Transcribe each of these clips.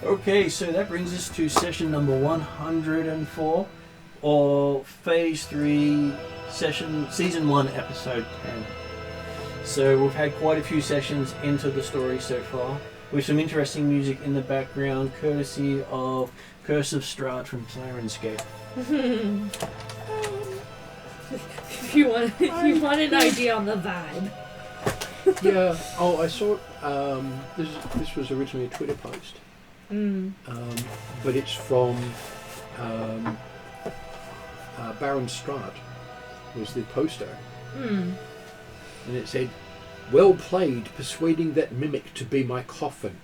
Okay, so that brings us to session number 104, or Phase 3, Season 1, Episode 10. So we've had quite a few sessions into the story so far, with some interesting music in the background, courtesy of Curse of Strahd from Sirenscape. If you want an idea on the vibe. Yeah. Oh, I saw. This was originally a Twitter post. But it's from Baron Strahd was the poster. And it said, "Well played, persuading that mimic to be my coffin."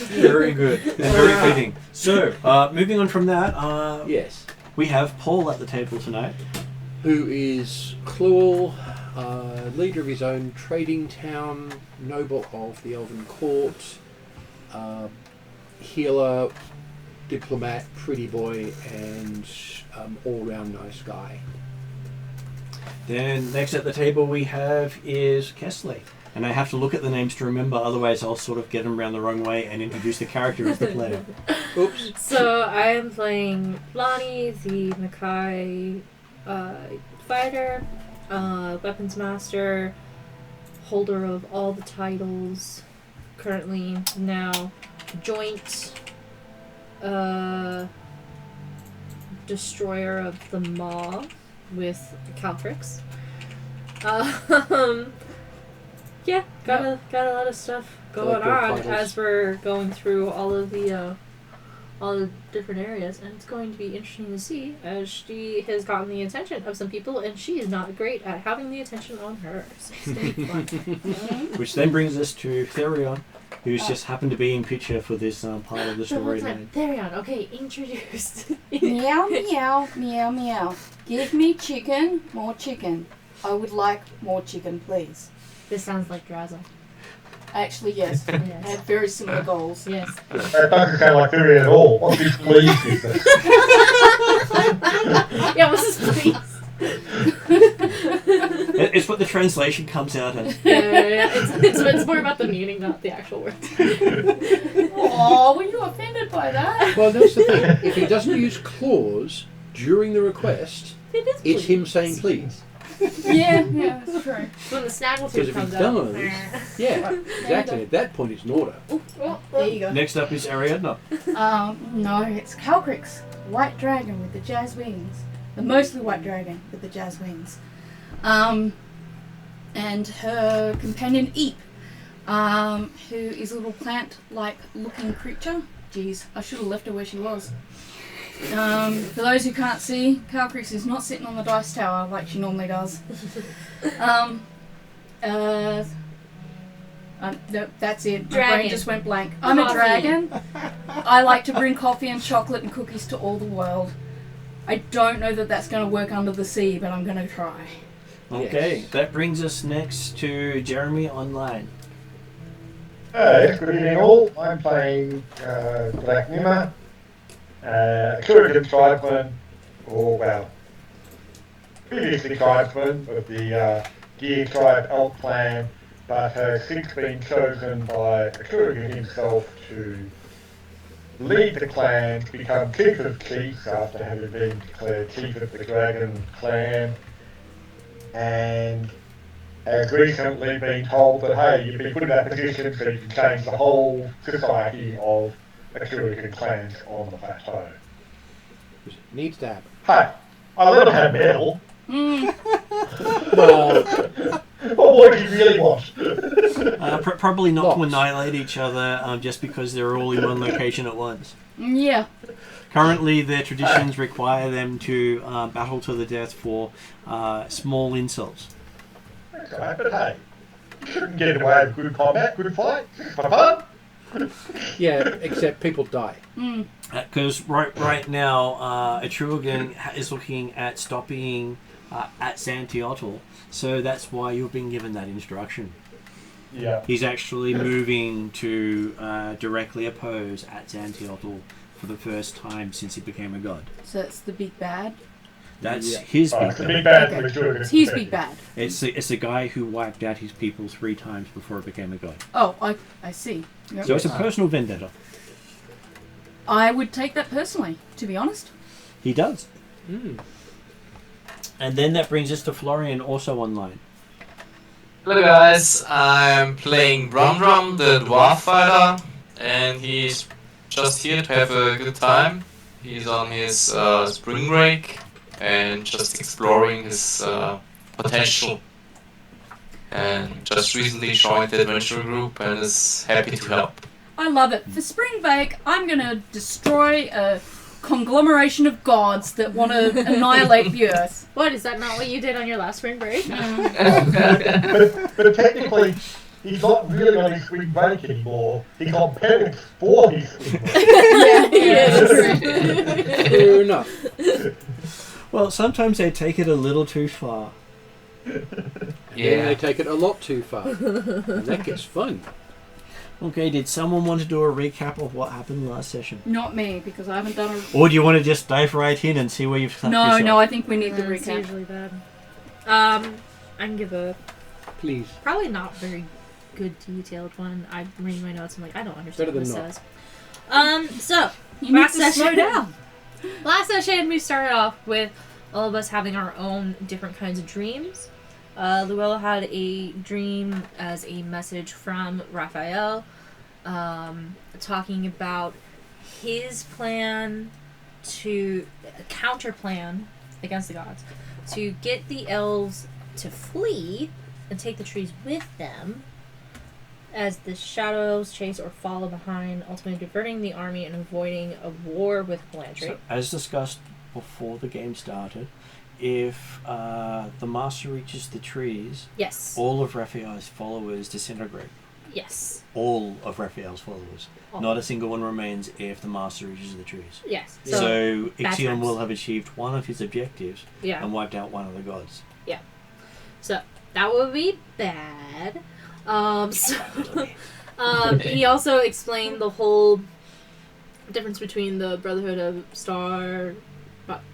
Very good. And very fitting. So, moving on from that, Yes. we have Paul at the table tonight. Who is Clawel, leader of his own trading town, noble of the Elven Court, healer, diplomat, pretty boy, and all-round nice guy. Then next at the table we have is Kesley. And I have to look at the names to remember, otherwise I'll sort of get them around the wrong way and introduce the character as the player. Oops. So I am playing Lonnie, the Makai fighter, weapons master, holder of all the titles, currently now joint destroyer of the Maw with Caltrix. Yeah, got a lot of stuff going on as we're going through all the different areas, and it's going to be interesting to see as she has gotten the attention of some people, and she is not great at having the attention on her. So it's going to be fun. Which then brings us to Therion, who's just happened to be in picture for this part of the storyline. Therion, okay, introduced. Meow, meow, meow, meow. Give me chicken, more chicken. I would like more chicken, please. This sounds like Draza. Actually, yes. I have very similar goals. Yes. That doesn't sound like theory at all. What's this please business? Yeah, what's this please? It's what the translation comes out as. Yeah. It's more about the meaning, not the actual words. Oh, were you offended by that? Well, that's the thing. If he doesn't use clause during the request, it's him saying please. Yeah, that's true. When the snaggletooth Because if he comes does, out. yeah, exactly. At that point, it's an order. Oh, there you go. Next up is Ariadna. No, it's Calcrix, white dragon with the jazz wings. The mostly white dragon with the jazz wings. And her companion Eep, who is a little plant-like looking creature. Jeez, I should have left her where she was. For those who can't see, Calcrix is not sitting on the dice tower like she normally does. That's it. My Dragon. brain just went blank. I'm a dragon. I like to bring coffee and chocolate and cookies to all the world. I don't know that that's going to work under the sea, but I'm going to try. Okay, that brings us next to Jeremy online. Hey, good evening all. I'm playing Black Nima, Atruaghin tribesman, previously tribesman of the Gear Tribe Elk clan, but has since been chosen by Atruaghin himself to lead the clan to become Chief of Chiefs after having been declared Chief of the Dragon clan, and has recently been told that, hey, you've been put in that position so you can change the whole society of Atruaghin clans on the plateau. Needs to happen. Hey, I let him have a medal. Well, What do you really want? Probably not to Lots. annihilate each other just because they're all in one location at once. Yeah. Currently, their traditions require them to battle to the death for small insults. That's all right, but hey, you shouldn't get away with good combat, good fight, for fun. yeah, except people die. Because right now, Atruaghin is looking at stopping at Santiotl, so that's why you've been given that instruction. Yeah. He's actually moving to directly oppose at Santiotl for the first time since he became a god. So it's the big bad. That's Yeah. his Oh, big it's a bad. big bad Okay. from Atruaghin's It's his perspective. big bad. It's the guy who wiped out his people 3 times before it became a god. Oh, I see. Yep. So it's a personal vendetta. I would take that personally, to be honest. He does. Mm. And then that brings us to Florian, also online. Hello guys, I'm playing Brum, the dwarf fighter, and he's just here to have a good time. He's on his spring break and just exploring his potential. And just recently joined the adventure group and is happy to help. I love it. For spring break, I'm going to destroy a conglomeration of gods that want to annihilate the earth. What, is that not what you did on your last spring break? But technically, he's not really on his spring break anymore. He's on penance for his spring break. Yeah, True enough. Well, sometimes they take it a little too far. And then Yeah. they take it a lot too far. And that gets fun. Okay, did someone want to do a recap of what happened last session? Not me, because I haven't done a... Or do you want to just dive right in and see where you've stuck No, yourself? no, I think we need the It's recap. usually bad. I can give a Please. probably not very good detailed one. I read my notes. I'm like, I don't understand Better what than this not. says. So You need last to slow session- down. last session we started off with all of us having our own different kinds of dreams. Llewellyn had a dream as a message from Raphael, talking about his plan to counter plan against the gods to get the elves to flee and take the trees with them as the shadow elves chase or follow behind, ultimately diverting the army and avoiding a war with Blanche. So, as discussed before the game started, if the master reaches the trees, Yes. all of Raphael's followers disintegrate. Yes. All of Raphael's followers. All. Not a single one remains if the master reaches the trees. Yes. So, bad Ixion times. will have achieved one of his objectives Yeah. and wiped out one of the gods. So that would be bad. He also explained the whole difference between the Brotherhood of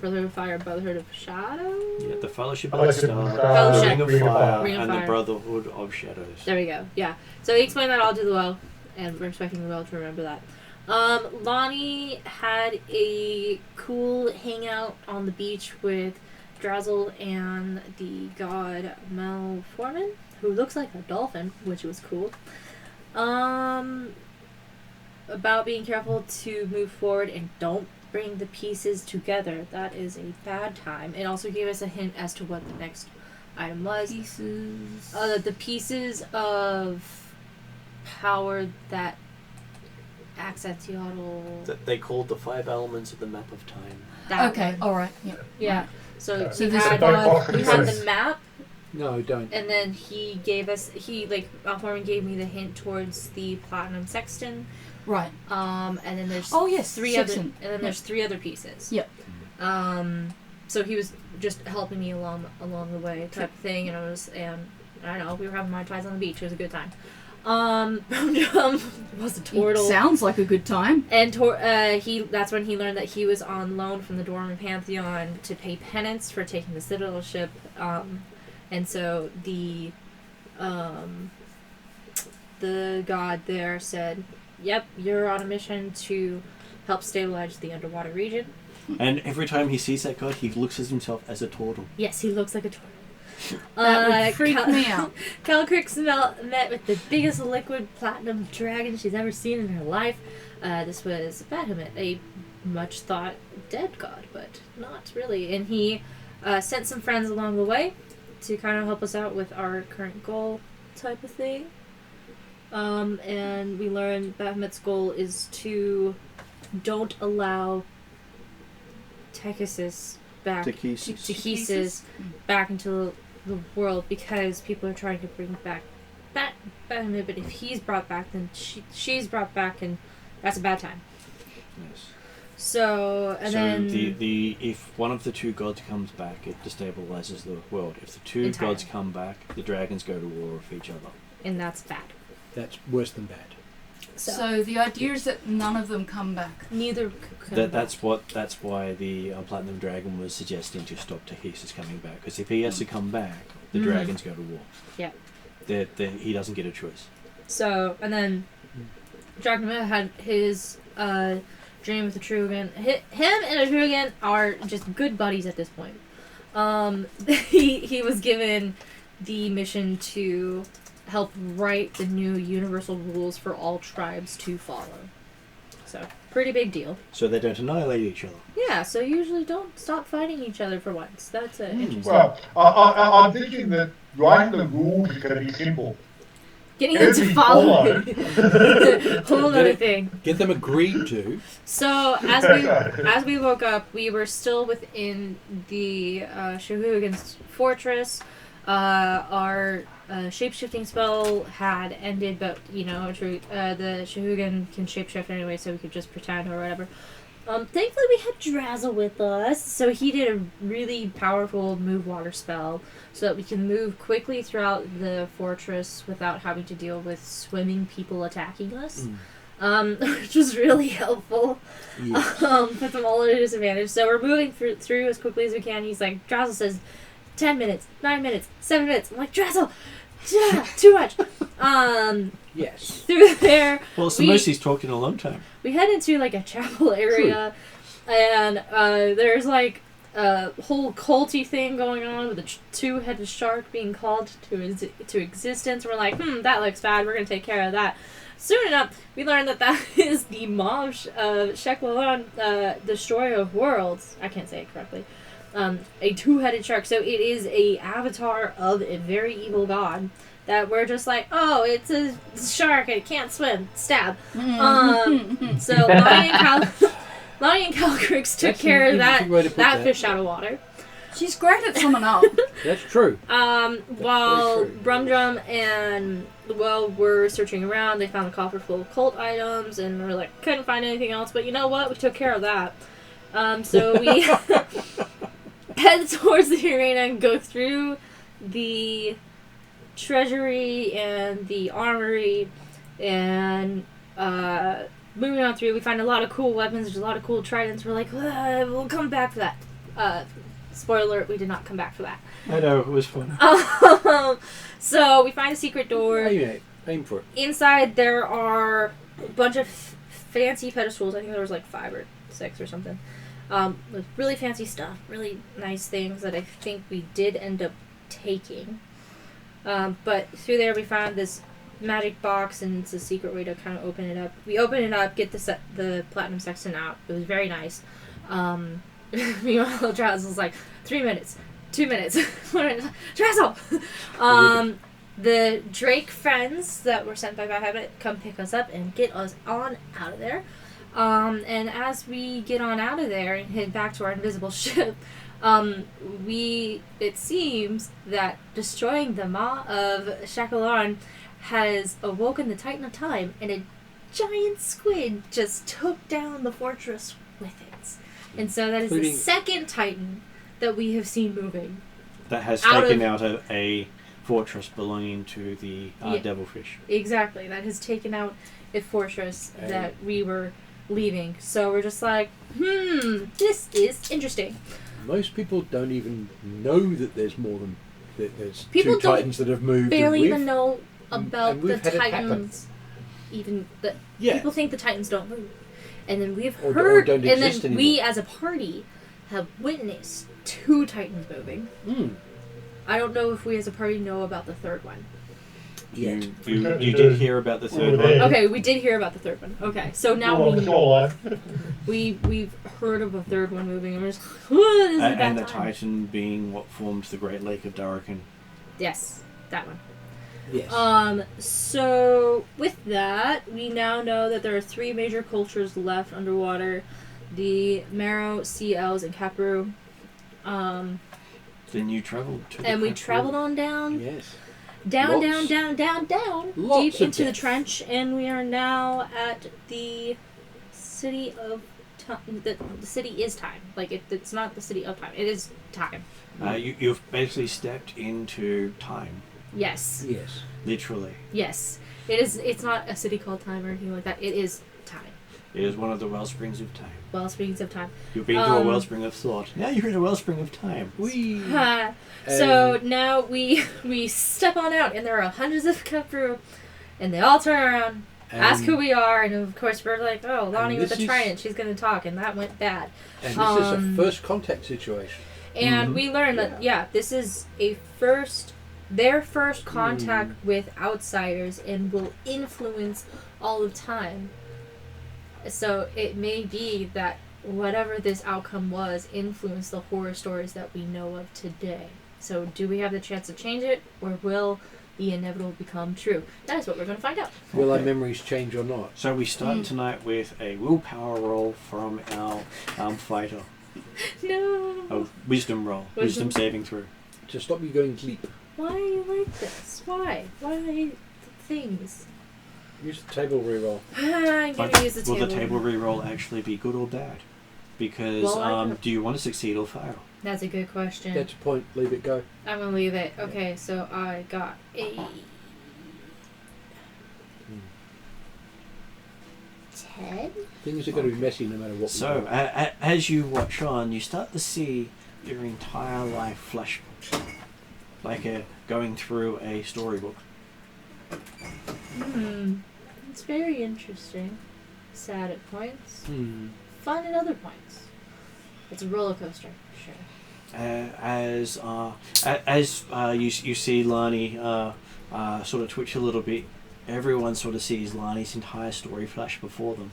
Brotherhood of Fire, Brotherhood of Shadow. Yeah, the Fellowship of Fellowship the of Star, the Star, the Fellowship. Ring of Ring of Fire, Fire. Ring of and Fire. the Brotherhood of Shadows. There we go. Yeah. So he explained that all too well, and we're expecting well to remember that. Lonnie had a cool hangout on the beach with Drazzle and the god Malforman, who looks like a dolphin, which was cool. About being careful to move forward and don't bring the pieces together. That is a bad time. It also gave us a hint as to what the next item was. Pieces. The pieces of power that access Yodel. That they called the 5 elements of the map of time. That Okay, one. alright. Yeah. Yeah. So, So we this had, five- we had the map, No, don't. and then he gave us Malforman gave me the hint towards the platinum sexton. Right. And then there's Oh, yes, three sexton. other, and then there's 3 other pieces. Yep. So he was just helping me along the way, type of thing, and I don't know, we were having Mai Tais on the beach. It was a good time. Was a turtle. It sounds like a good time. And that's when he learned that he was on loan from the Dorman Pantheon to pay penance for taking the Citadel ship. And so the god there said, "Yep, you're on a mission to help stabilize the underwater region." And every time he sees that god, he looks at himself as a turtle. Yes, he looks like a turtle. That would freak me out. Calcrix met with the biggest liquid platinum dragon she's ever seen in her life. This was Bahamut, a much thought dead god, but not really. And he sent some friends along the way to kind of help us out with our current goal type of thing. And we learned Bahamut's goal is to don't allow Tychesis back Tychesis back into the world, because people are trying to bring back Bahamut, but if he's brought back, then she's brought back, and that's a bad time. Yes. So, and then the if one of the 2 gods comes back, it destabilizes the world. If the 2 Entirely. gods come back, the dragons go to war with each other. and that's bad. That's worse than bad. So the idea is that none of them come back. Neither could come That's why the Platinum Dragon was suggesting to stop Tahis coming back, because if he has to come back, the dragons go to war. Yeah. He doesn't get a choice. So, and then Dracula had his dream with Atruaghin. Him and Atruaghin are just good buddies at this point. He was given the mission to help write the new universal rules for all tribes to follow. So, pretty big deal. So they don't annihilate each other. Yeah, so usually don't stop fighting each other for once. That's interesting. Well, I'm thinking that writing the rules is going to be simple. Getting them to follow whole other thing. Get them agreed to. So as we woke up, we were still within the Shahuggin's fortress. Our shape-shifting spell had ended, but the Shahuggin can shape-shift anyway, so we could just pretend or whatever. Thankfully, we had Drazzle with us, so he did a really powerful move water spell, so that we can move quickly throughout the fortress without having to deal with swimming people attacking us, which was really helpful. Yes. Put them all at a disadvantage. So we're moving through as quickly as we can. He's like, Drazzle says, 10 minutes, 9 minutes, 7 minutes. I'm like, Drazzle, too much. Yes. Through there. Well, it's the most he's talked in a long time. We head into like a chapel area, and there's like a whole culty thing going on with a two-headed shark being called to existence. We're like, that looks bad. We're gonna take care of that. Soon enough, we learn that is the Maw of Sheklalon, Destroyer of Worlds. I can't say it correctly. A two-headed shark. So it is a avatar of a very evil god. That we're just like, oh, it's a shark and it can't swim. Stab. So Lonnie and Calcrix took care of that fish out of water. She's great at summing up. That's true. While Brumdrum and were searching around, they found a coffer full of cult items, and we're like, couldn't find anything else. But you know what? We took care of that. So we head towards the arena and go through the treasury and the armory, and moving on through, we find a lot of cool weapons. There's a lot of cool tridents. We're like, we'll come back for that. Spoiler alert, we did not come back for that. I know, it was fun. So we find a secret door. Aim for it. Inside there are a bunch of fancy pedestals. I think there was like 5 or 6 or something. With really fancy stuff, really nice things that I think we did end up taking. But through there we found this magic box, and it's a secret way to kind of open it up. We open it up, get the platinum sextant out. It was very nice. Meanwhile, Drazzle's like, 3 minutes, 2 minutes, Drazzle! The Drake friends that were sent by Bahamut come pick us up and get us on out of there. And as we get on out of there and head back to our invisible ship, it seems that destroying the Maw of Sheklalon has awoken the Titan of Time, and a giant squid just took down the fortress with it. And so that is the second Titan that we have seen moving. That has taken out a fortress belonging to the Devilfish. Exactly. That has taken out a fortress that we were leaving. So we're just like, this is interesting. Most people don't even know that there's more than there's people 2 Titans that have moved. Barely even know about the Titans. People think the Titans don't move. And then we've heard, and then we as a party have witnessed 2 Titans moving. I don't know if we as a party know about the 3rd one. You did hear about the 3rd one. Okay, we did hear about the 3rd one. Okay, so now we've heard of a 3rd one moving, and we're just and the Titan being what forms the Great Lake of Darrakan. Yes, that one. Yes. So with that, we now know that there are 3 major cultures left underwater: the Marrow, Sea Elves, and Kapru. Then you travelled to the and we traveled on down. Yes. Down, Lots. down, deep into the trench, and we are now at the city of time. The city is time. Like, it's not the city of time. It is time. You've basically stepped into time. Yes. Yes. Literally. Yes. It is. It's not a city called time or anything like that. It is time. It is one of the wellsprings of time. Wellsprings of time. You've been to a wellspring of thought. Now you're in a wellspring of time. Whee! So now we step on out, and there are hundreds of crew, and they all turn around, ask who we are, and of course we're like, oh, Lonnie with the trident, she's going to talk, and that went bad. And this is a first contact situation. And we learned that, this is their first contact with outsiders and will influence all of time. So it may be that whatever this outcome was influenced the horror stories that we know of today. So do we have the chance to change it, or will the inevitable become true? That is what we're going to find out. Will our memories change or not? So we start tonight with a willpower roll from our fighter. No. A wisdom roll. Wisdom saving throw. To stop you going sleep. Why are you like this? Why? Why things? Use the table reroll. I'm going to use the table. Will the table reroll actually be good or bad? Because do you want to succeed or fail? That's a good question. That's a point. Leave it go. I'm going to leave it. Okay, so I got a 10. Things are going to be messy no matter what. So, as you watch on, you start to see your entire life flash, like going through a storybook. It's very interesting. Sad at points. Fun at other points. It's a roller coaster, for sure. As you see Lani sort of twitch a little bit, everyone sort of sees Lani's entire story flash before them.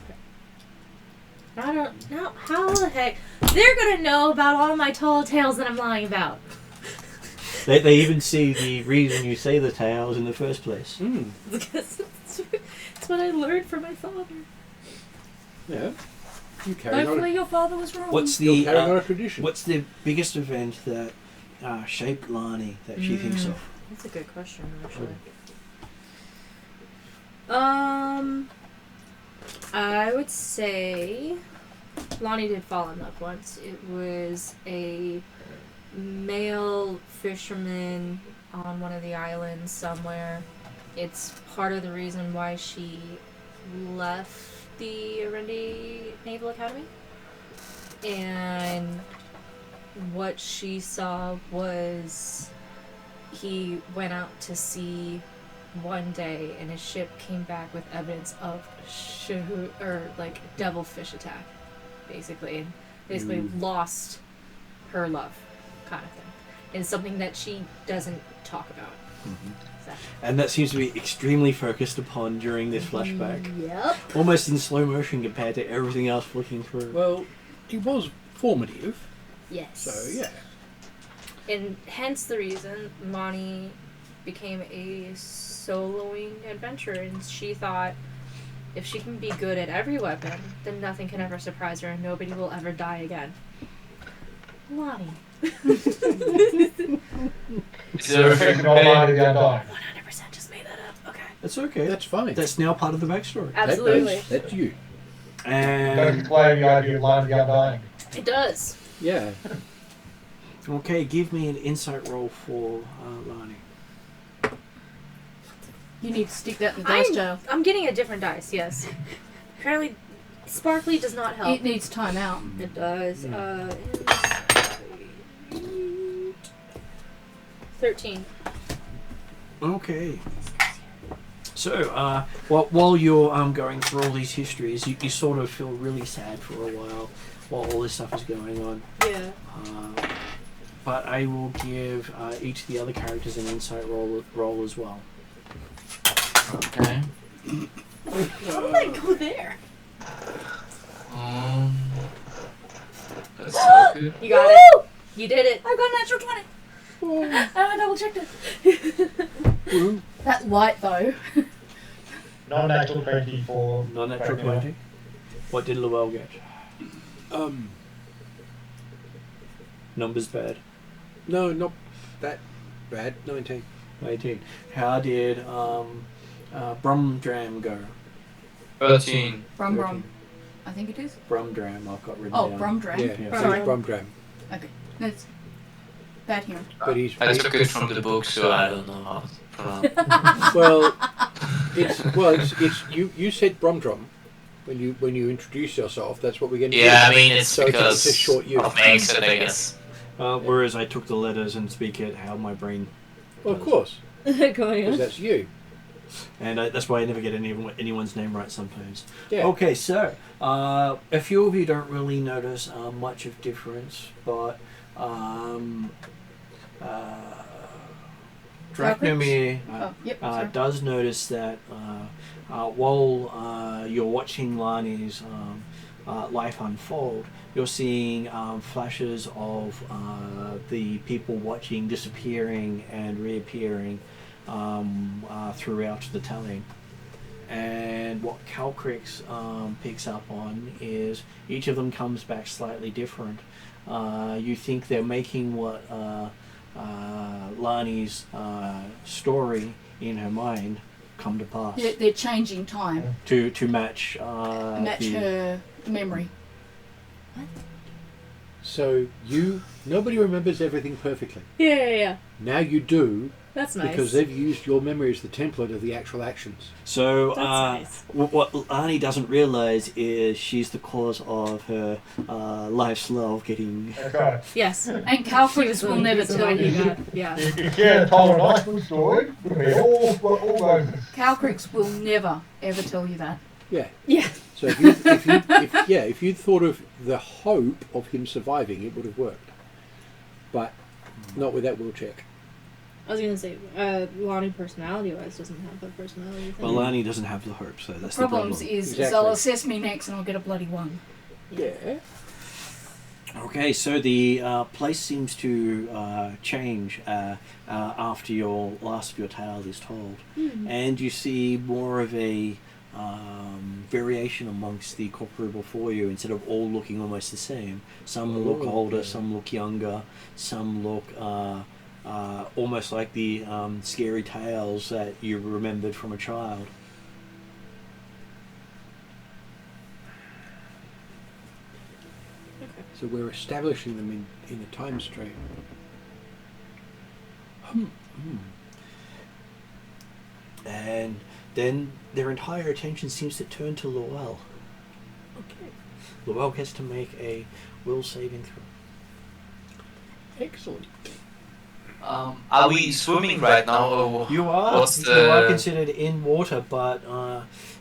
I don't know. How the heck? They're going to know about all my tall tales that I'm lying about. They even see the reason you say the tales in the first place. Because it's what I learned from my father. Yeah. You carry Hopefully your father was wrong. What's the carrying on a tradition. What's the biggest event that shaped Lani that she thinks of? That's a good question, actually. I would say Lonnie did fall in love once. It was a male fisherman on one of the islands somewhere. It's part of the reason why she left the Arendi Naval Academy. And what she saw was he went out to sea one day and his ship came back with evidence of devilfish attack, basically. And basically lost her love, kind of thing. It's something that she doesn't talk about. So. And that seems to be extremely focused upon during this flashback. Yep. Almost in slow motion compared to everything else flicking through. Well, it was formative. Yes. So, yeah. And hence the reason Lonnie became a soloing adventurer, and she thought if she can be good at every weapon, then nothing can ever surprise her and nobody will ever die again. Lonnie. Is there a Taking all mine to the undying. 100% just made that up. Okay. That's okay. That's fine. That's now part of the backstory. Absolutely. That's you. Don't And explain the idea of line to the undying. It does. Yeah. okay, give me an insight roll for Lani. You need to stick that in the dice jar. I'm getting a different dice, yes. Apparently, Sparkly does not help. It needs time out. It does. 13. Okay. So, while you're going through all these histories, you sort of feel really sad for a while all this stuff is going on. Yeah. But I will give each of the other characters an insight roll as well. Okay. How did I go there? That's not good. You got it. You did it. I got a natural 20. I double checked it. That's white though. Non-natural 20 for... Non-natural 20. What did Llewell get? Numbers bad. No, not that bad. 19. 19. How did Brumdram go? 13. Brum. I think it is. Brumdram, I've got written Oh, down. Brumdram. Yeah, Sorry. Brumdram. Okay. That's bad hearing. But he's I took it from the book, so I don't know how. Well, it's you said Bromdrom when you introduce yourself. That's what we're going to do. Yeah, I mean, it's So because it's a short U. of accent, I guess. Whereas I took the letters and speak it how my brain. Well, of course, Going because on. that's you. And that's why I never get anyone's name right sometimes. Yeah. Okay, so a few of you don't really notice much of difference, but Dracnomir Sorry. does notice that while you're watching Lani's life unfold, you're seeing flashes of the people watching disappearing and reappearing throughout the telling. And what Calcrix picks up on is each of them comes back slightly different. You think they're making what Lani's story in her mind come to pass. They're changing time. To match Match her memory. So nobody remembers everything perfectly. Yeah. Now you do. That's nice. Because they've used your memory as the template of the actual actions. So, That's nice. what Lani doesn't realise is she's the cause of her life's love getting... Okay. Yes. And Calcrix will never tell you. Yeah. If you had told a nice good story, would be all roses. Calcrix will never ever tell you that. Yeah. Yeah. So if you'd thought of the hope of him surviving, it would have worked. But not with that will check. I was gonna say, Lonnie personality-wise doesn't have that personality thing. Well, Lani doesn't have the hope, so that's Problems the problem. is Exactly. they'll assess me next and I'll get a bloody 1. Yeah. Okay, so the place seems to change after your last of your tale is told, and you see more of a variation amongst the corporeal before you. Instead of all looking almost the same, some look older, okay. some look younger, some look almost like the scary tales that you remembered from a child. So we're establishing them in a time stream. And then their entire attention seems to turn to Luell. Okay. Luell gets to make a will saving throw. Excellent. Are we swimming right now? Or You are. What's You are the- considered in water, but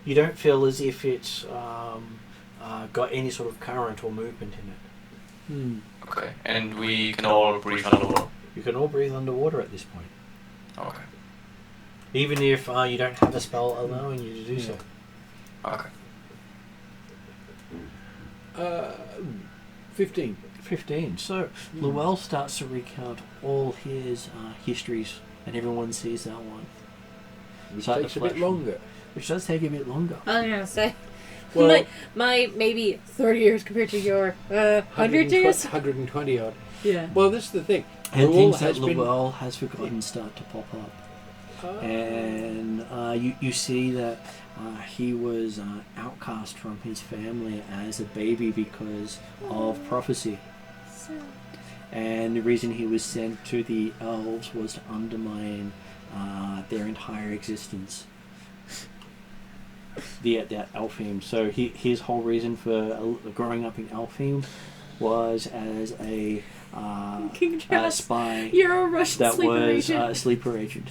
you don't feel as if it's got any sort of current or movement in it. Okay, and we can all breathe underwater. You can all breathe underwater at this point, Okay. even if you don't have a spell allowing you to do so. Okay. 15. 15. So Luell starts to recount all his histories, and everyone sees that one, Which So takes a bit flash. longer. which does take a bit longer. I was gonna say, Well, my maybe 30 years compared to your 100 years. 120 odd. Yeah. Well, this is the thing. And Luell things that has been- Luell has forgotten start to pop up. And you see that he was outcast from his family as a baby because of prophecy. And the reason he was sent to the elves was to undermine their entire existence. That Elfheim. So his whole reason for growing up in Elfheim was as a King Trask, spy you're a Russian that sleeper was agent. a sleeper agent.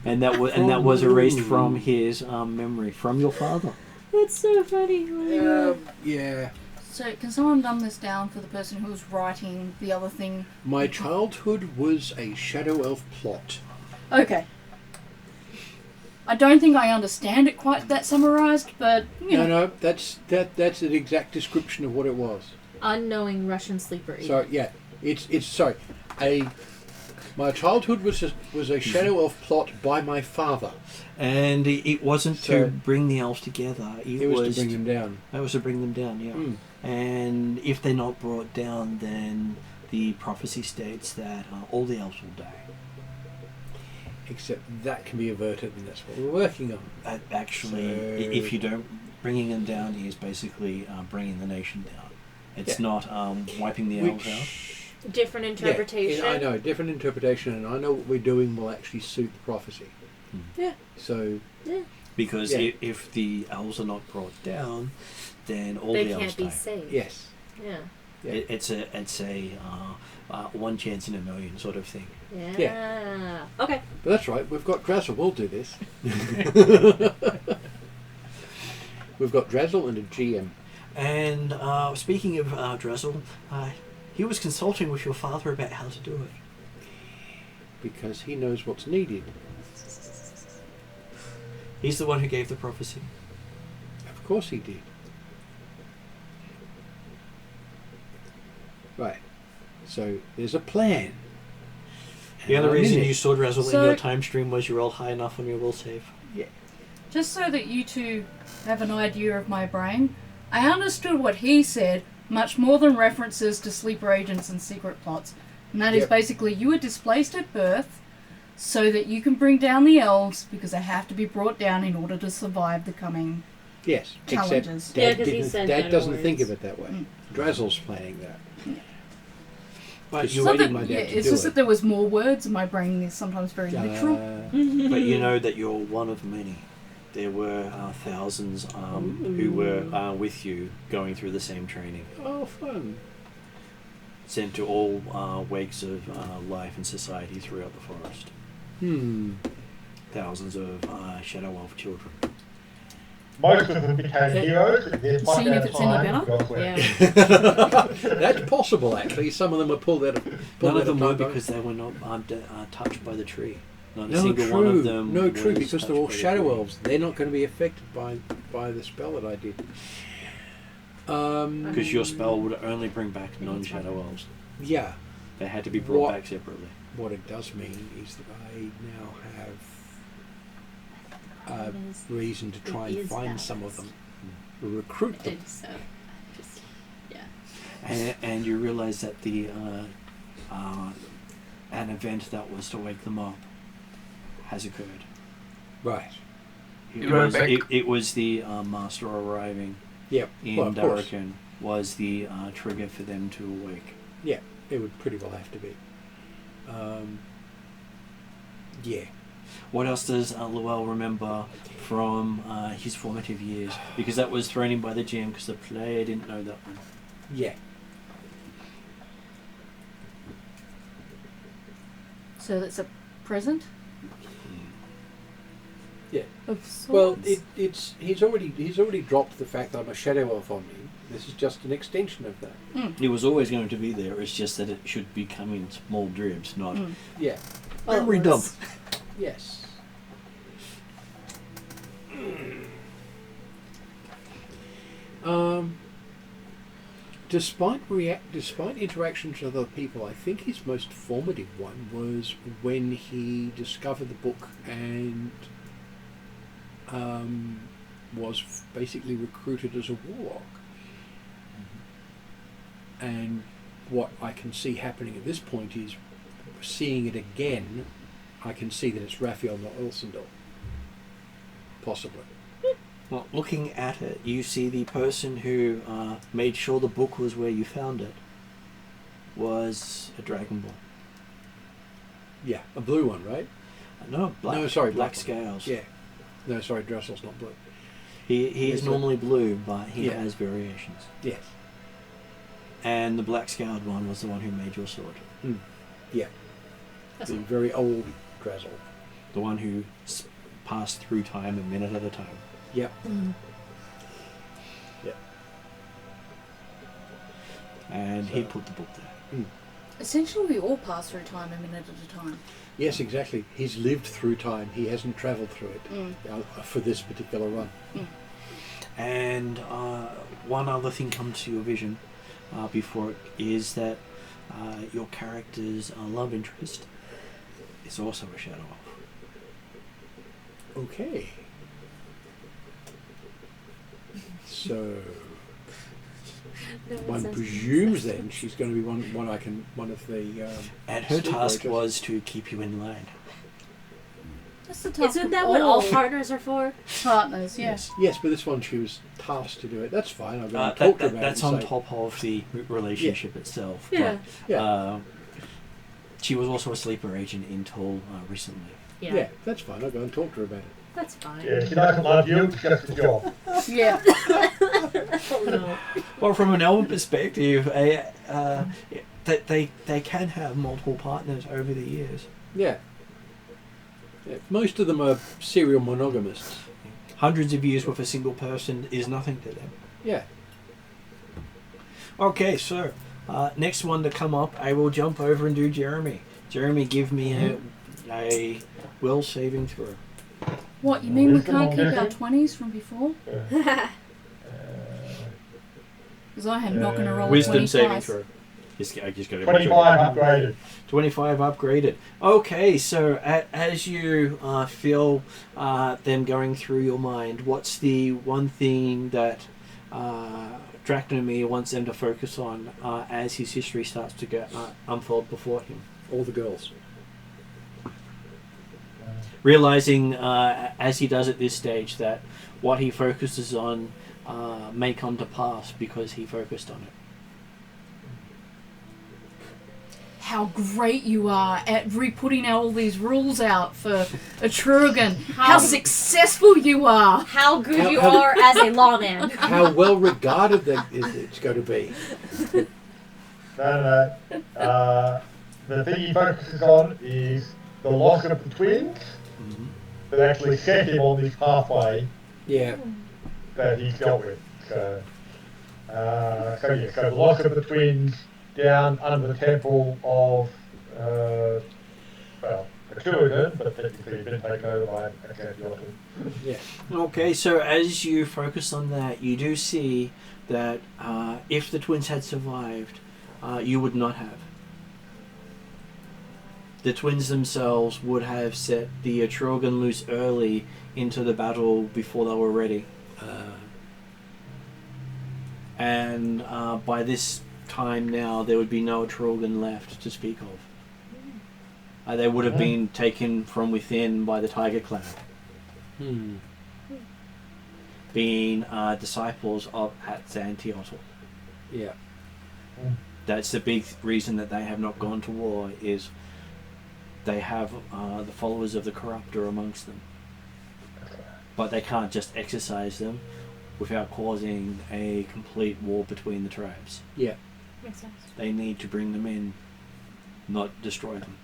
And that was erased from his memory, from your father. That's so funny. Oh my God. Yeah. So can someone dumb this down for the person who was writing the other thing? My childhood was a shadow elf plot. Okay. I don't think I understand it quite that summarized, but you know. No, that's an exact description of what it was. Unknowing Russian sleeper agent. So yeah, it's sorry, my childhood was a shadow elf plot by my father. And it wasn't So- to bring the elves together. It was to bring them down. That was to bring them down, yeah. And if they're not brought down, then the prophecy states that all the elves will die. Except that can be averted, and that's what we're working on. Actually, So- if you don't, bringing them down is basically bringing the nation down. It's not wiping the elves out. different interpretation. Yeah, I know, different interpretation, and I know what we're doing will actually suit the prophecy. Yeah. So... Yeah. Because if the elves are not brought down, then all they the elves can't be die. saved. Yes. Yeah. Yeah. It's a one chance in a million sort of thing. Yeah. Okay. But that's right, we've got Drazzle, we'll do this. We've got Drazzle and a GM. And speaking of Drazzle, he was consulting with your father about how to do it. Because he knows what's needed. He's the one who gave the prophecy. Of course he did. Right. So there's a plan. The And other I'm reason in it. you saw Drazzle So- in your time stream was you rolled high enough on your will save. Yeah. Just so that you two have an idea of my brain, I understood what he said much more than references to sleeper agents and secret plots. And that is Yep. basically you were displaced at birth so that you can bring down the elves because they have to be brought down in order to survive the coming Yes. challenges. Except Yeah, Dad, 'cause he didn't- said Dad better doesn't words. think of it that way. Drazzle's planning that. But It's you, not Something- my dad yeah, to it's do just it. that there was more words and my brain is sometimes very literal. but you know that you're one of many. There were thousands who were with you going through the same training. Oh, fun. Sent to all wakes of life and society throughout the forest. Thousands of Shadow Elf children. Most of them became heroes. There's one Seeing at if a it's any time. better? Got where- Yeah. That's possible, actually. Some of them were pulled out of... None of them were time by- because they were not touched by the tree. Not a No, single true. one of them. No, true, was because touched they're all by the shadow tree. elves. They're not going to be affected by the spell that I did. Because your spell would only bring back non-shadow elves. Yeah. They had to be brought What- back separately. What it does mean is that I now have a reason to try and It is find some of balanced. them. Recruit them. It's just And you realise that the an event that was to wake them up has occurred. Right. It You're was, back. it was the master arriving Yep. in Well, of course. Darrakan was the trigger for them to awake. Yeah, it would pretty well have to be. Yeah. What else does Llewell remember from his formative years? Because that was thrown in by the GM because the player didn't know that one. Yeah. So that's a present? Yeah. Of sorts? Well, he's already dropped the fact that I'm a shadow elf on me. This is just an extension of that. It was always going to be there. It's just that it should be come in small dribs, not Yeah. Well, it memory dump. was- Yes. Despite interactions with other people, I think his most formative one was when he discovered the book and was basically recruited as a warlock. And what I can see happening at this point is, seeing it again, I can see that it's Raphael, not Ilsendal. Possibly. Well, looking at it, you see the person who made sure the book was where you found it was a Dragon Ball. Yeah, a blue one, right? No, black. No, sorry, black black. scales. Yeah. No, sorry, Drussel's not blue. He Yes, is sir. normally blue, but he Yeah. has variations. Yes. And the black scaled one was the one who made your sword. Yeah. That's The very old Drazzle. The one who passed through time a minute at a time. Yep. And he So- put the book there. Essentially, we all pass through time a minute at a time. Yes, exactly. He's lived through time. He hasn't travelled through it for this particular run. And one other thing comes to your vision before it is that your character's love interest is also a shadow elf. Okay. So one presumes then she's going to be one of the. And her task sleep was to keep you in line. That's That's the task. Isn't of that what all partners are for? partners? Yes. Yes, but this one she was tasked to do it. That's fine. I'll go and That, talk to her that, about that's it. and on say, top of the relationship itself. Yeah. But, Yeah. she was also a sleeper agent until recently. Yeah, that's fine. I'll go and talk to her about it. That's fine. Yeah, she doesn't love you, it's just a job. Yeah. Oh no. Well, from an elven perspective, they can have multiple partners over the years. Yeah. Most of them are serial monogamists. Hundreds of years with a single person is nothing to them. Yeah. Okay, so next one to come up, I will jump over and do Jeremy. Jeremy, give me a will saving throw. What, you mean we can't keep our 20s from before? Because I am not going to roll Wisdom 20 saving twice. throw. I just got 25 upgraded. 25 upgraded. Okay, so as you feel them going through your mind, what's the one thing that Dracnomir wants them to focus on as his history starts to get unfold before him? All the girls. Realizing as he does at this stage that what he focuses on may come to pass because he focused on it. How great you are at re-putting all these rules out for Atruaghin. How successful you are. How good you are as a lawman. How well regarded it's going to be. No. The thing he focuses on is the loss of the twins that actually set him on this pathway Yeah. that he's dealt with. So the loss of the twins down under the temple of, Atruaghin, but technically it's been taken over by excavation. Yeah. Okay, so as you focus on that, you do see that if the twins had survived, you would not have. The twins themselves would have set the Atruaghin loose early into the battle before they were ready. And by this time now, there would be no Atruaghin left to speak of. They would have been taken from within by the Tiger Clan, being disciples of Xanthiotl. Yeah. That's the big reason that they have not gone to war, is they have the followers of the Corruptor amongst them. But they can't just exercise them without causing a complete war between the tribes. Yeah. Makes sense. They need to bring them in, not destroy them.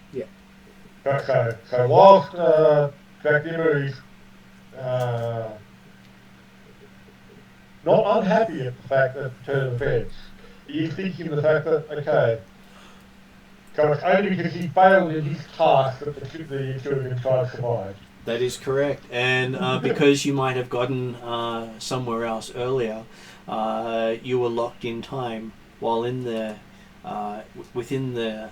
So whilst Dracnomir is not unhappy at the fact that turn of events, he's thinking of the fact that, okay, so it's only because he failed in his task that the children tried to survive. That is correct, and because you might have gotten somewhere else earlier, you were locked in time while in the within the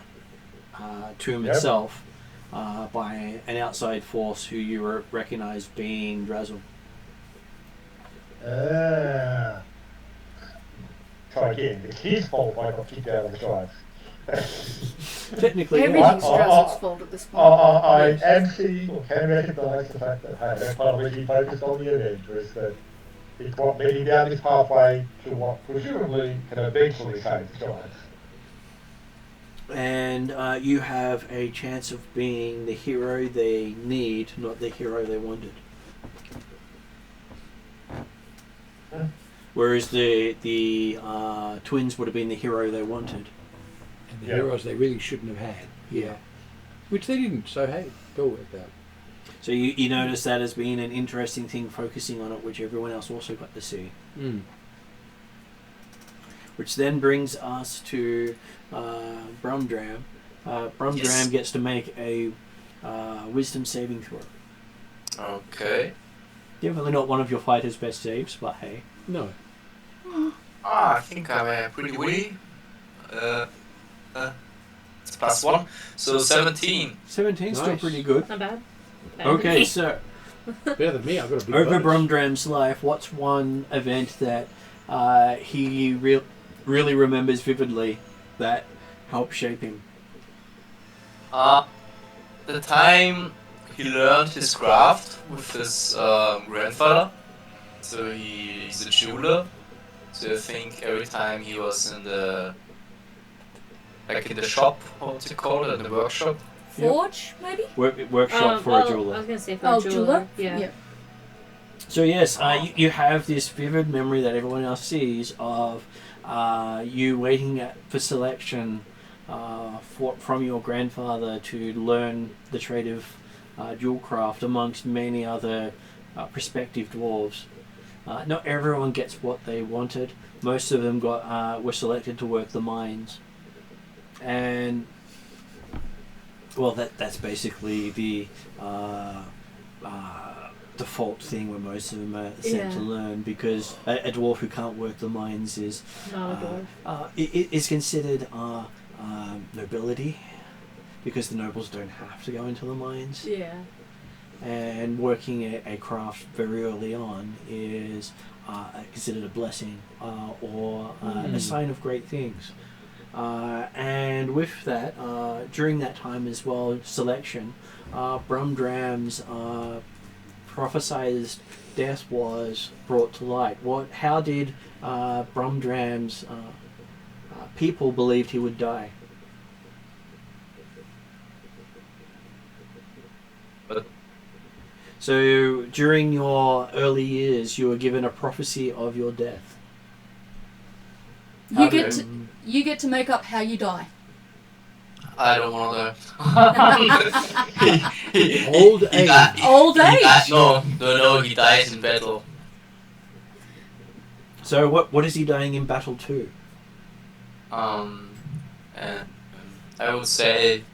tomb itself by an outside force who you recognised being Drazzle. So again, it's his fault I got kicked out of the tribe. Technically, Everything's yeah. Drazzle's fault at this point. I am seeing, or can recognise the fact that, hey, that's part of he focused on the event, was that he got leading down this pathway to what presumably can eventually save the tribe. And you have a chance of being the hero they need, not the hero they wanted. Whereas the twins would have been the hero they wanted. And the heroes they really shouldn't have had. Yeah. Which they didn't, so hey, go with that. So you notice that as being an interesting thing, focusing on it, which everyone else also got to see. Which then brings us to Brumdram. Brumdram gets to make a wisdom saving throw. Okay. Definitely not one of your fighter's best saves, but hey. No. I think I'm pretty witty. It's +1, so 17. 17 still Nice. pretty good. Not bad. Okay, so Better than me, I've got a big over bonus. Brumdram's life, what's one event that he really remembers vividly that helped shape him? The time he learned his craft with his grandfather. So he's a jeweler. So I think every time he was in the shop, what's it called, in the workshop. Forge, maybe? Workshop for a jeweler. I was going to say for a jeweler. Yeah. Yep. So yes, you have this vivid memory that everyone else sees of you waiting for selection from your grandfather to learn the trade of jewelcraft amongst many other prospective dwarves. Not everyone gets what they wanted. Most of them were selected to work the mines, and well, that's basically the default thing where most of them are sent to learn, because a dwarf who can't work the mines is Not a dwarf. is considered nobility, because the nobles don't have to go into the mines. Yeah. And working a craft very early on is considered a blessing or a sign of great things. And with that, during that time as well, selection, Brumdram's prophesized death was brought to light. How did Brumdram's people believed he would die? So during your early years, you were given a prophecy of your death. You get to make up how you die. I don't want to. Old age. Old age. No, he dies in battle. So what is he dying in battle to? And I would say,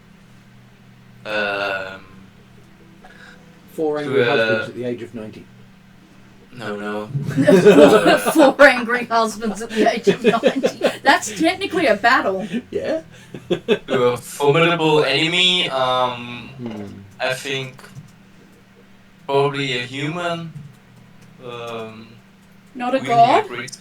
4 angry husbands at the age of 90. No. 4 angry husbands at the age of 90. That's technically a battle. Yeah. To a formidable enemy, I think probably a human. Not a really god? great.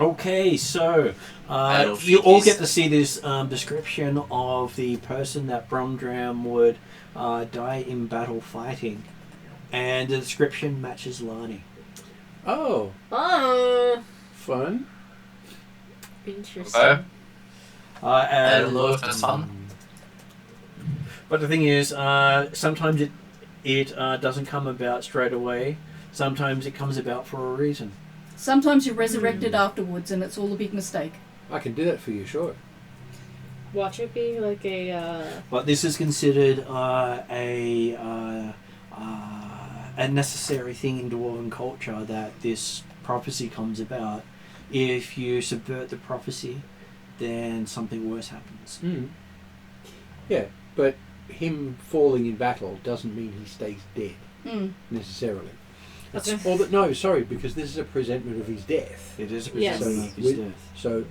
Okay, so don't you think all he's- get to see this description of the person that Brumdram would die in battle fighting, and the description matches Lani. Oh, Oh, fun. interesting. Okay. I And, don't know if that's fun. but the thing is, sometimes it doesn't come about straight away. Sometimes it comes about for a reason. Sometimes you're resurrected afterwards and it's all a big mistake. I can do that for you, sure. Watch it be like a. But this is considered a necessary thing in dwarven culture, that this prophecy comes about. If you subvert the prophecy, then something worse happens. Yeah, but him falling in battle doesn't mean he stays dead, necessarily. Okay. Because this is a presentment of his death. It is a Yes. presenting of his death. So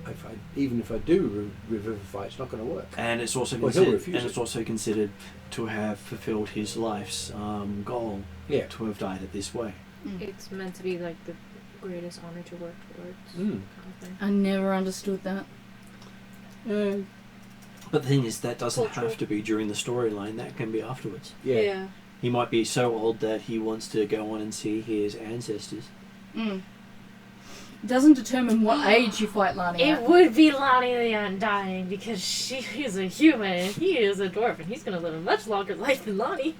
even if I do revivify, it's not going to work. And it's also Well, he'll considered, refuse and it. it's also considered to have fulfilled his life's goal, Yeah. to have died it this way. It's meant to be like the greatest honor to work towards. Mm. Kind of thing. I never understood that. But the thing is, that doesn't Cultural. have to be during the storyline. That can be afterwards. Yeah. He might be so old that he wants to go on and see his ancestors. Doesn't determine what age you fight Lani It at. would be Lani the Undying, because she is a human and he is a dwarf, and he's going to live a much longer life than Lani.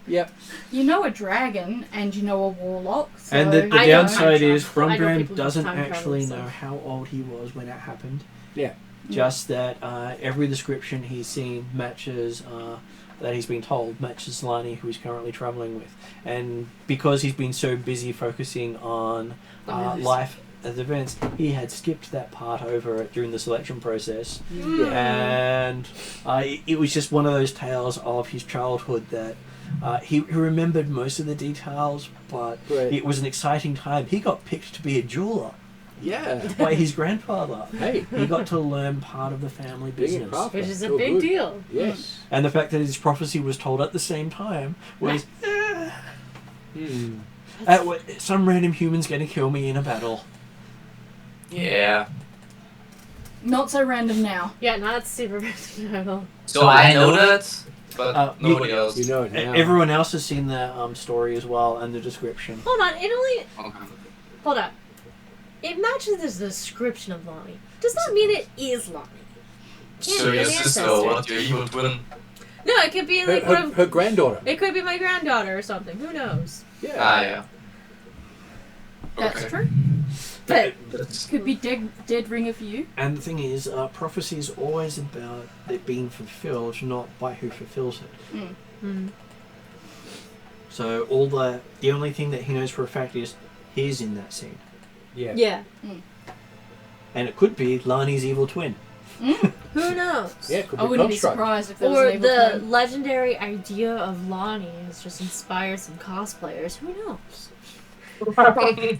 Yep. You know a dragon and you know a warlock. So And the I know downside time is, travel. I know Brumdram people who doesn't time travel, actually so. know how old he was when it happened. Yeah. Just that every description he's seen matches, that he's been told, matches Lani, who he's currently travelling with. And because he's been so busy focusing on life as events, he had skipped that part over during the selection process. And it was just one of those tales of his childhood that he remembered most of the details, but Right. it was an exciting time. He got picked to be a jeweler Yeah. by his grandfather. Hey. He got to learn part of the family Being a business. crafter. Which is a Feel big good. deal. Yes. And the fact that his prophecy was told at the same time was, some random human's going to kill me in a battle. Yeah. Not so random now. Yeah, not super random. So I know that. but nobody else. You know it now. Everyone else has seen the story as well and the description. Hold on, it only... Okay. Hold on. It matches the description of Lonnie. Does not mean it is Lonnie. Can't So be your an sister, ancestor. what, your evil twin? No, it could be like one of... her granddaughter. It could be my granddaughter or something. Who knows? Yeah. Ah, yeah. That's Okay. true. But That's- could be dead ringer for you. And the thing is, prophecy is always about it being fulfilled, not by who fulfills it. Mm. Hmm. So the only thing that he knows for a fact is he's in that scene. Yeah. Yeah. And it could be Lani's evil twin. Who knows? Yeah, it could I be wouldn't be construct. surprised if there was Or an evil the twin. legendary idea of Lonnie has just inspired some cosplayers. Who knows?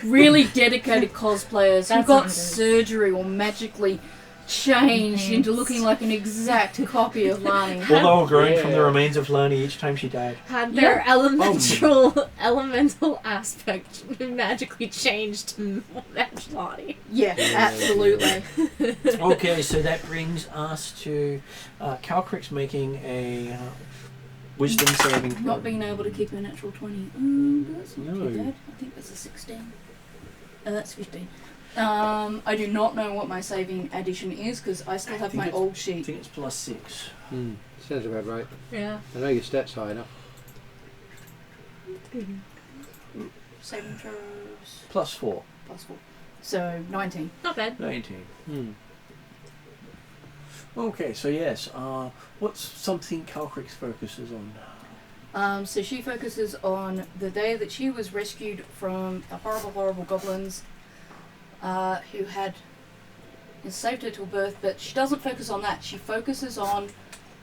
Really dedicated cosplayers who That's got what it is. surgery or magically changed into looking like an exact copy of Lani. Well, they were growing from the Yeah. remains of Lani each time she died. Had their Oh. elemental aspect magically changed to match Lonnie. Yeah, absolutely. Okay, so that brings us to Calcrix making a wisdom saving throw. Not being able to keep a natural 20. That's not No. too bad. I think that's a 16. That's 15. I do not know what my saving addition is because I still have think my it's- old I sheet. think it's +6. Sounds about right. Yeah. I know your stats high enough. Saving throws +4. +4. So 19. Not bad. 19. Okay, so yes, what's something Calcrix focuses on? So she focuses on the day that she was rescued from the horrible, horrible goblins who had enslaved her till birth, but she doesn't focus on that. She focuses on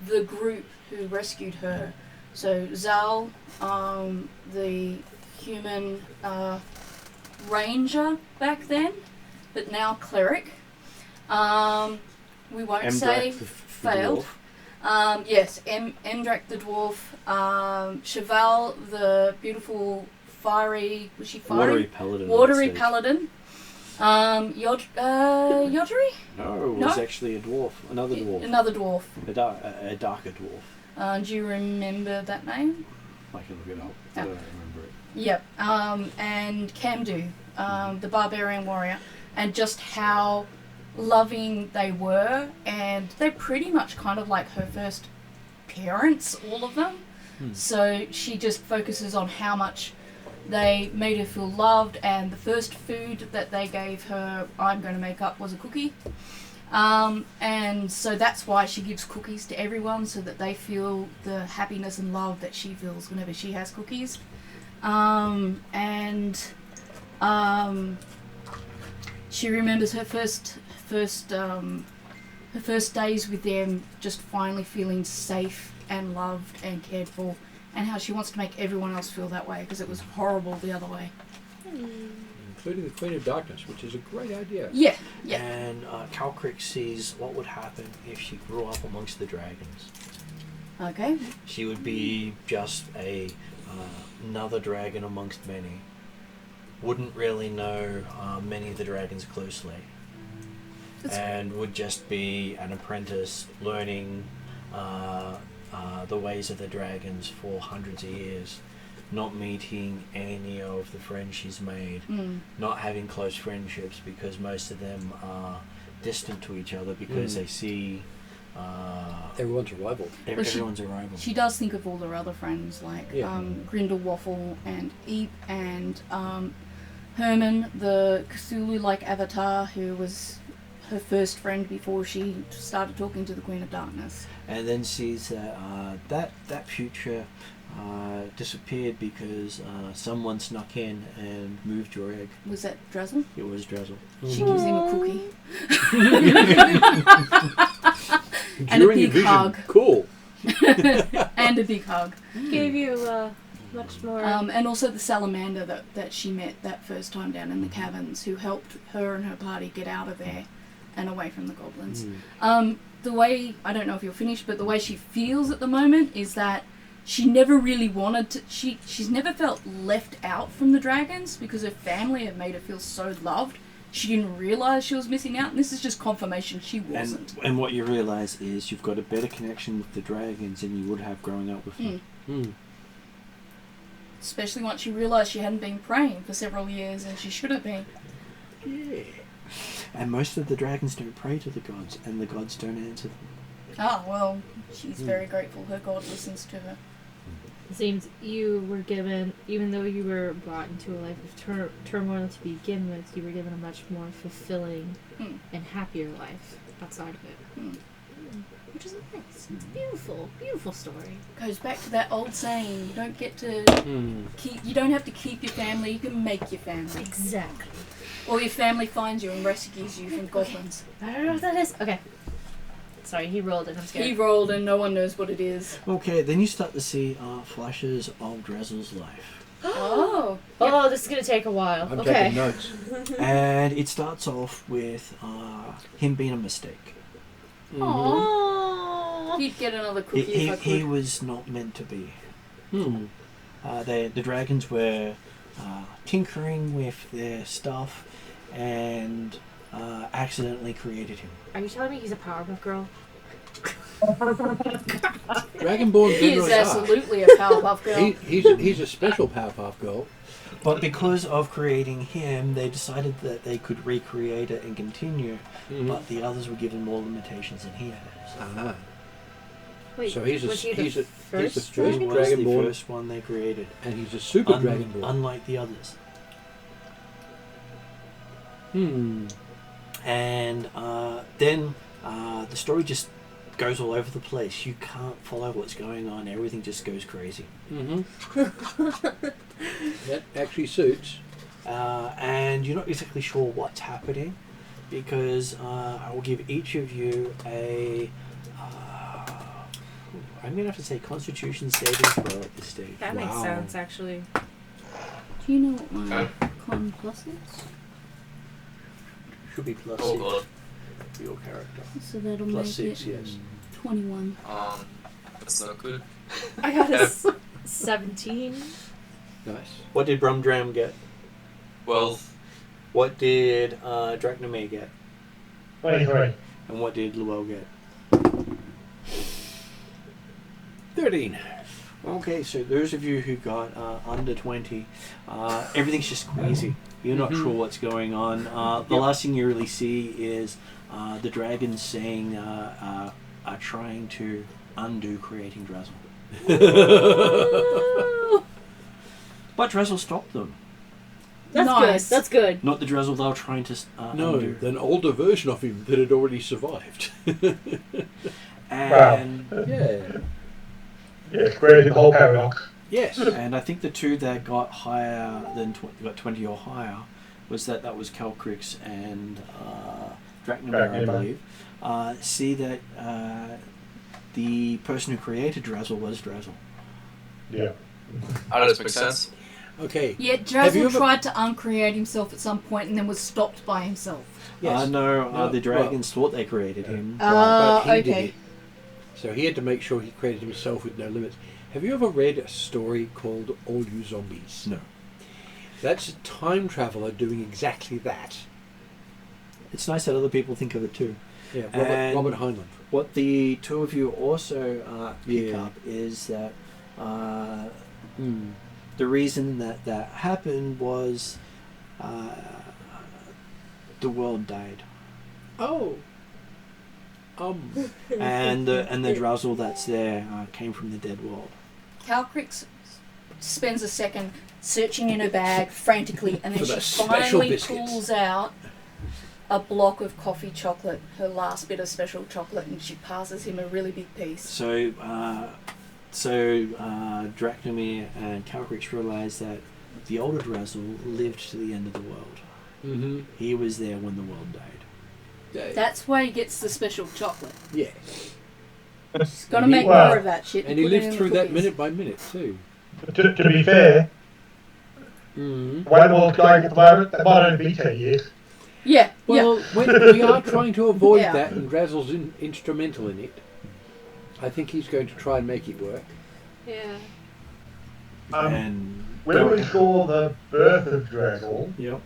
the group who rescued her. So Zal, the human ranger back then, but now cleric. We won't say Emdrak the failed. dwarf. Yes, Emdrak the dwarf, Cheval the beautiful fiery, was she fiery? Watery paladin. Watery at that stage. paladin. Yodri? No, it was No? actually a dwarf. Another dwarf. Another dwarf. A darker dwarf. Do you remember that name? I can look it up. Yeah. I don't remember it. Yep. And Kamdu, the barbarian warrior, and just how loving they were, and they're pretty much kind of like her first parents, all of them. So she just focuses on how much they made her feel loved, and the first food that they gave her, I'm going to make up, was a cookie. And so that's why she gives cookies to everyone, so that they feel the happiness and love that she feels whenever she has cookies. She remembers her first days with them, just finally feeling safe and loved and cared for, and how she wants to make everyone else feel that way, because it was horrible the other way. Including the Queen of Darkness, which is a great idea. Yeah. And Calcrix sees what would happen if she grew up amongst the dragons. Okay. She would be just another dragon amongst many. Wouldn't really know many of the dragons closely. And would just be an apprentice learning the ways of the dragons for hundreds of years. Not meeting any of the friends she's made. Not having close friendships because most of them are distant to each other because they see... Everyone's a rival. everyone's a rival. She does think of all her other friends, like Grindelwaffle and Eep and Herman, the Cthulhu-like avatar, who was her first friend before she started talking to the Queen of Darkness. And then sees that that future disappeared because someone snuck in and moved your egg. Was that Drazzle? It was Drazzle. She gives him a cookie. And a During big your vision. hug. Cool. And a big hug. Gave you much more. And also the salamander that she met that first time down in the caverns, who helped her and her party get out of there and away from the goblins. The way, I don't know if you're finished, but the way she feels at the moment is that she never really wanted to, she's never felt left out from the dragons because her family have made her feel so loved. she didn't realise she was missing out, and this is just confirmation she wasn't. And what you realise is you've got a better connection with the dragons than you would have growing up with them. Especially once she realised she hadn't been praying for several years, and she should have been. Yeah. And most of the dragons don't pray to the gods, and the gods don't answer them. Ah, well, she's very grateful her god listens to her. It seems you were given, even though you were brought into a life of turmoil to begin with, you were given a much more fulfilling and happier life outside of it. Which is nice. It's a beautiful, beautiful story. Goes back to that old saying, you don't get to you don't have to keep your family, you can make your family. Exactly. Or your family finds you and rescues you from goblins. I don't know what that is. Okay. Sorry, he rolled it. I'm scared. He rolled and no one knows what it is. Okay, then you start to see flashes of Drazel's life. Oh. Oh, this is going to take a while. I'm okay. taking notes. And it starts off with him being a mistake. Aww. He'd get another cookie if I could. He was not meant to be. The dragons were tinkering with their stuff and accidentally created him. Are you telling me he's a Powerpuff Girl? Dragonborn He is generally are. absolutely a Powerpuff Girl. He's a special Powerpuff Girl. But because of creating him, they decided that they could recreate it and continue, but the others were given more limitations than he had. Wait, So he's was he the the first He dragon? was the Dragonborn, first one they created, and he's a super Dragonborn. unlike the others. And then the story just goes all over the place. You can't follow what's going on. Everything just goes crazy. That actually suits. And you're not exactly sure what's happening because I will give each of you a... I'm going to have to say Constitution saving throw at this stage. That makes sense, actually. Do you know what my con plus is? Should be plus Oh 6 god. for your character. So that'll Plus make 6, it yes. 21. That's not good. I got a 17. Nice. What did Brumdram get? Well, What did Dracnomir get? 23. And what did Luel get? 13. Okay, so those of you who got under 20, everything's just queasy. You're not sure what's going on. The last thing you really see is the dragons saying are trying to undo creating Drazel. But Drazel stopped them. That's Nice. good. That's good. Not the Drazel they were trying to No, undo. an older version of him that had already survived. And Yeah. Yeah, created the whole paradox. Yes. and I think the two that got higher than got 20 or higher was that was Calcrix and Dracnomir, I believe. See that the person who created Drazel was Drazel. Yeah. how does it make sense? Okay. Yeah, Have you Drazel ever- tried to uncreate himself at some point and then was stopped by himself. Yes. No, the dragons thought they created him. But he did okay. it. So he had to make sure he created himself with no limits. Have you ever read a story called All You Zombies? No. That's a time traveller doing exactly that. It's nice that other people think of it too. Yeah, And- Robert Heinlein. What the two of you also pick Yeah. up is that the reason that happened was the world died. Oh. And the Drazel that's there came from the dead world. Calcrix spends a second searching in her bag frantically, and then For she those special finally biscuits. pulls out a block of coffee chocolate, her last bit of special chocolate, and she passes him a really big piece. So Dracnomir and Calcrix realize that the older Drazel lived to the end of the world. Mm-hmm. He was there when the world died. That's why he gets the special chocolate. Yeah. He's got to And he- make Wow. more of that shit. And he put it in lived the through that cookies. minute by minute too. To be fair, Mm-hmm. the way the world's going at the moment, that might only be 10 years. Yeah, Well, we are trying to avoid Yeah. that, and Drazel's instrumental in it. I think he's going to try and make it work. Yeah. And When we saw the birth of Drazel, yep.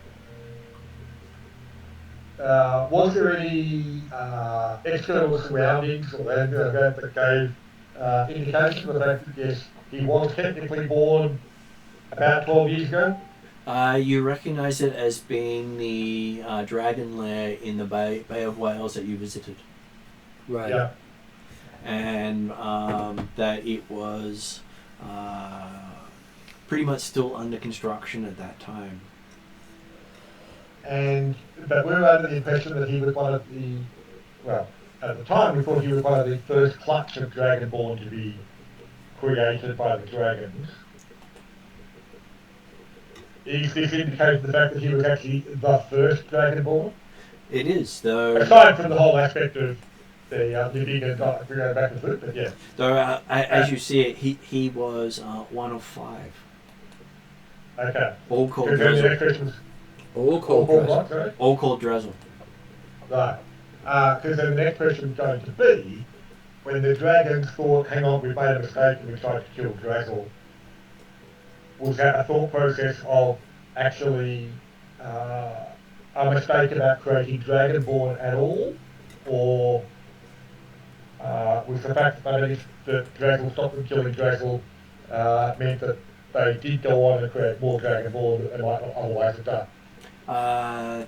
was there any external surroundings or anything like that gave indication of the fact that yes, he was technically born about 12 years ago? You recognise it as being the dragon lair in the Bay of Wales that you visited. Right. Yeah. And that it was pretty much still under construction at that time. But we were under the impression that he was one of the, well, at the time we thought he was one of the first clutch of Dragonborn to be created by the dragons. Is this indicating the fact that he was actually the first Dragonborn? It is, though. Aside from the whole aspect of the living and not going back and forth, but yeah. Though, as you see it, he was one of 5. Okay. All called Because then the next Drizzle. question was All called what, sorry? All called Drizzle. Right. Because then the next question was going to be, when the dragons thought, hang on, we've made a mistake and we tried to kill Drazzle, was that a thought process of actually a mistake about creating Dragonborn at all? Or was the fact that Drazzle stopped them killing Drazzle meant that they did go on and create more Dragonborn than they might otherwise have done?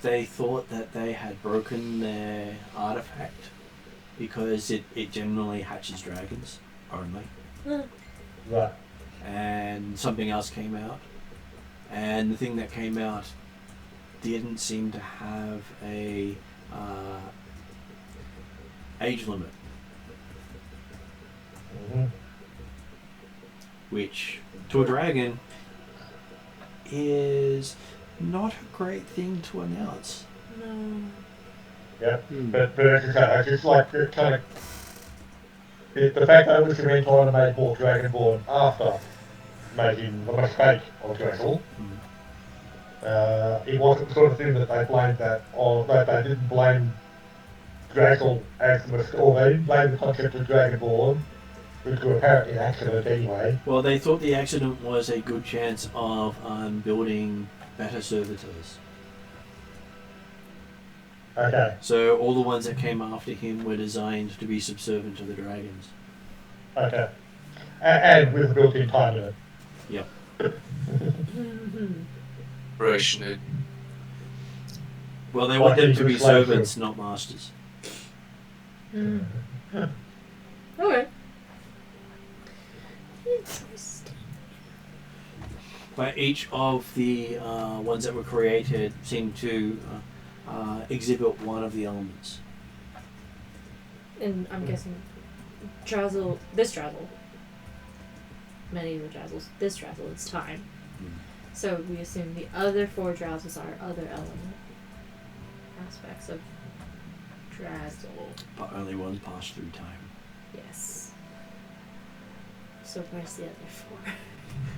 They thought that they had broken their artifact because it generally hatches dragons only. Right. And something else came out. And the thing that came out didn't seem to have a age limit. Mm-hmm. Which, to a dragon, is not a great thing to announce. No. Yeah, but as I say, I just like it kind of the fact that we went on and made more Dragonborn after making the mistake of Drazzle. It wasn't the sort of thing that they blamed that on. That they didn't blame Drazzle as the mistake, or they didn't blame the concept of Dragonborn, which was apparently an accident anyway. Well, they thought the accident was a good chance of building better servitors. Okay. So all the ones that came after him were designed to be subservient to the dragons. Okay. And with the built-in time limit. Yep. Rational. Well, they want them to be Slaves. servants, not masters. Okay. But each of the ones that were created seemed to exhibit one of the elements. And I'm guessing Drazzle, this Drazzle, many of the Drazzles, this Drazzle, it's time. So we assume the other 4 Drazzles are other element aspects of Drazzle. But only one passed through time. Yes. So where's the other 4?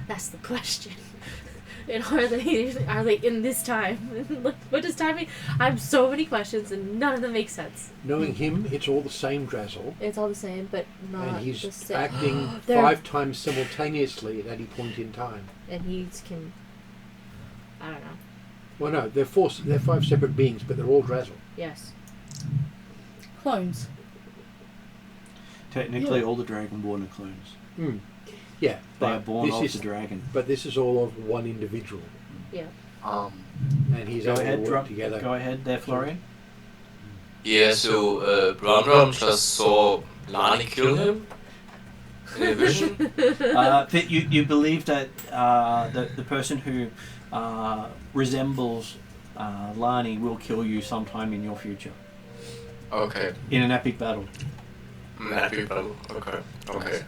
That's the question. And are they in this time? Like, what does time mean? I have so many questions and none of them make sense. Knowing him, it's all the same Drazzle. It's all the same, but not And he's the same. acting They're- 5 times simultaneously at any point in time. And he can. I don't know. Well, no, they're 5 separate beings, but they're all Drazzle. Yes. Clones. Technically, all the Dragonborn are clones. Yeah, They are but born this off is the dragon. but this is all of one individual, Yeah. and he's Go able ahead, to work together. Go ahead there, Florian. Yeah, so Brown just saw Lani kill him in a vision. That you believe that the person who resembles Lani will kill you sometime in your future Okay. in an epic battle. Happy battle. Okay.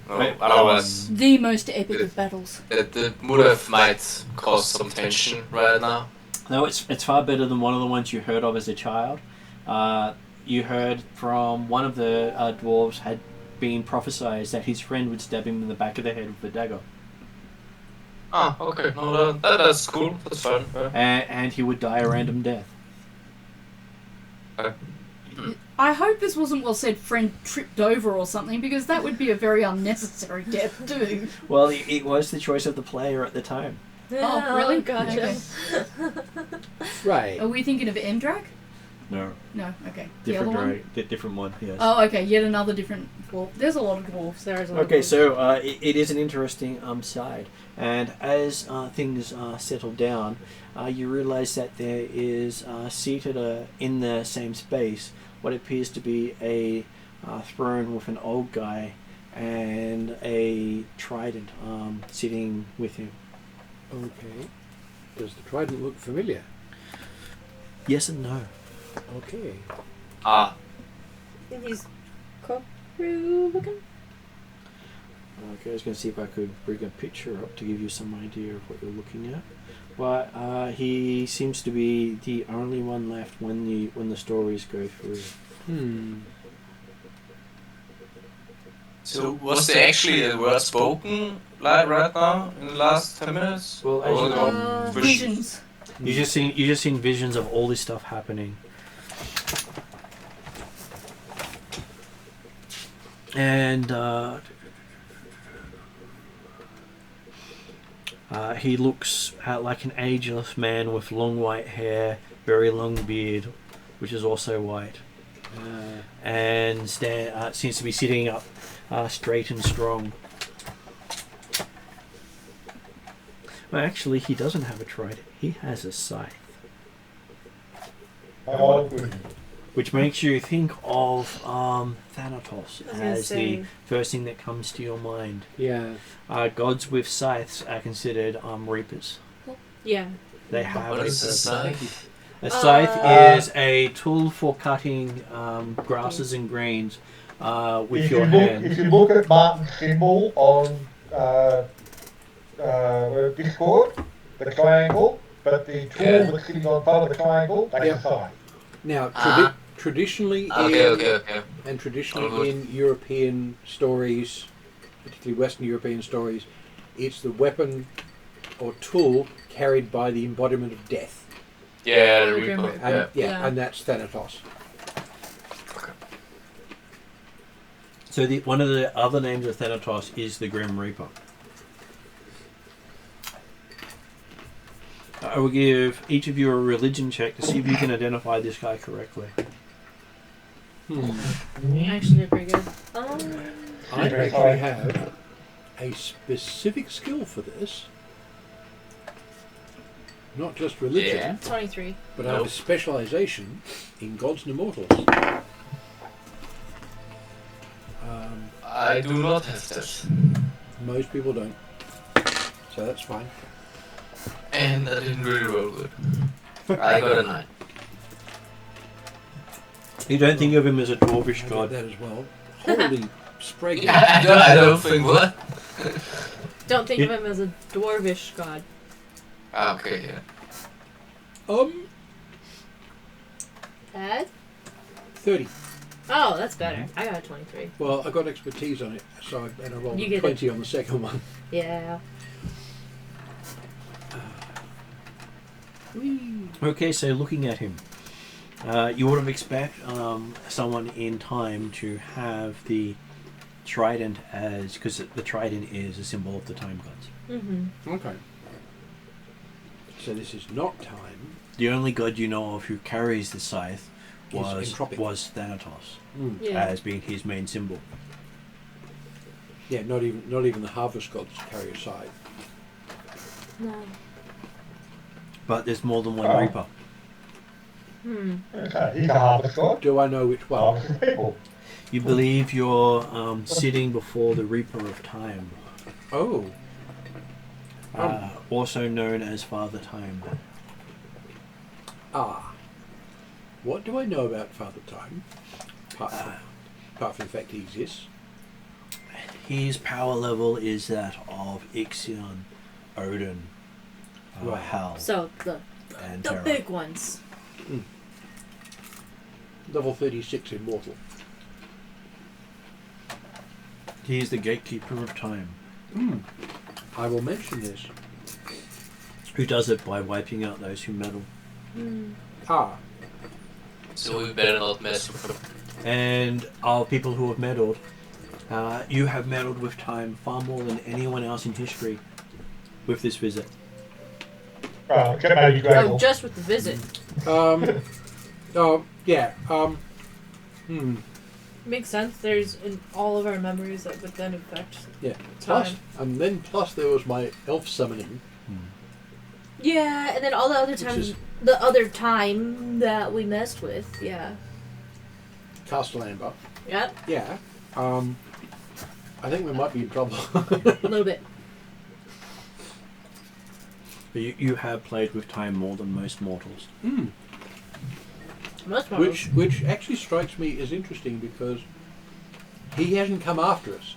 No, Wait, otherwise, The most epic of battles. the motive might cause some tension right now. No, it's far better than one of the ones you heard of as a child. You heard from one of the dwarves had been prophesied that his friend would stab him in the back of the head with a dagger. Ah, okay. No, that's cool. That's fine. And he would die a random death. I hope this wasn't well said friend tripped over or something, because that would be a very unnecessary death too. Well, it was the choice of the player at the time. Oh, really? Gotcha. Okay. Right. Are we thinking of Mdrag? No. No, okay. The other Different one? different one, yes. Oh, okay, yet another different dwarf. There's a lot of dwarves. There's a lot Okay, of so it is an interesting side, and as things settle down, you realise that there is seated in the same space what appears to be a throne with an old guy and a trident sitting with him. Okay. Does the trident look familiar? Yes and no. Okay. Ah, He's corporeal looking. Okay, I was going to see if I could bring a picture up to give you some idea of what you're looking at. But he seems to be the only one left when the stories go through. so was there actually a word spoken like right now in the last 10 minutes? Well, as Or you no? know, Visions. You just seen visions of all this stuff happening. And he looks like an ageless man with long white hair, very long beard, which is also white, and seems to be sitting up straight and strong. Well, actually, he doesn't have a trident. He has a scythe, Oh, good. which makes you think of Thanatos I was gonna as the say. first thing that comes to your mind. Yeah. Gods with scythes are considered reapers. Yeah. They have What a is the purpose. scythe? A scythe is a tool for cutting grasses and greens with If your you hand. look at Martin's symbol on Discord, the triangle, but the tool Yeah. that's sitting on part of the triangle, that's Yep. a scythe. Now, Ah. traditionally Okay. and All traditionally good. in European stories, particularly Western European stories, it's the weapon or tool carried by the embodiment of death. Yeah, the Grim Reaper. Reaper. And, Yeah. Yeah. and that's Thanatos. So one of the other names of Thanatos is the Grim Reaper. I will give each of you a religion check to see if you can identify this guy correctly. Actually, they're pretty good. I actually have a specific skill for this. Not just religion, Yeah. 23. but I have a Nope. specialisation in gods and immortals. I do not have that. Most people don't. So that's fine. And I didn't really roll good. I got a 9. You don't think of him as a dwarvish I got god. that as well. Holy sprague. I don't think what? Don't think of him as a dwarvish god. Okay, yeah. Bad? 30. Oh, that's better. I got a 23. Well, I got expertise on it, so I rolled You a get 20 on the second one. Yeah. Okay, so looking at him, you would have expect someone in time to have the trident as, because the trident is a symbol of the time gods. Mm-hmm. Okay. So this is not time. The only god you know of who carries the scythe Is entropic. was Thanatos, Yeah. as being his main symbol. Yeah, not even the harvest gods carry a scythe. No. But there's more than one Oh. reaper. Okay, he's a harvest god. Do I know which one? Harvest people. You believe you're sitting before the Reaper of Time, Oh, also known as Father Time. what do I know about Father Time? Apart from the fact he exists. His power level is that of Ixion, Odin, Right. Hal, So, and the Terra. big ones. Level 36 immortal. He is the gatekeeper of time, I will mention this. who does it by wiping out those who meddle. So we better not mess with him. And of people who have meddled, you have meddled with time far more than anyone else in history with this visit. Except maybe Oh, Gravel. just with the visit. Yeah. Makes sense. There's in all of our memories that would then affect Yeah. time. Plus there was my elf summoning. Yeah, and then all the other times, the other time that we messed with, yeah. Castle Amber. Yep. Yeah. I think we might be in trouble. A little bit. But you have played with time more than most mortals. Most mortals. Which actually strikes me as interesting because he hasn't come after us.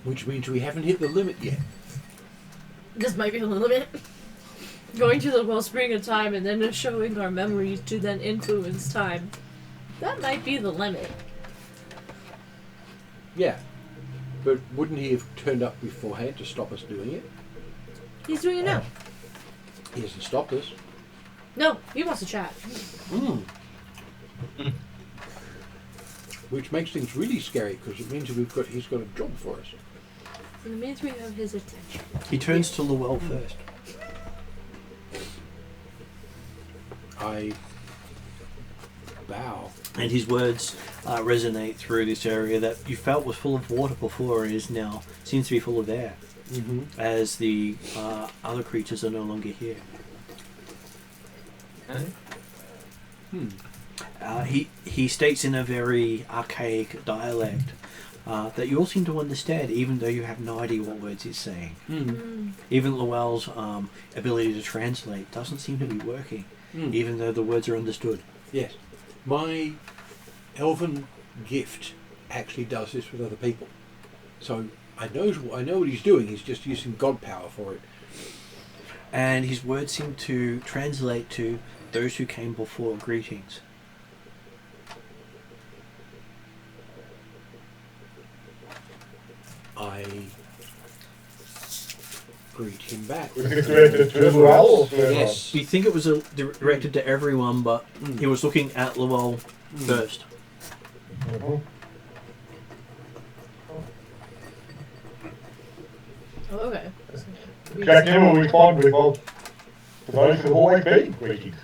Which means we haven't hit the limit yet. This might be a little bit. Going to the wellspring of time and then showing our memories to then influence time. That might be the limit. Yeah. But wouldn't he have turned up beforehand to stop us doing it? He's doing it now. He hasn't stopped us. No, he wants to chat. Which makes things really scary because it means he's got a job for us. It means we have his attention. He turns to Llewell first. I bow. And his words resonate through this area that you felt was full of water before is now seems to be full of air, as the other creatures are no longer here. He states in a very archaic dialect that you all seem to understand, even though you have no idea what words he's saying. Even Llewell's ability to translate doesn't seem to be working, even though the words are understood. Yes. My elven gift actually does this with other people. So I know what he's doing, he's just using god power for it. And his words seem to translate to those who came before greetings. I greet him back. Was it directed to Llewell or to everyone? Yes. You think it was directed to everyone, but he was looking at Llewell first. Oh, okay. Jack Nimmer will respond with, well, for those who have always been greetings.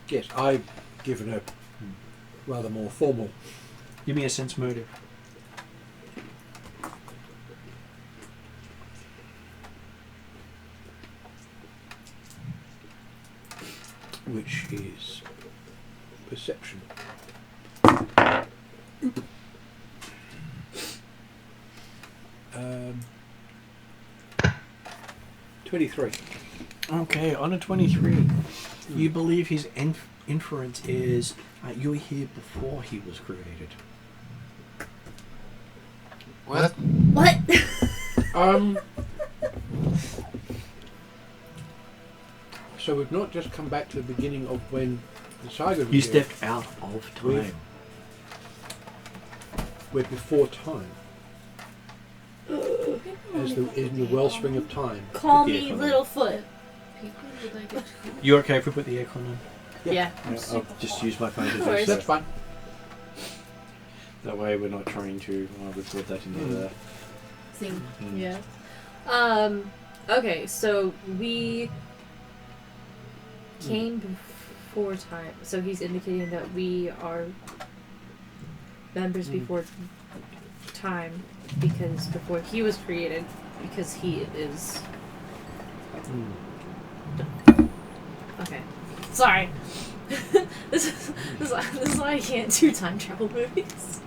Yes, I've given a rather more formal. Give me a sense motive. Which is perception. 23. Okay, on a 23, you believe his inference is you were here before he was created. What? What? So we've not just come back to the beginning of when the saga You stepped out of time. We're before time. As in the wellspring of time. Call Put the me aircon on. Littlefoot. People, would they get You okay if we put the aircon on? Yeah. Yeah. I'll just use my phone to do Of course. so. That's fine. That way we're not trying to record that into the... thing? Yeah. Okay, so we came before time. So he's indicating that we are members before time, because before he was created, because he is... Okay. Sorry. This is why I can't do time travel movies.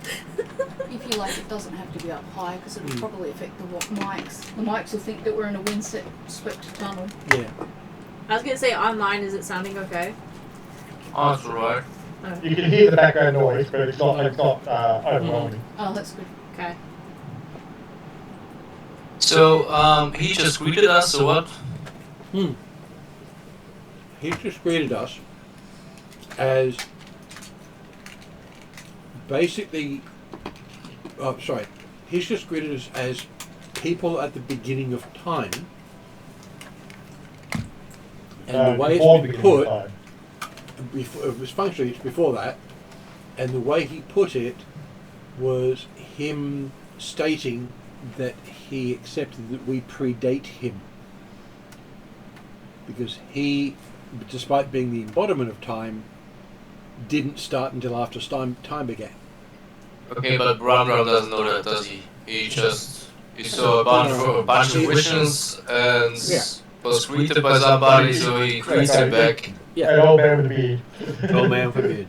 If you like, it doesn't have to be up high because it will probably affect the mics. The mics will think that we're in a wind-swept tunnel. Yeah. I was gonna say online, is it sounding okay? Oh, that's alright. You can hear the background noise, but it's not overwhelming. Oh, that's good. Okay. So, he just greeted us, or what? He's just greeted us as basically... Oh, sorry. He's just greeted us as people at the beginning of time. And the way Before it's the been beginning of put... time. It was functionally it's before that, and the way he put it was him stating that he accepted that we predate him. because he, despite being the embodiment of time, didn't start until after time began. Okay, but Ram doesn't know that, does he? He saw a bunch of visions and was greeted by somebody, so he greets him back. An old man with a beard. Old man forbid.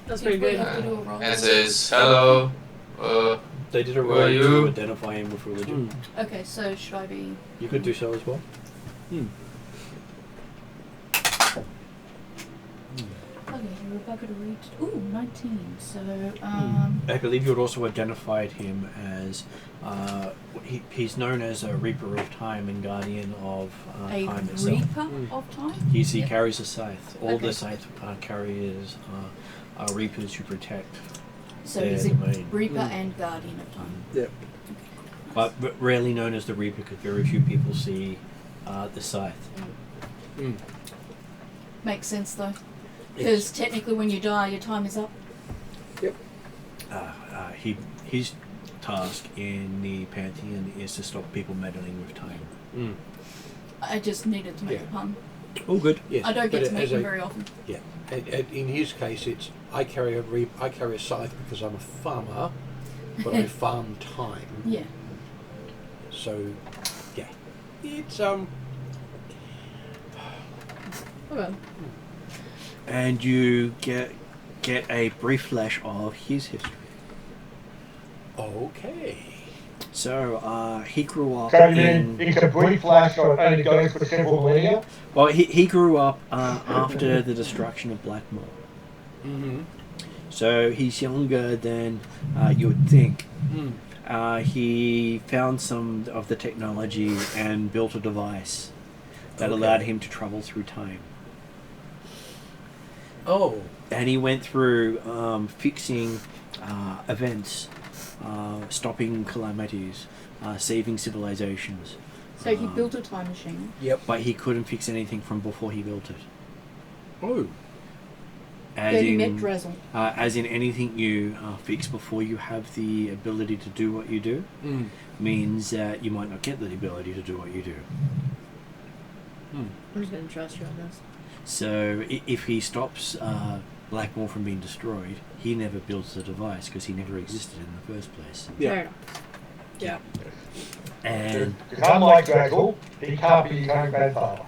That's If pretty we good. have to do a roll. And says, hello, They did a Who are roll to you? identify him with religion. Okay, so should I be... You could do so as well. Okay, you're a bugger to read. Ooh, 19. So, I believe you had also identified him as he's known as a Reaper of Time and Guardian of a Time itself. Reaper of Time? He Yep. carries a scythe. All Okay. the scythe carriers are Reapers who protect. So their he's a domain. Reaper and Guardian of Time. Yeah. But rarely known as the Reaper because very few people see the scythe. Makes sense though. Because technically when you die, your time is up. Yep. His task in the Pantheon is to stop people meddling with time. I just needed to make Yeah. a pun. Oh, good. Yes. I don't get but to make as them a- very often. Yeah. In his case, it's I carry a scythe because I'm a farmer, but I farm time. Yeah. So, yeah, it's Okay. And you get a brief flash of his history. okay. So he grew up So you in. mean it's a brief flash or it only goes for several millennia? Well, he grew up after the destruction of Blackmore. Mm-hmm. So he's younger than you would think. Mm. He found some of the technology and built a device that Okay. allowed him to travel through time. Oh. And he went through fixing events, stopping calamities, saving civilizations. So he built a time machine. Yep. But he couldn't fix anything from before he built it. Oh. Then he met Drazzle. As in anything you fix before you have the ability to do what you do, Mm. means that you might not get the ability to do what you do. Mm. I'm just gonna trust you on this. So if he stops Blackmore from being destroyed, he never builds the device because he never existed in the first place. Yeah. Fair enough. Yeah. And Because unlike Draggle, he can't be his own grandfather.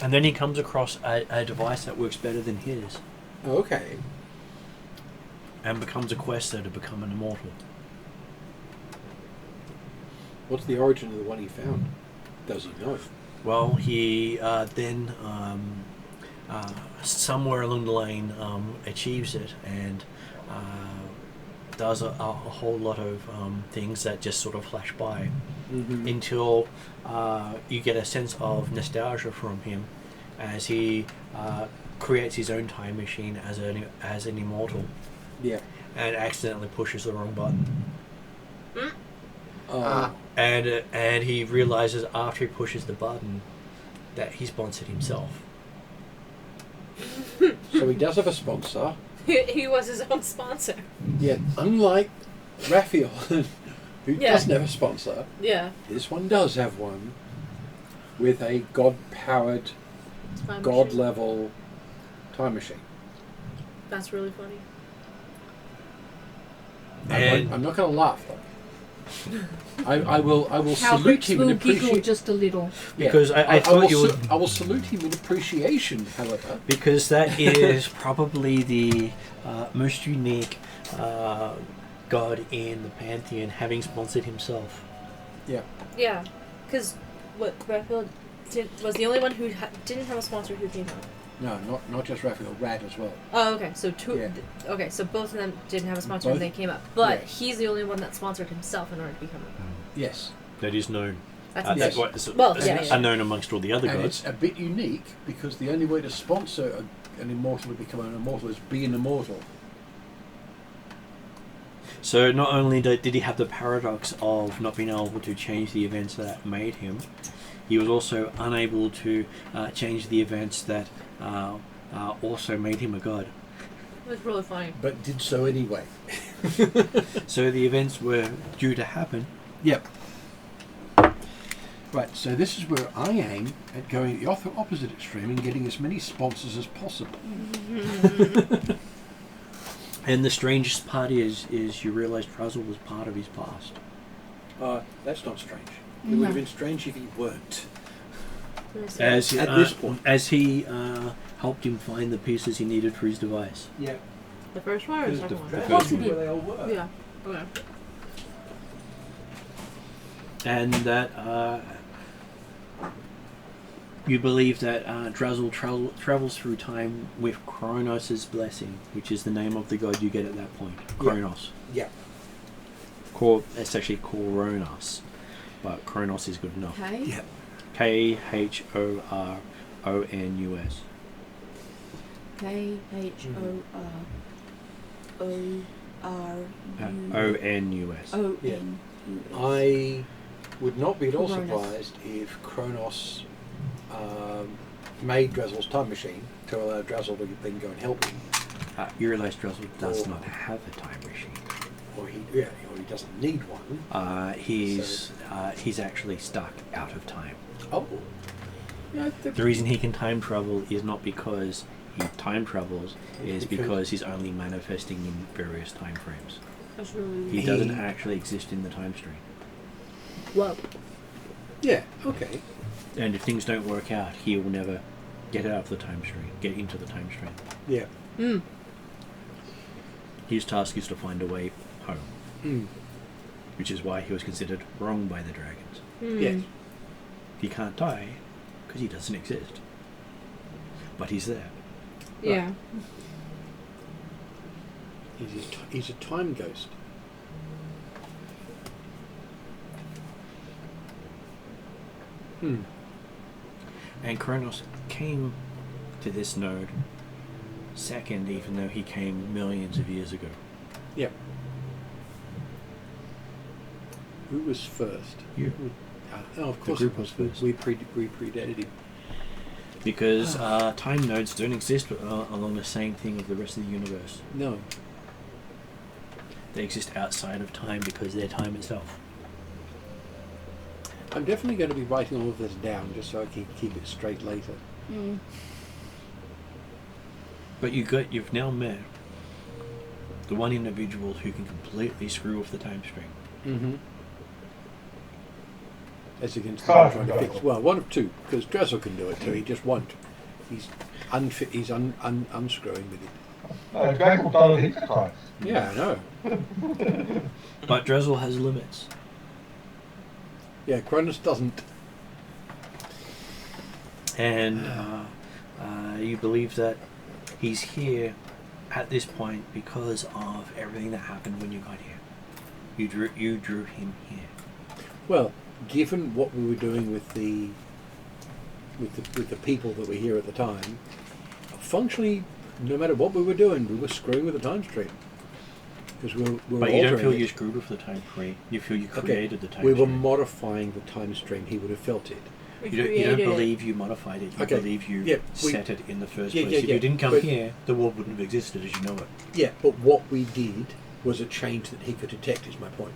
and then he comes across a device that works better than his Okay. and becomes a quester to become an immortal. What's the origin of the one he found? Does he know? Well, he then somewhere along the lane achieves it and does a whole lot of things that just sort of flash by Mm-hmm. until you get a sense of nostalgia from him as he creates his own time machine as an immortal Yeah. and accidentally pushes the wrong button. Oh. And he realizes after he pushes the button that he sponsored himself. So he does have a sponsor. He was his own sponsor. Yet, unlike Raphael, who Yeah. doesn't have a sponsor, Yeah. this one does have one with a god-powered, Time machine. god-level time machine. That's really funny. And I'm not going to laugh though. I will salute Halbricks him will in giggle appreciation. just a little. because I thought you would. I will salute him in appreciation, however. Because that is probably the most unique god in the Pantheon, having sponsored himself. Yeah. Yeah. Because what Raphael was the only one who didn't have a sponsor who came out. No, not just Raphael, Rad as well. Oh, okay. So two. Yeah. Okay, so both of them didn't have a sponsor Both- when they came up, but yeah. he's the only one that sponsored himself in order to become a. Yes. That is known. That's yes. That's what is Well, yeah, yeah. unknown amongst all the other And gods. it's a bit unique because the only way to sponsor an immortal to become an immortal is be an immortal. So not only did he have the paradox of not being able to change the events that made him, he was also unable to change the events that also made him a god. It was really funny. But did so anyway. So the events were due to happen, Yep. Right, so this is where I aim at going the opposite extreme and getting as many sponsors as possible. And the strangest part is you realise Truzzle was part of his past. That's not strange. It No. would have been strange if he weren't. As At this point. as he helped him find the pieces he needed for his device. Yeah. The first one or the second one? The Of first course he one did. where they all were. Yeah. Okay. And that you believe that Drazzle travels through time with Kronos' blessing, which is the name of the god you get at that point. Kronos. Yeah. It's actually Kronos, but Kronos is good enough. Okay. Yeah. Khorons. Khorons. Onus. I would not be at all Cronus. surprised if Kronos made Drazzle's time machine to allow Drazzle to then go and help him. You realise Drazzle does not have a time machine. Or he doesn't need one. He's actually stuck out of time. Oh. Yeah, The reason he can time travel is not because he time travels, is because he's only manifesting in various time frames. That's really He doesn't actually exist in the time stream. Whoa. Yeah, okay. And if things don't work out, he will never get out of the time stream, get into the time stream. Yeah. Mm. His task is to find a way home, Mm. which is why he was considered wrong by the dragons. Mm. Yes. He can't die because he doesn't exist. But he's there. Yeah. He's a time ghost. And Kronos came to this node second, even though he came millions of years ago. Yep. Who was first? You. Of course group it was. was first. We predated him. Because time nodes don't exist along the same thing of the rest of the universe. No. They exist outside of time because they're time itself. I'm definitely going to be writing all of this down just so I can keep it straight later. Mm. But you've now met the one individual who can completely screw off the time stream. Mm-hmm. As against Oh, trying to fix. Well, one of two, because Drazzle can do it too. He just won't. He's unfit. He's unscrewing with it. No, Dragon done it his time. Yeah, I know. But Drazzle has limits. Yeah, Cronus doesn't. And you believe that he's here at this point because of everything that happened when you got here. You drew him here. Well, given what we were doing with the people that were here at the time, functionally, no matter what we were doing, we were screwing with the time stream. Because we were But you don't feel altering you it. screwed with the time stream. You feel you created the time We were stream. modifying the time stream. He would have felt it. You don't believe you modified it. You Okay. believe you Yeah, set it in the first Yeah, place. yeah, If yeah, you didn't come but- here, the world wouldn't have existed as you know it. Yeah, but what we did was a change that he could detect, is my point.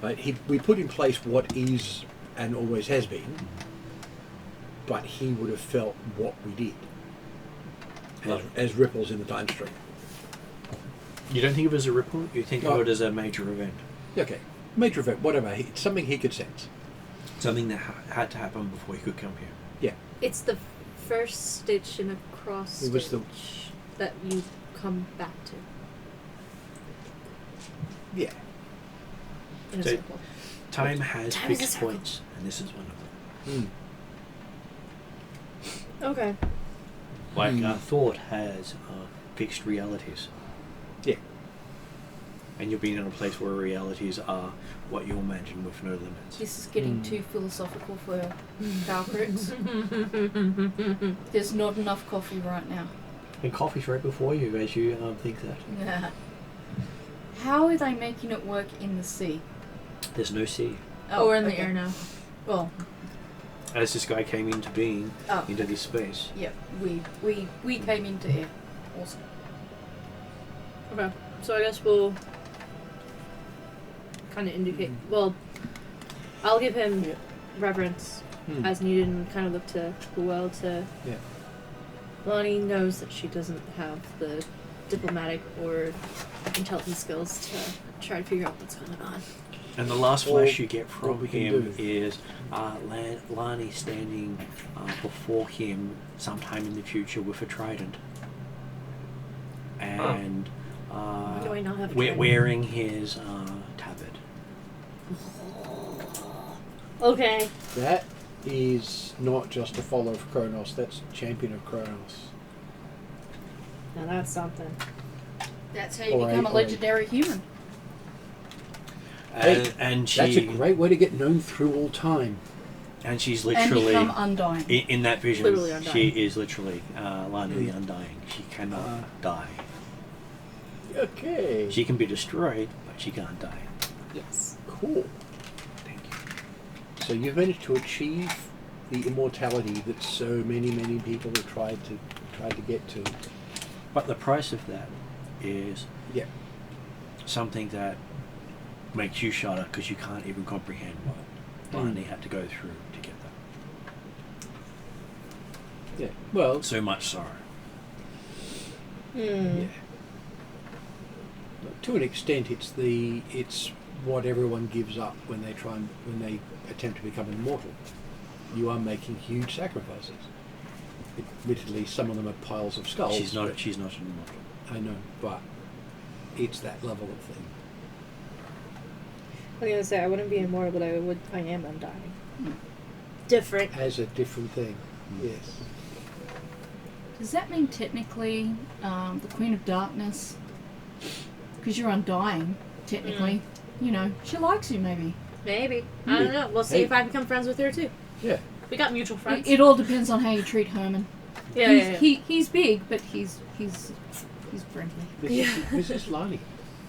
Right? We put in place what is and always has been, but he would have felt what we did as ripples in the time stream. You don't think of it as a ripple. You think No. of it as a major event, Okay, major event, whatever. It's something he could sense. something that had to happen before he could come here. Yeah, It's the first stitch in a cross It was stitch the- that you come back to. yeah. In a So- circle. Time has Time is a fixed circle. points, and this is one of them. Okay. Like thought has fixed realities. Yeah. And you're being in a place where realities are what you imagine with no limits. This is getting too philosophical for Valkyries. There's not enough coffee right now. And coffee's right before you as you think that. Yeah. How are they making it work in the sea? There's no sea. Oh, we're in the okay. air now. Well, As this guy came into being, oh, into this space. yep. We came into air. Awesome. Okay. So I guess we'll kind of indicate. Well, I'll give him reverence as needed and kind of look to Buell to... Yeah. Lonnie knows that she doesn't have the diplomatic or intelligence skills to try to figure out what's going on. And the last flash you get from we can him do. is Lani standing before him sometime in the future with a trident. And Why do I not have a trident? wearing his tabard. Okay. That is not just a follower of Kronos, that's champion of Kronos. Now that's something. That's how you Or become a- a legendary human. Hey, And she That's a great way to get known through all time. and she's And literally become undying. in that vision. Literally undying. She is literally Lani the Undying. She cannot die. Okay. She can be destroyed, but she can't die. Yes. Cool. Thank you. So you've managed to achieve the immortality that so many people have tried to get to. But the price of that is Yeah. something that makes you shudder because you can't even comprehend what Lani had to go through to get that. Yeah. Well, So much sorrow. yeah. To an extent, it's what everyone gives up when they attempt to become immortal. You are making huge sacrifices. Admittedly, some of them are piles of skulls. She's not an immortal. I know, but it's that level of thing. I was gonna say I wouldn't be immortal, but I am undying. Different. As a different thing. Yes. Does that mean technically the Queen of Darkness, because you're undying, technically, you know, she likes you maybe? Maybe. I don't know. We'll see Hey. if I become friends with her too. Yeah. We got mutual friends. It all depends on how you treat Herman. yeah. He's big, but he's friendly. This is Lani.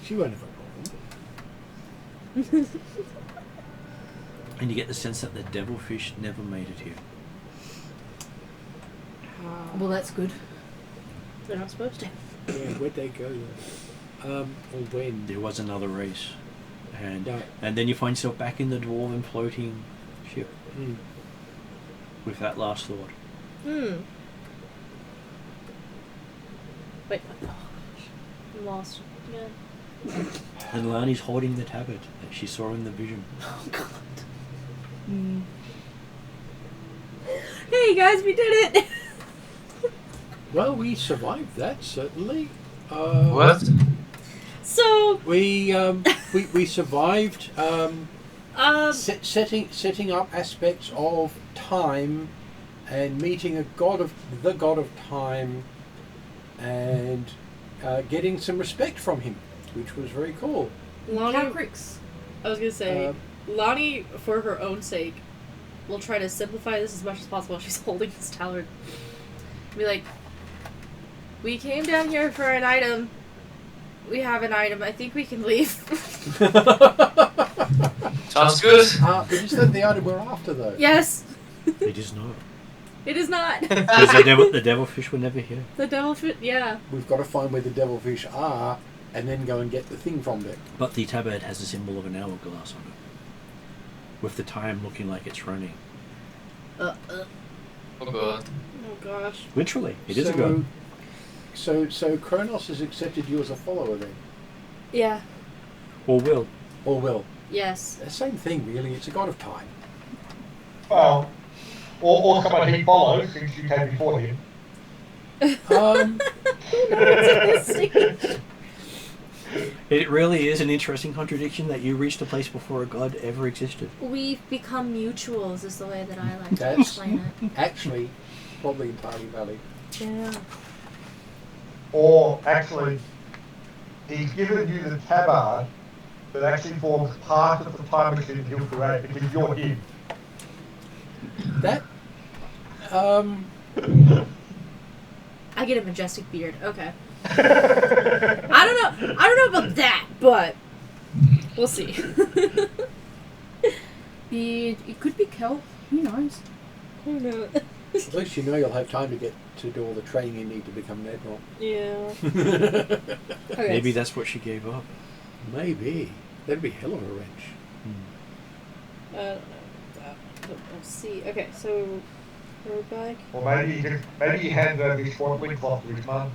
She won't have a problem. And you get the sense that the devilfish never made it here. Well, that's good. They're not supposed to. Yeah, where'd they go though? Or when? There was another race. And No. and then you find yourself back in the dwarven floating ship Mm. with that last thought. Wait. Oh, I'm lost. Yeah. And Lani's holding the tabard that she saw in the vision. Oh God. Mm. Hey guys, we did it. Well, we survived that certainly. What? So, We survived setting up aspects of time and meeting the god of time and getting some respect from him, which was very cool. Lonnie, Calcrix. I was gonna say, Um, Lonnie, for her own sake, will try to simplify this as much as possible. She's holding this tower. Be like, we came down here for an item. We have an item. I think we can leave. Sounds good. but is that the item we're after though? Yes, It is not. it is not. Because the devilfish were never here. The devil fit. Yeah. We've got to find where the devilfish are and then go and get the thing from there. But the tabard has a symbol of an hourglass on it. With the time looking like it's running. Oh god. Oh gosh. Literally, it is a god. So Kronos has accepted you as a follower then? Yeah. Or will. Or will? Yes. The same thing really, it's a god of time. Well, or someone he follows since you came before him. It really is an interesting contradiction that you reached a place before a god ever existed. We've become mutuals, is the way that I like to That's explain it. actually probably entirely valid. Yeah. Or actually, he's given you the tabard that actually forms part of the time machine he'll create because you're him. That I get a majestic beard. Okay. I don't know about that, but we'll see. It could be kelp. Who knows? I don't know. at least you know you'll have time to get to do all the training you need to become an admiral. Yeah. Okay. Maybe that's what she gave up. Maybe. That'd be hell of a wrench. I don't know. We'll see. Okay, so we're back. Or maybe he hands over his swaddling cloth to his mum.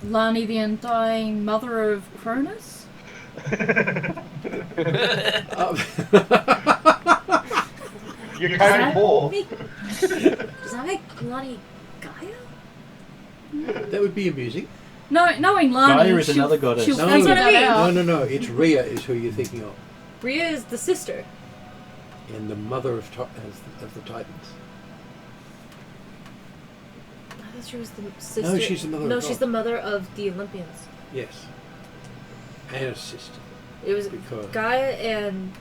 Lani the Undying, mother of Cronus? You can't fall. Does that make Lani Gaia? That would be amusing. No, knowing Lani, Gaia is another goddess. she'll No, figure that out. no. It's Rhea is who you're thinking of, Rhea is the sister. and the mother of the Titans. I thought she was the sister. No, she's the mother of No, God. she's the mother of the Olympians. Yes, and a sister. It was Because Gaia and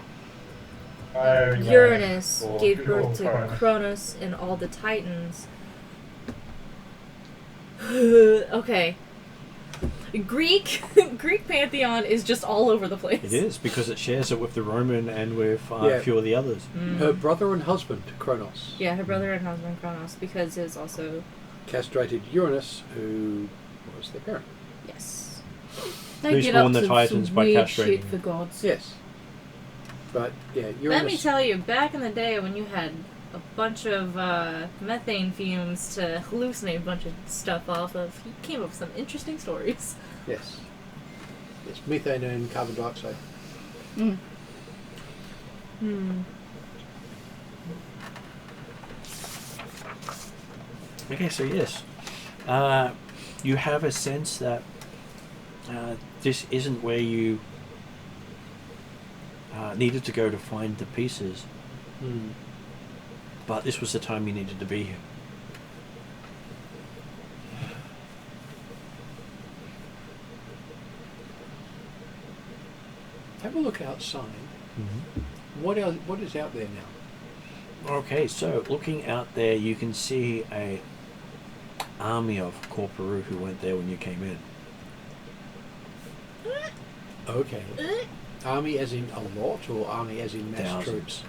Uranus Uranus or gave birth to Cronus. Cronus and all the Titans. Okay. Greek pantheon is just all over the place. It is, because it shares it with the Roman and with Yeah. a few of the others. her brother and husband, Kronos, Yeah, her brother and husband Kronos, because it's also castrated Uranus, who was their parent. yes. They Who get spawned up the to Titans some by weird castrating shit them. for gods. Yes, but yeah, Uranus. Let me tell you, back in the day when you had a bunch of methane fumes to hallucinate a bunch of stuff off of, he came up with some interesting stories. Yes, methane and carbon dioxide. Mm. Okay, so yes. You have a sense that this isn't where you needed to go to find the pieces, but this was the time you needed to be here. Have a look outside. What is out there now? Okay, so looking out there, you can see a army of Corporu who went there when you came in. Okay. Army as in a lot, or army as in mass Thousands. troops?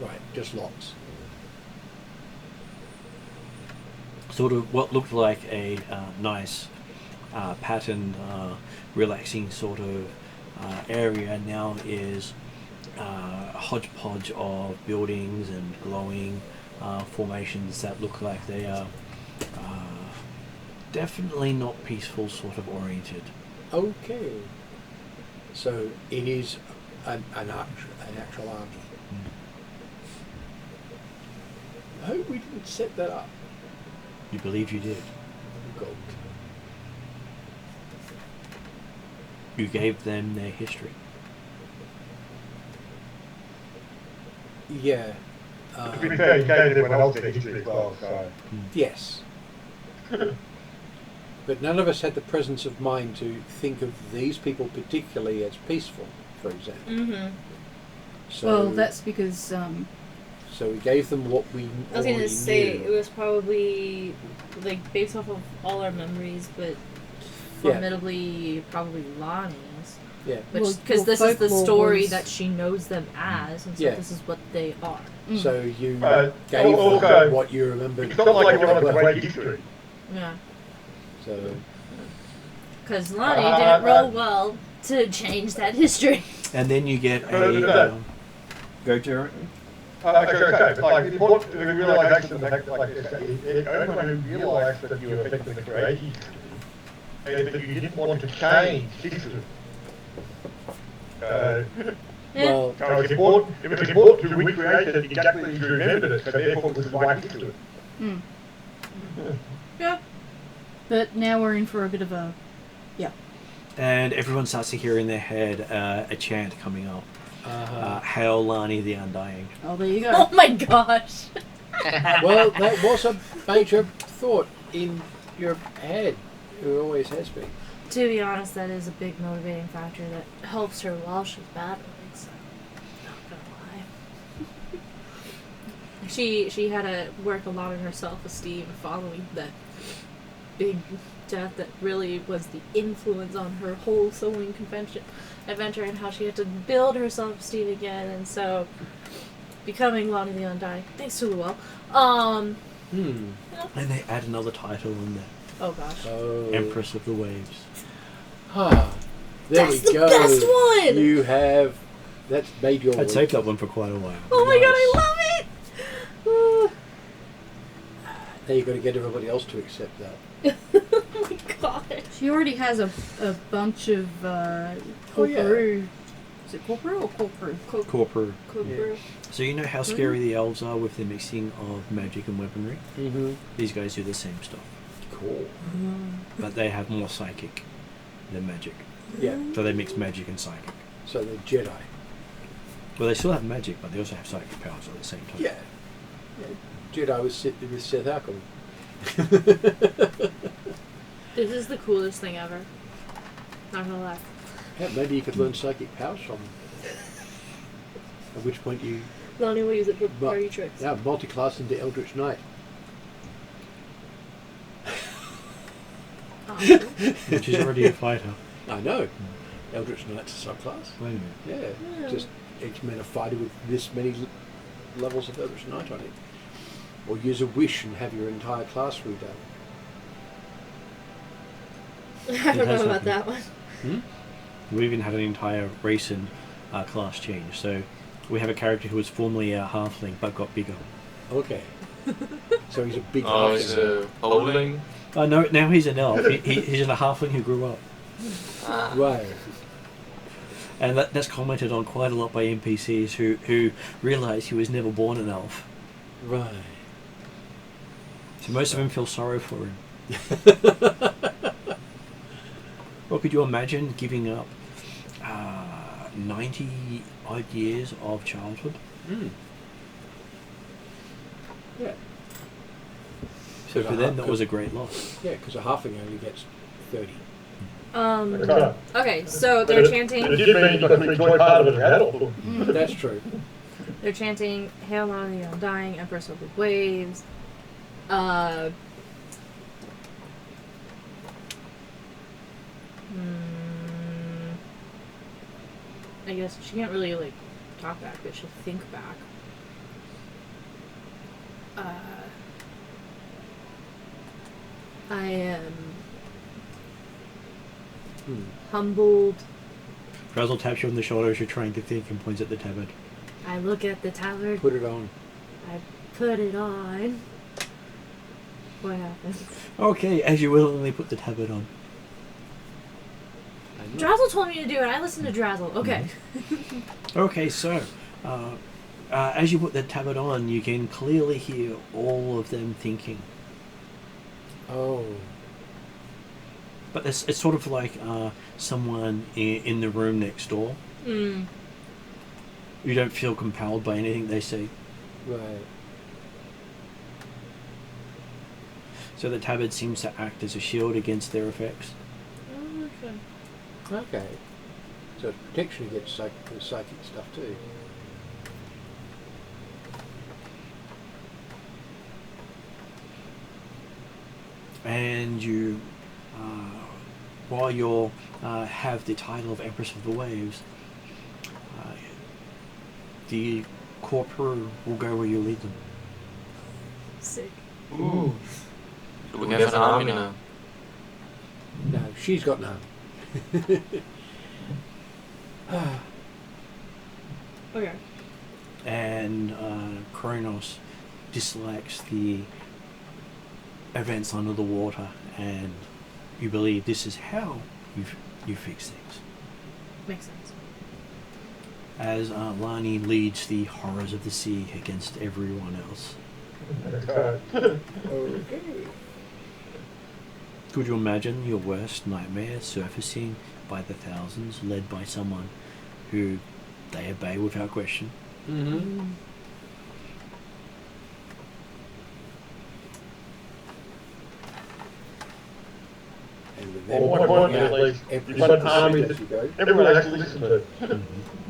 Right, just lots. Sort of what looked like a nice patterned, relaxing sort of area now is a hodgepodge of buildings and glowing formations that look like they are definitely not peaceful sort of oriented. Okay. So it is an actual army. I hope we didn't set that up. You believe you did. Gold. You gave them their history. Yeah. To be fair, you gave everyone else their history as well, so... Yes. But none of us had the presence of mind to think of these people particularly as peaceful, for example. Mm-hmm. So, Well, that's because so we gave them what we I was already gonna say knew. it was probably like based off of all our memories, but Yeah. formidably probably Lonnie's. Yeah. Because Well, this is the folklore story was- that she knows them as, and so Yeah. this is what they are. So you Right. gave Also, them what you remembered. It's not like you wanted to well. break history. Yeah. So Because Lonnie didn't roll well to change that history. And then you get No. go Jared. Okay, but like, the important the realisation of the fact that, like, everyone who realised that you were effectively creating and that you didn't want to change history. Yeah. well, So it was important to recreate it exactly as you remembered it, so therefore it was the right history. Yeah. but now we're in for a bit of a And everyone starts to hear in their head a chant coming up. Hail Lani the Undying. oh, there you go. Oh my gosh. well, that was a major thought in your head. It always has been. To be honest, that is a big motivating factor that helps her while she's battling, so not gonna lie. She had to work a lot on her self-esteem following that big death that really was the influence on her whole sewing adventure, and how she had to build her self-esteem again, and so becoming Lonnie the Undying, thanks to Luell. And they add another title in there. Oh gosh. Oh. Empress of the Waves. Ah. There That's we the go. best one! You have. That's made your. I'd saved that one for quite a while. Oh my god, I Nice. love it! Oh, Now you've got to get everybody else to accept that. oh my god. She already has a bunch of Oh, yeah. corporeal. Is it corporeal or corporeal? Corporal. Cobra. So you know how scary the elves are with the mixing of magic and weaponry? Mm-hmm. These guys do the same stuff. Cool. But they have more psychic than magic. Yeah. So they mix magic and psychic. So they're Jedi. Well, they still have magic, but they also have psychic powers at the same time. Yeah. Jedi with Seth Arkham. This is the coolest thing ever. Not gonna lie. Yeah, maybe you could learn psychic powers from them. At which point you Lonnie will use it for party tricks. multi-class into Eldritch Knight. Which is already a fighter. I know. Eldritch Knight's a subclass. Wait a minute. Yeah. Yeah. Just each man a fighter with this many levels of Eldritch Knight on it. Or use a wish and have your entire class redone. I don't has know about happened. that one. We even had an entire race and class change. So we have a character who was formerly a halfling but got bigger. Okay. So he's a big Oh, he's a bowling. No, now he's an elf. He's a halfling who grew up. Right. And that's commented on quite a lot by NPCs who realise he was never born an elf. Right. So most of them feel sorry for him. Well, could you imagine giving up 90 odd years of childhood? Mm. Yeah. So for them, that was a great loss. Yeah, because a halfling only gets 30. Okay, so they're It chanting. did mean you got to enjoy part of it as an adult. That's true. They're chanting "Hail on the Undying, Empress of the Waves." I guess she can't really like talk back, but she'll think back. I am humbled. Razzle taps you on the shoulder as you're trying to think and points at the tabard. I look at the tabard. Put it on. I put it on. What happened? Okay, as you willingly put the tabard on. Drazzle told me to do it. I listened to Drazzle. Okay. Okay, so as you put the tabard on, you can clearly hear all of them thinking. Oh. But it's sort of like someone in the room next door. Mm. You don't feel compelled by anything they say. Right. So the tabard seems to act as a shield against their effects. Okay. Okay. So it's protection against psychic stuff too. And you, while you have the title of Empress of the Waves, the corporal will go where you lead them. Sick. Ooh. We have an army now. No, she's got none. Okay. And Kronos dislikes the events under the water, and you believe this is how you fix things. Makes sense. As Lani leads the horrors of the sea against everyone else. Okay. Could you imagine your worst nightmare surfacing by the thousands, led by someone who they obey without question? Mm-hmm. And with Well, them one pointing point out at least, Empress you've got of an the army Sea that as you go. everyone actually listens to.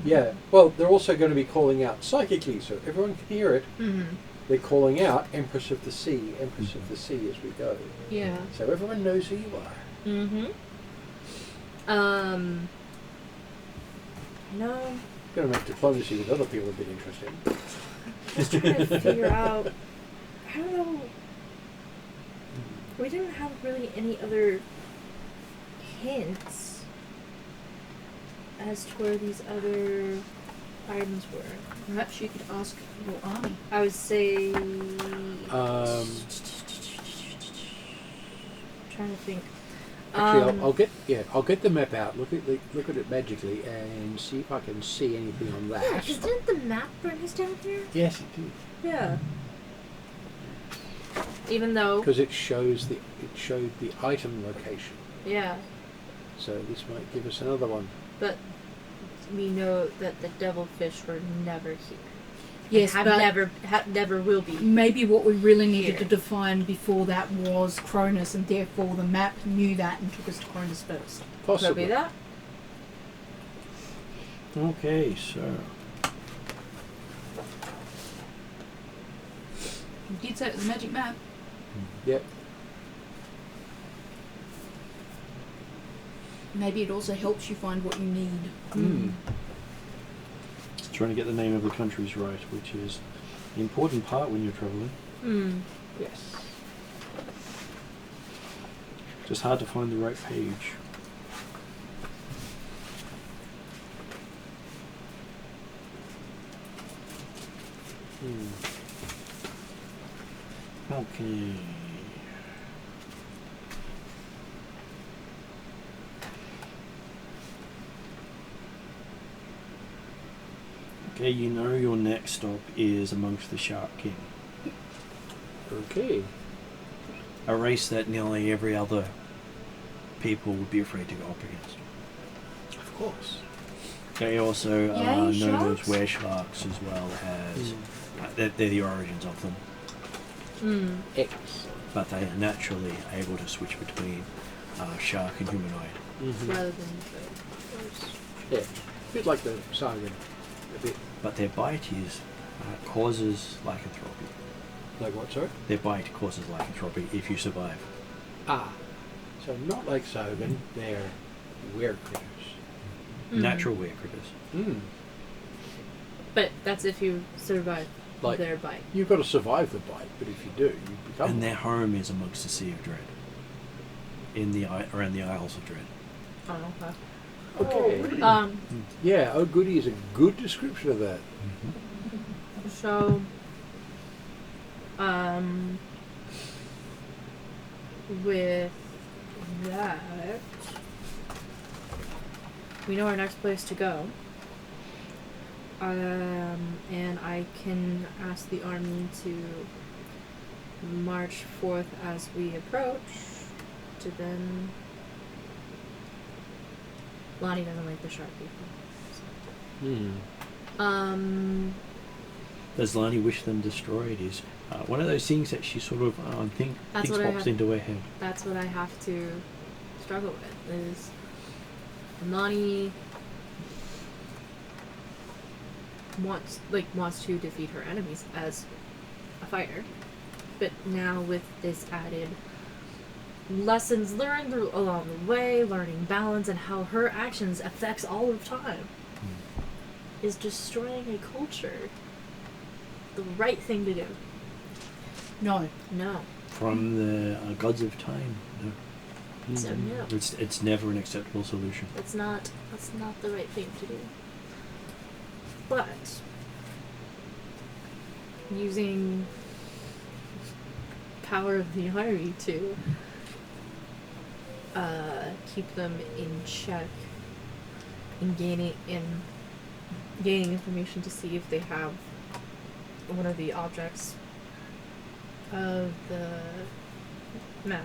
Yeah. Well, they're also going to be calling out psychically, so everyone can hear it. Mm-hmm. They're calling out Empress of the Sea, Empress of the Sea as we go. Yeah. So everyone knows who you are. Mm-hmm. I know. Going to make diplomacy with other people a bit interesting. Just trying to figure out. I don't know. We didn't have really any other hints. as to where these other items were. Perhaps you could ask your army. I would say. Trying to think. Actually, I'll get the map out. Look at it magically and see if I can see anything on that. Yeah, because didn't the map bring us down here? Yes, it did. Yeah. Even though. Because it showed the item location. Yeah. So this might give us another one. But we know that the devilfish were never here. Yes, Have but never will be. maybe what we really needed to Here. define before that was Cronus, and therefore the map knew that and took us to Cronus first. Could Possibly. be that. Okay, so You did say it was a magic map. Yep. Maybe it also helps you find what you need. Mm. just trying to get the name of the countries right, which is the important part when you're traveling. Hmm. Yes. Just hard to find the right page. Okay. Okay, you know your next stop is amongst the Shark King. Okay. A race that nearly every other people would be afraid to go up against. Of course. They also Yay, are known sharks? as were-sharks as well as they're the origins of them, Hmm. X. but they are naturally able to switch between shark and humanoid. Mm-hmm. Rather than the first. Yeah. A bit like the Sargon. A bit. But their bite is causes lycanthropy. Like what, sorry? Their bite causes lycanthropy if you survive. Ah. So not like Sargon, they're were critters. Mhm. Natural were critters. Mm. But that's if you survive Like- their bite. You've got to survive the bite, but if you do, you become And their home is amongst the Sea of Dread. Around the Isles of Dread. I don't know. Okay. Yeah, oh goody is a good description of that. So, with that, we know our next place to go. And I can ask the army to march forth as we approach to then... Lonnie doesn't like the shark people. Hmm. Does Lani wish them destroyed? Is one of those things that she sort of thinks That's what I pops have- into her head. That's what I have to struggle with, is Lonnie wants to defeat her enemies as a fighter, but now with this added lessons learned along the way, learning balance and how her actions affects all of time, is destroying a culture the right thing to do? No. No. From the gods of time. No. So no. It's never an acceptable solution. That's not the right thing to do. But using power of the army to keep them in check and gaining information to see if they have one of the objects of the map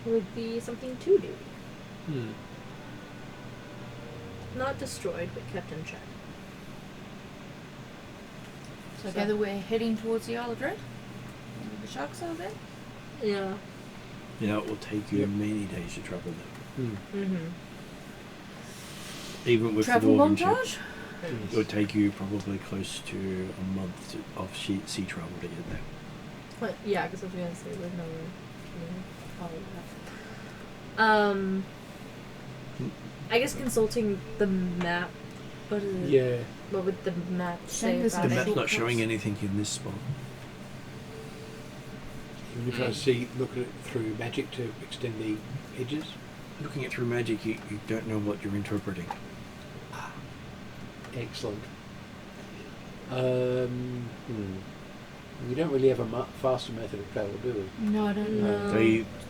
would be something to do. Hmm. Not destroyed, but kept in check. So together we're heading towards the Isle of Dread. And the sharks are there. Yeah. You know, it will take you Yep. many days to travel there. Hmm. Mm-hmm. Even with Travel the northern ship, montage? it would take you probably close to a month of sea travel to get there. But yeah, because I was gonna say with no all of that. I guess consulting the map. What is it? Yeah. What would the map say Send us about The a it? map's short not showing course. anything in this spot. You're trying to see, look at it through magic to extend the edges. looking at through magic, you don't know what you're interpreting. Excellent. We don't really have a faster method of travel, do we? No, I don't know.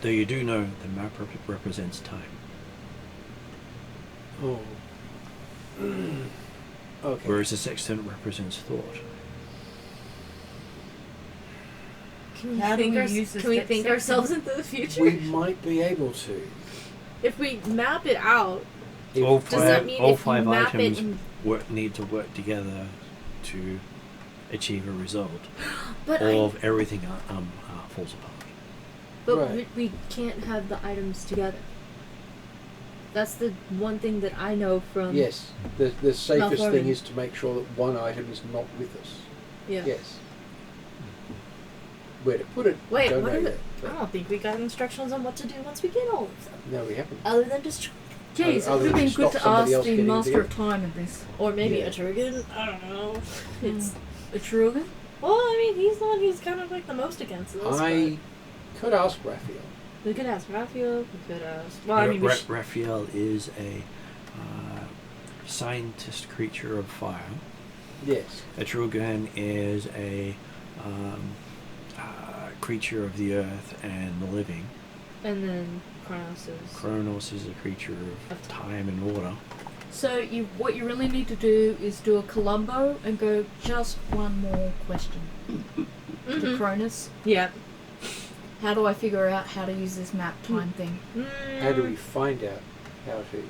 Though you do know the map represents time. Oh. Okay. Whereas the sextant represents thought. Can How do we we think, use this can we next think section? ourselves into the future? We might be able to. If we map it out, All does that five, mean all if you five map it items in... need to work together to achieve a result, But or if everything falls apart. But Right. we can't have the items together. That's the one thing that I know from... Yes. The safest thing Malforming. is to make sure that one item is not with us. Yeah. Yes. Where to put it? Wait, don't what know are yet, I but don't think we got instructions on what to do once we get all of them. no, we haven't. Other than just... Jeez, it Other would have than been stop good to somebody ask else the getting Master into of Time of this. Or maybe Yeah. Atruaghin. I don't know. It's... Atruaghin? Well, I mean, he's the one who's kind of like the most against this. I could ask Raphael. But we could ask Raphael. We could ask... Well, I mean, we should... Raphael is a scientist creature of fire. Yes. Atruaghin is a creature of the earth and the living. And then Kronos is a creature of time and order. So what you really need to do is do a Columbo and go just one more question to Cronus. Yeah. How do I figure out how to use this map time thing? How do we find out how to?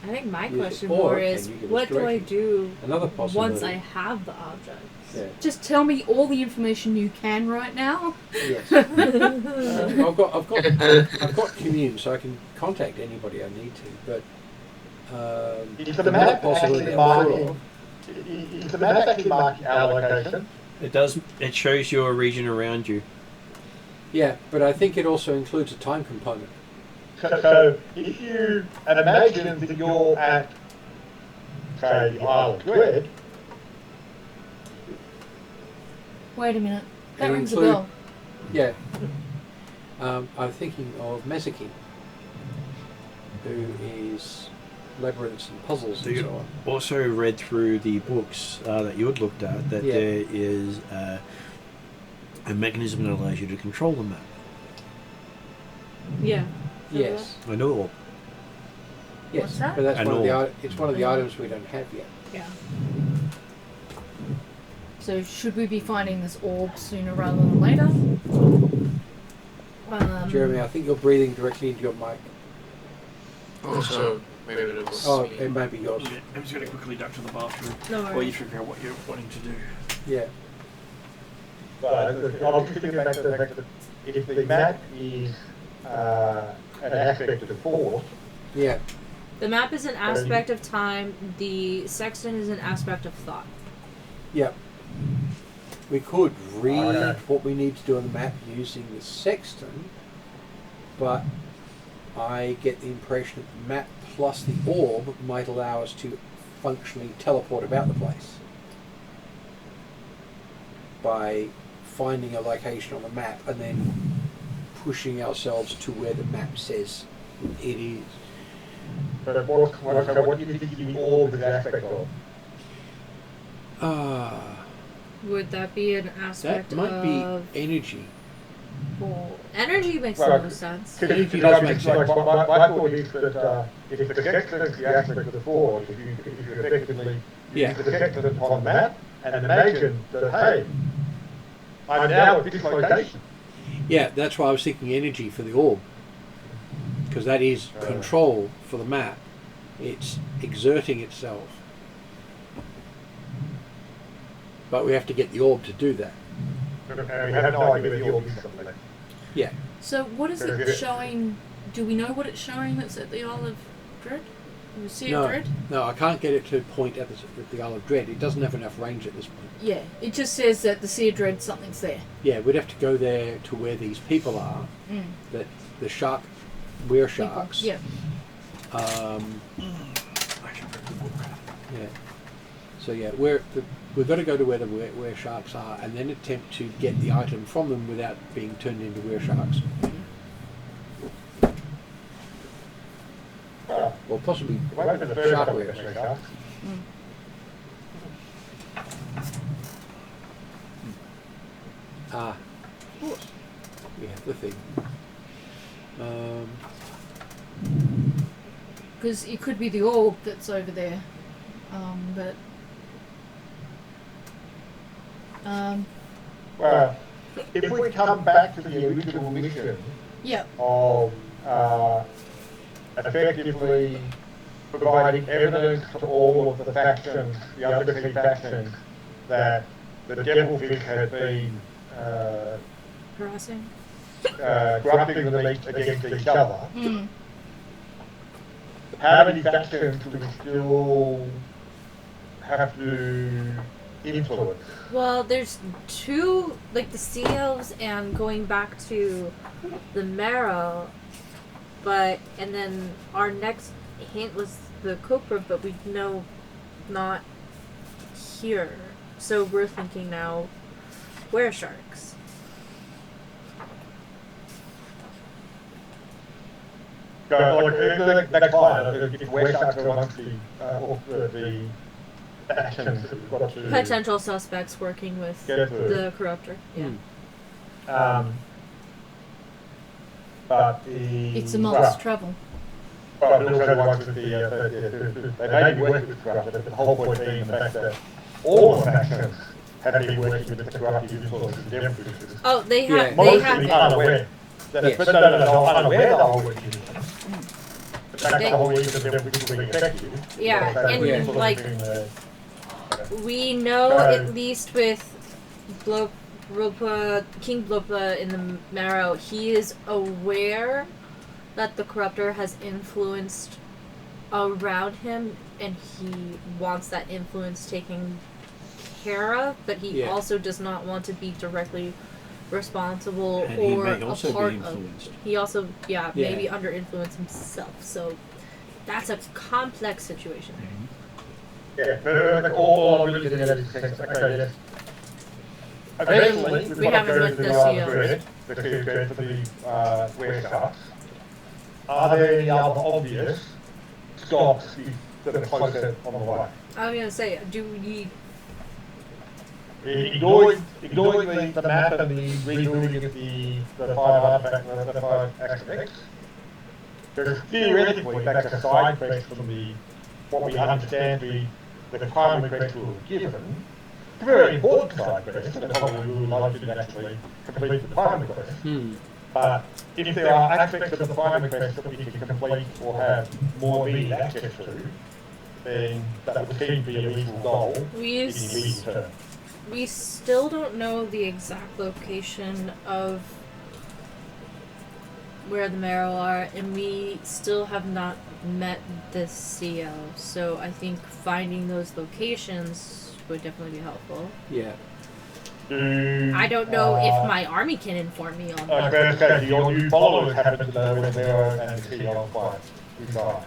I think my use it? question Or more can is, you give us what do I directions? do Another possibility. once I have the object? Yeah. Just tell me all the information you can right now. Yes. I've got commune, so I can contact anybody I need to. But Is the another map possibility actually I'm full marking? of. Is the map actually marking our location? It does. It shows your region around you. Yeah, but I think it also includes a time component. So if you and imagine that you're at, say, the Isle of Dread, Wait a minute. That It'll rings a include- bell. Yeah. I'm thinking of Mesakin, who is labyrinths and puzzles So and you so on. also read through the books that you had looked at that Yeah. there is a mechanism that allows you to control the map. Yeah. Yes. I know. Yes. What's that? But that's An one of the orb. it's one of the items we don't have yet. Yeah. So should we be finding this orb sooner rather than later? Jeremy, I think you're breathing directly into your mic. Also, maybe it was Oh, me. it may be yours. I'm just going to quickly duck to the bathroom No while you worries. figure out what you're wanting to do. Yeah. but I'm just thinking back to the fact that if the map is an aspect of the force, Yeah. The map is an aspect of time. The sextant is an aspect of thought. Yeah. We could read Okay. what we need to do on the map using the sextant, but I get the impression that the map plus the orb might allow us to functionally teleport about the place by finding a location on the map and then pushing ourselves to where the map says it is. but what do you think the orb is an aspect of? Would that be an aspect That might of... be energy. Well, energy makes Well, no sense. Energy does make sense. My thought is that if the sextant is the aspect of the force, if you effectively Yeah. use the sextant on the map and imagine that, hey, I'm now at this location. Yeah, that's why I was thinking energy for the orb. Because that is control for the map. It's exerting itself. But we have to get the orb to do that. And we have no idea where the orb is something. Yeah. So what is it showing? Do we know what it's showing that's at the Isle of Dread? The Sea of Dread? No, I can't get it to point at the Isle of Dread. It doesn't have enough range at this point. Yeah, it just says that the Sea of Dread something's there. Yeah, we'd have to go there to where these people are. That the shark, we're sharks. Yeah. Yeah. So yeah, we've got to go to where the were sharks are, and then attempt to get the item from them without being turned into were sharks. possibly It won't be the first shark time we wear. get three sharks. Of course. We have the thing. Because it could be the orb that's over there. But Well, if we come back to the original mission yeah. of effectively providing evidence to all of the factions, the undersea factions, that the devilfish had been Harassing. corrupting them against each other, Mm. how many factions do we still have to influence? Well, there's two, like the sea elves and going back to the marrow, and then our next hint was the copra, but we know not here. So we're thinking now, were sharks. That's fine. If we're sharks amongst the factions that we've got to Potential suspects working with get through. the corruptor. Yeah. But the It's amongst trouble. But also the ones with they may be working with corruption, but the whole point being the fact that all the factions have been working with the corruptive influence of the devilfishes. Oh, they have. Yeah. They Mostly have. unaware. Yes. But no, unaware the whole working with them. But that's the whole reason the devilfishes will be effective. Yeah, Because and they're like influencing the- we know at least with King Blopa in the marrow, he is aware that the corruptor has influenced around him, and he wants that influence taken care of, but he also does not want to be directly responsible And he or may a also part be of. influenced. He also, maybe under influence himself. So that's a complex situation there. Yeah, but all I'm really getting at is things. Okay, yes. Eventually, We haven't go met to the the last seal. thread, the key thread for the were sharks. Are there any other obvious stops that are closer on the way? I was gonna say, do we? Ignoring the map and the rebuilding of the 5 artifacts and the 5 aspects, there's theoretically, that's a side quest from what we understand to be the primary quest we were given. It's a very important side quest, and probably we would like to actually complete the primary quest. But if there are aspects of the primary quest that we can complete or have more immediate access to, then that would seem to be a reasonable goal in the immediate term. We still don't know the exact location of where the marrow are, and we still have not met the CO. So I think finding those locations would definitely be helpful. Yeah. I don't know if my army can inform me on that. Okay, your new followers happen to know where the marrow and the CO reside.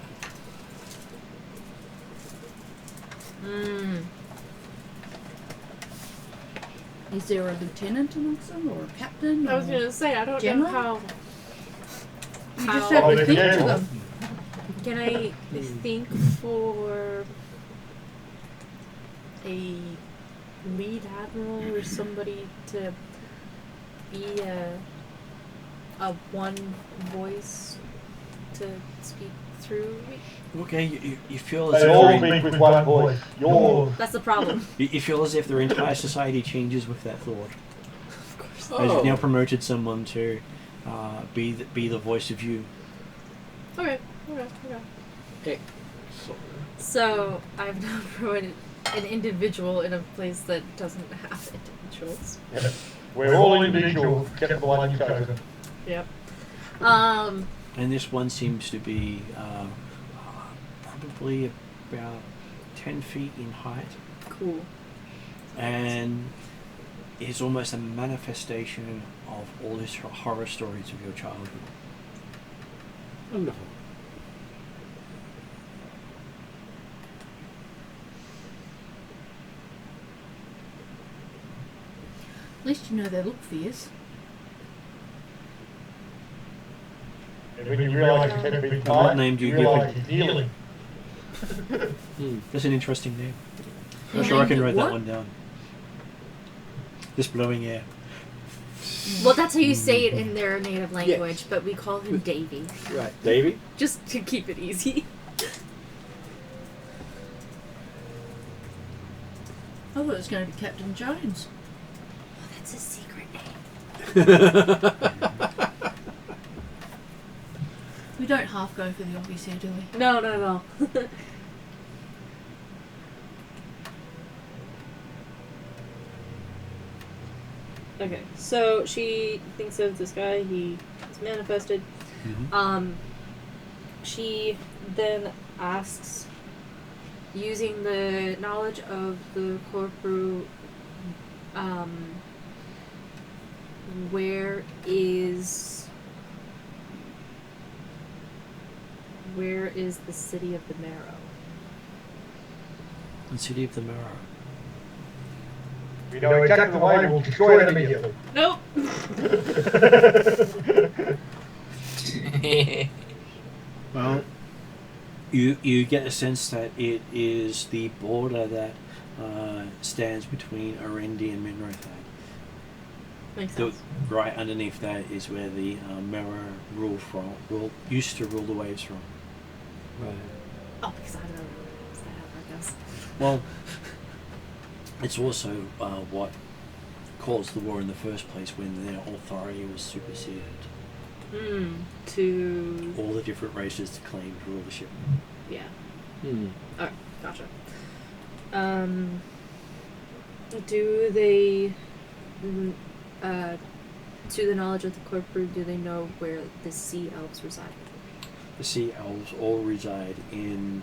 Is there a lieutenant amongst them or a captain? I was gonna say, I don't General? know how. You just have to think to them. Can I think for a lead admiral or somebody to be a one voice to speak through? Okay, you feel as They if all they're speak with one voice. Yours. That's the problem. you feel as if their entire society changes with that thought. Of course. As you've now promoted someone to be the voice of you. Okay. So I've now promoted an individual in a place that doesn't have individuals. Yeah. We're all individuals, except the one you've chosen. Yep. And this one seems to be probably about 10 feet in height. Cool. And is almost a manifestation of all these horror stories of your childhood. Wonderful. At least you know they look fierce. And when you realise you tend to be What tired, name do you you give realise him? he's healing. That's an interesting name. He I'm sure I can named it write what? that one down. This blowing air. Well, that's how you say it in their native language, Yes. but we call him Davy. Right. Davy? Just to keep it easy. I thought it was going to be Captain Jones. Oh, that's a secret name. We don't half go for the obvious here, do we? No, no, no. Okay, so she thinks of this guy, he is manifested. She then asks, using the knowledge of the Corpru, where is the city of the Marrow? The city of the Mirror. We know exactly the way, we'll destroy it immediately. Nope. Well, you get a sense that it is the border that stands between Arendi and Minrothad. Makes sense. Right underneath that is where the Mirror used to rule the waves from. Right. Oh, because I don't know that, I guess. Well, it's also what caused the war in the first place when their authority was superseded. To... All the different races claimed rulership. Yeah. Hmm. Alright, gotcha. Do they... to the knowledge of the Corpru, do they know where the Sea Elves reside? The Sea Elves all reside in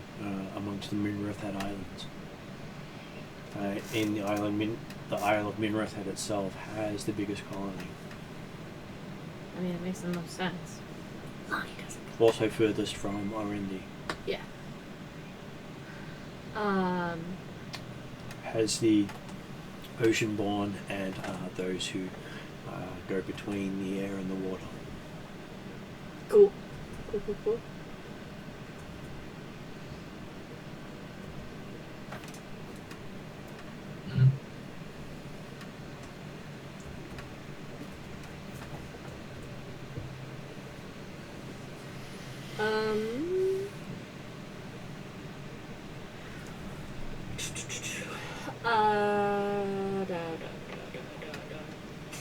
amongst the Minrothad Islands. In the island, the Isle of Minrothad itself has the biggest colony. I mean, it makes the most sense. Lonnie doesn't. Also furthest from Arendi. Yeah. Has the Oceanborn and those who go between the air and the water. Cool. Cool.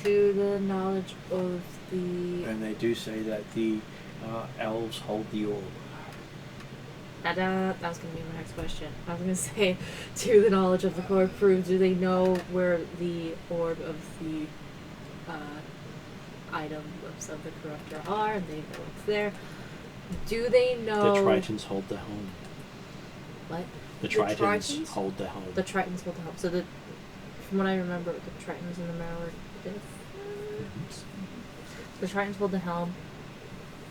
To the knowledge of the... And they do say that the elves hold the orb. That was going to be my next question. I was going to say, to the knowledge of the Corpru, do they know where the orb of the items of the Corruptor are? And they know it's there. Do they know... The Tritons hold the helm. What? The Tritons? Tritons hold the helm. The Tritons hold the helm. So from what I remember, the Tritons and the Marrow are different. The Tritons hold the helm.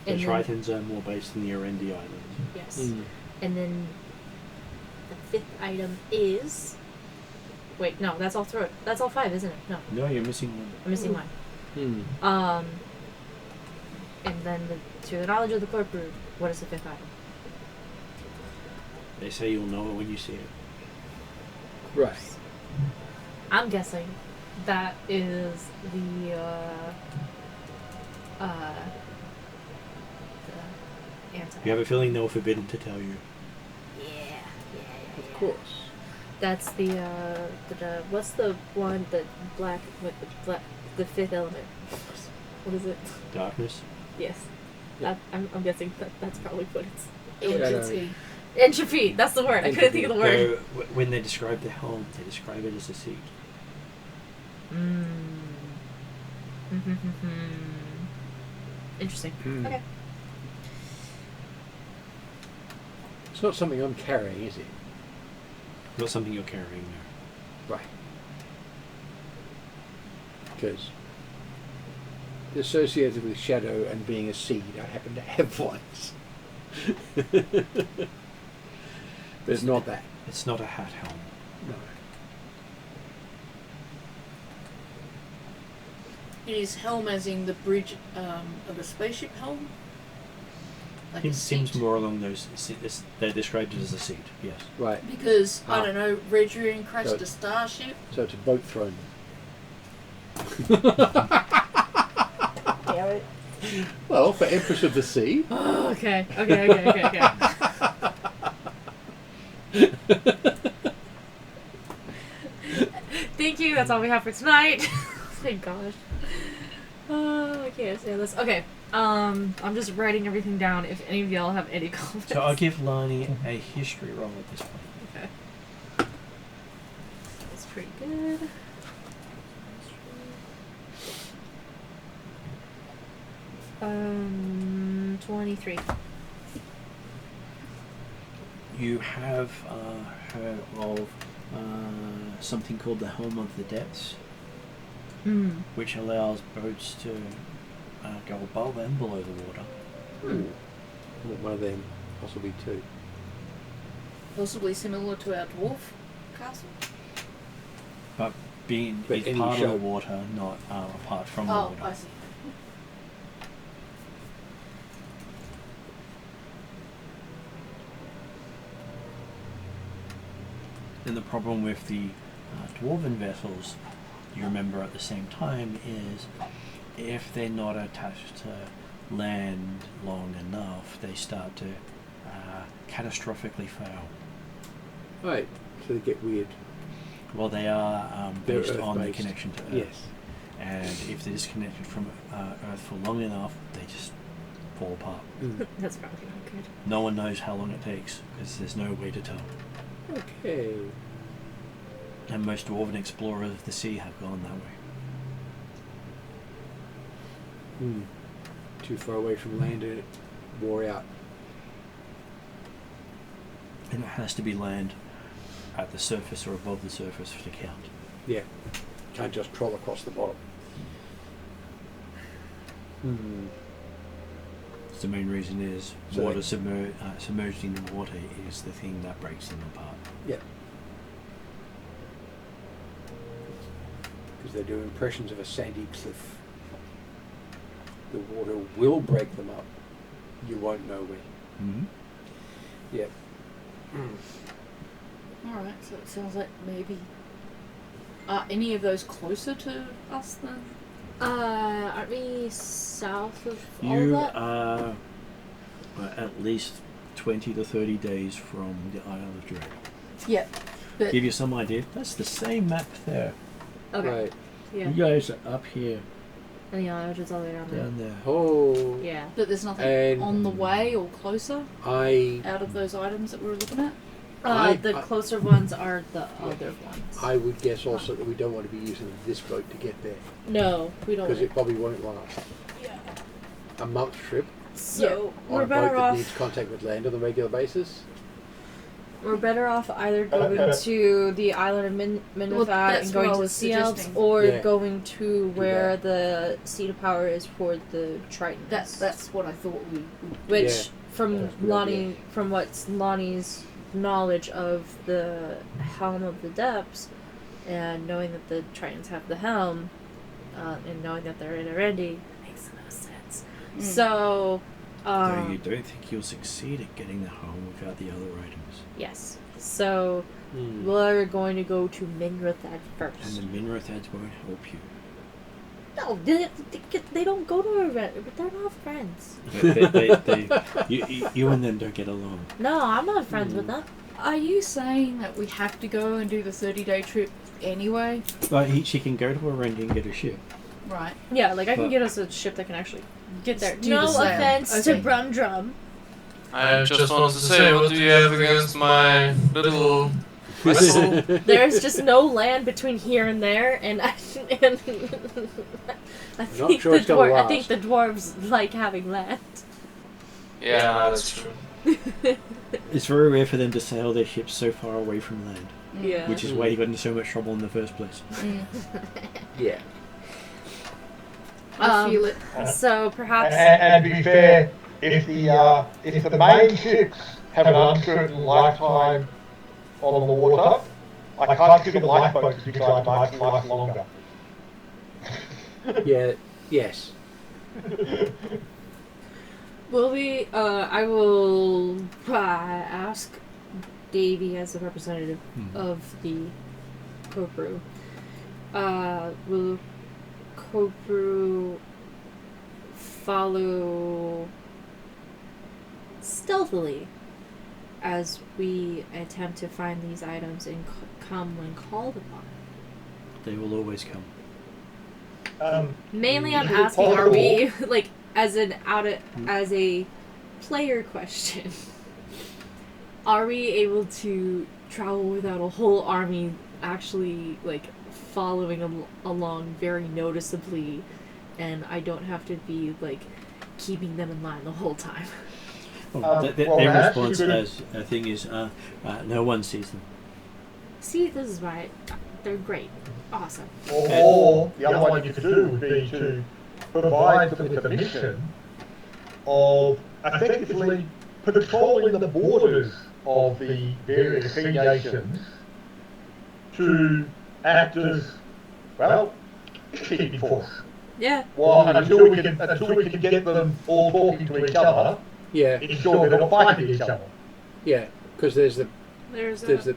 The And then- Tritons are more based in the Arendi Islands. Yes. Mm. And then the fifth item is... Wait, no, that's all three. That's all five, isn't it? No, No, you're missing one. I'm missing one. Hmm. And then to the knowledge of the Corpru, what is the fifth item? They say you'll know it when you see it. Right. I'm guessing that is the anti. You have a feeling they were forbidden to tell you. Yeah. Of course. That's the what's the one that black with the fifth element? What is it? Darkness. Yes. Yeah. I'm guessing that's probably what it's. Entity. Entropy. That's the word. I couldn't think of the word. So, when they describe the helm, they describe it as a seat. Interesting. Mm. Okay. It's not something I'm carrying, is it? Not something you're carrying there. Right. Because associated with shadow and being a seed, I happen to have once. But it's not that. It's not a hat helm. No. Is helm as in the bridge of a spaceship helm? Like a It seems seat. more along those. They're described as a seat. Yes. Right. Because, Ah. I don't know, Redrian crashed So- a starship. So it's a boat throne. Damn it. Well, for Empress of the Sea. Oh, okay. Okay. Thank you. That's all we have for tonight. Thank gosh. I can't stand this. Okay. I'm just writing everything down. If any of y'all have any comments. So I'll give Lani a history roll at this point. Okay. That's pretty good. 23. You have heard of something called the Helm of the Depths, which allows boats to go above and below the water. One of them, possibly two. Possibly similar to our dwarf castle. But being But it's any part show- of the water, not apart from the Oh, water. I see. And the problem with the dwarven vessels, you remember at the same time, is if they're not attached to land long enough, they start to catastrophically fail. Right. So they get weird. Well, they are They're based on the Earth-based. connection to Earth. Yes. And if they're disconnected from Earth for long enough, they just fall apart. That's probably not good. No one knows how long it takes because there's no way to tell. Okay. And most dwarven explorers of the sea have gone that way. Too far away from land and it wore out. And it has to be land at the surface or above the surface to count. Yeah. Can't just troll across the bottom. So the main reason is So water they- submerged in the water is the thing that breaks them apart. Yeah. Because they do impressions of a sandy cliff. The water will break them up. You won't know when. Mm-hmm. Yeah. Alright, so it sounds like maybe. Are any of those closer to us than? Aren't we south of all You that? are at least 20 to 30 days from the Isle of Dragons. Yep. But Give you some idea. That's the same map there. Okay. Right. Yeah. You guys are up here, And the island is all the way down there. down there. Oh. Yeah. but there's nothing And- on the way or closer I out of those items that we were looking at. The closer ones are the other ones. I would guess also that we don't want to be using this boat to get there. No, we don't. Because it probably won't last. Yeah. A month trip So on we're a boat better that off. needs contact with land on a regular basis. We're better off either going to the island of Minrithad that's and going what I to the was Sea Elves, suggesting. or Yeah. going to where that. the seat of power is for the Tritons. That's what I thought we. Which, Yeah. from That's a good Lonnie, idea. from what's Lonnie's knowledge of the Helm of the Depths, and knowing that the Tritons have the helm, and knowing that they're in Erendi, makes the most sense. So, Though you don't think you'll succeed at getting the home without the other items. yes. So, we're going to go to Minrithad first. And the Minrothads won't help you. No, they don't go to Erendi, but they're not friends. You and them don't get along. No, I'm not friends with them. Are you saying that we have to go and do the 30-day trip anyway? But she can go to Erendi and get a ship. Right. Yeah, like I can But- get us a ship that can actually get there. Do No the sail. offense Okay. to Brumdrum. I just wanted to say, what do you have against my little vessel? There's just no land between here and there, and I think Not sure it's gonna I think last. the dwarves like having land. Yeah, that's true. It's very rare for them to sail their ships so far away from land, Yeah. which is why you got into so much trouble in the first place. Yeah. I feel it. So perhaps. And to be fair, if the main ships have an uncertain lifetime on the water, I can't get the lifeboats because I might last longer. Yeah. Yes. Will we? I will ask Davey as a representative of the Kopru. Will Kopru follow stealthily as we attempt to find these items and come when called upon? They will always come. Mainly, I'm is it asking: are possible- we like as a player question? Are we able to travel without a whole army actually like following along very noticeably, and I don't have to be like keeping them in line the whole time? Well, well, their perhaps response you could- as a thing is, no one sees them. See, this is why they're great, awesome. Or the other one you could do would be to provide them with a mission of effectively patrolling the borders of the various sea nations to act as, well, keeping force. Yeah. Well, until we can get them all talking to each other, Yeah, ensure they're not fighting each other. yeah, because there's the There's the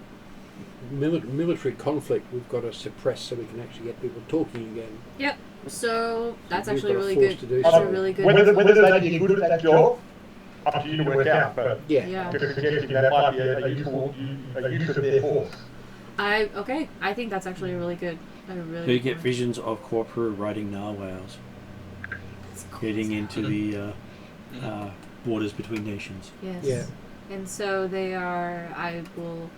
military conflict we've got to suppress so we can actually get people talking again. Yep. So that's We've actually got a really force good. to do That's so. a really good. Whether they'd be good at that job, up to you to work out, but Yeah. Yeah. just suggesting that might be a useful a use of their force. I think that's actually a really good. A really. So you good get one. visions of Corporal riding narwhals, getting into the borders between nations. Yes. Yeah. And so they are. I will,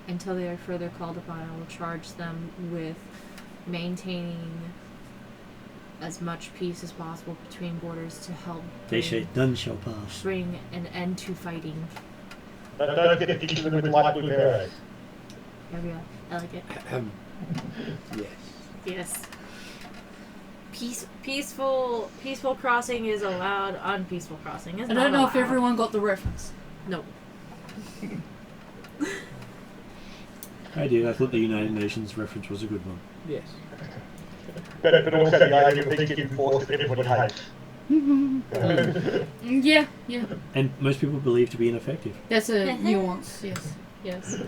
until they are further called upon, I will charge them with maintaining as much peace as possible between borders to help They say none shall pass. bring an end to fighting. But don't get pictures with light blue berets. There we go. I like it. Yes. Yes. Peaceful crossing is allowed. Unpeaceful crossing is I not don't know allowed. if everyone got the reference. No. I did. I thought the United Nations reference was a good one. Yes. But also the idea of peacekeeping force that everybody hates. Yeah, yeah. And most people believe to be ineffective. That's a nuance, yes. Yes.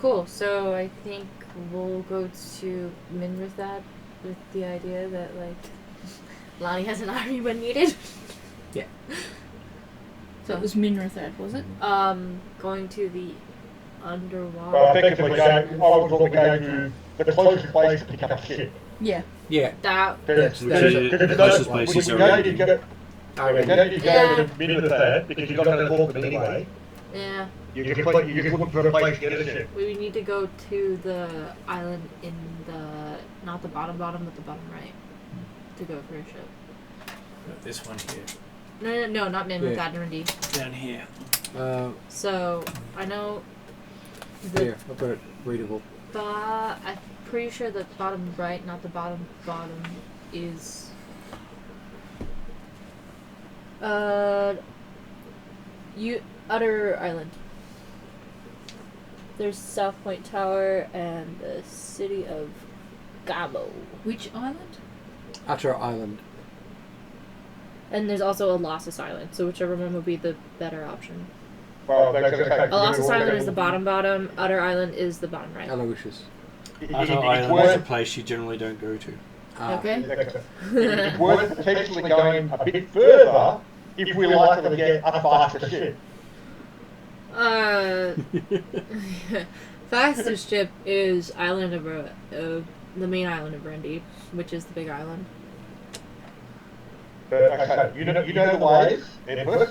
Cool. So I think we'll go to Min with that, with the idea that like Lonnie has an army when needed. Yeah. So it was Minrathad, was it? Going to the underwater. Well, effectively I was looking to go to the closest place to pick up a ship. Yeah. Yeah. That. That's Which is the closest place is We already. don't need to go Yeah. to Minrathad because you're not going to talk them anyway. Yeah. You're just looking for a place to get a ship. We need to go to the island in the not the bottom, but the bottom right, to go for a ship. This one here. No, not Min with Yeah. that Nurndi. Down here. So I know the Here, I've got it readable. I'm pretty sure the bottom right, not the bottom is Utter Island. There's South Point Tower and the city of Gabo. Which island? Utter Island. And there's also Elossus Island, so whichever one would be the better option. Well, that's going to take. Elossus Island is the bottom, Utter Island is the bottom right. Aloysius. Utter Island is a place you generally don't go to. Okay. It's worth potentially going a bit further if we're likely to get a faster ship. Fastest ship is island of the main island of Brandy, which is the big island. But okay, you know the ways, Edward.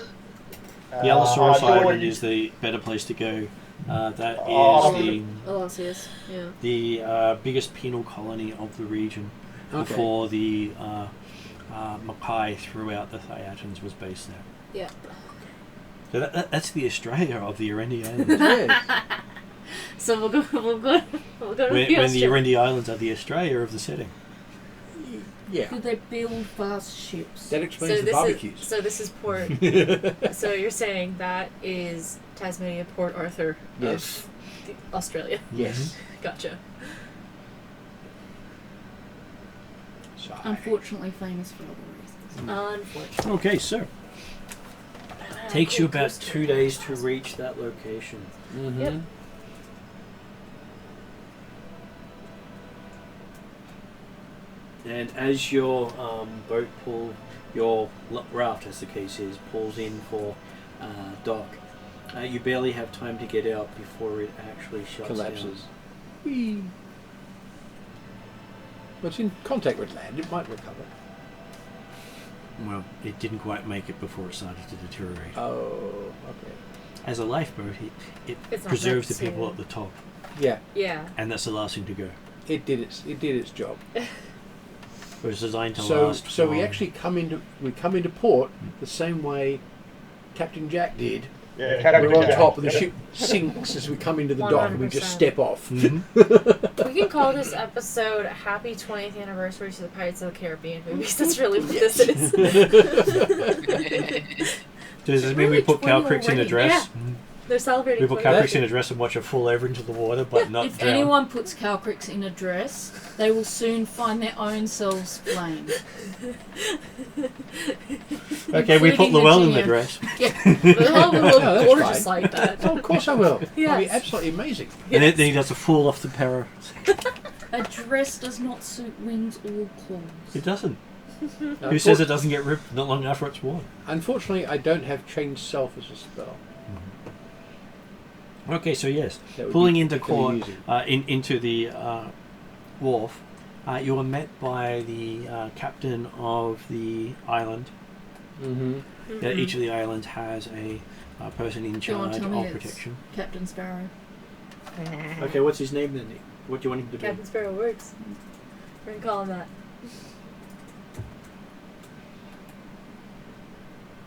The Allosaurus I Island joined- is the better place to go. That is Oh, Elossus, yeah. the biggest penal colony of the region Okay. before the Makai throughout the Thayatans was based there. Yeah. So that's the Australia of the Erendi Islands. Yes. So we'll go to when the the Australia. Erendi Islands are the Australia of the setting. Yeah. Do they build fast ships? That explains the barbecues. This is Port. So you're saying that is Tasmania, Port Arthur Yes. of Australia. Yes. Gotcha. So, Unfortunately famous for other reasons. Unfortunately. Okay, so Takes you about cool 2 days to reach that location. Mm-hmm. Yep. And as your boat your raft, as the case is, pulls in for dock, you barely have time to get out before it actually shuts Collapses. Whee. But it's in contact with land. It might recover. down. Well, it didn't quite make it before it started to deteriorate. Oh, okay. As a lifeboat, it It's not preserves the meant people to. at the top, Yeah, Yeah. and that's the last thing to go. it did its job. It was designed to So last. we from- actually come into port the same way Captain Jack did. Yeah, We're on top and the ship sinks as we come into the dock and we just 100%. step off. Mhm. We can call this episode Happy 20th Anniversary to the Pirates of the Caribbean movies. That's really what this is. Does this mean we Really put 20 Calcrix in a already. dress? They're celebrating We put 20 Calcrix in a dress and watch her fall over into the water, but not If drown. anyone puts Calcrix in a dress, they will soon find their own selves flamed. Okay, we put including the Llewellyn in the GM. dress. Well, we Oh, look that's gorgeous fine. like that. Oh, of course I will. That'll be Yes. absolutely amazing. And then he does a fall off the para. A dress does not suit wings or claws. It doesn't. Who says it doesn't get ripped not long after it's worn? Unfortunately, I don't have change self as a spell. Okay, so yes, That would pulling be into particularly court, easy. into the wharf, you are met by the captain of the island. Mm-hmm. Each of the islands has a person in Do you want charge to tell me of it's protection. Captain Sparrow? Okay, what's his name then? What do you want him to be? Captain Sparrow works. We're gonna call him that.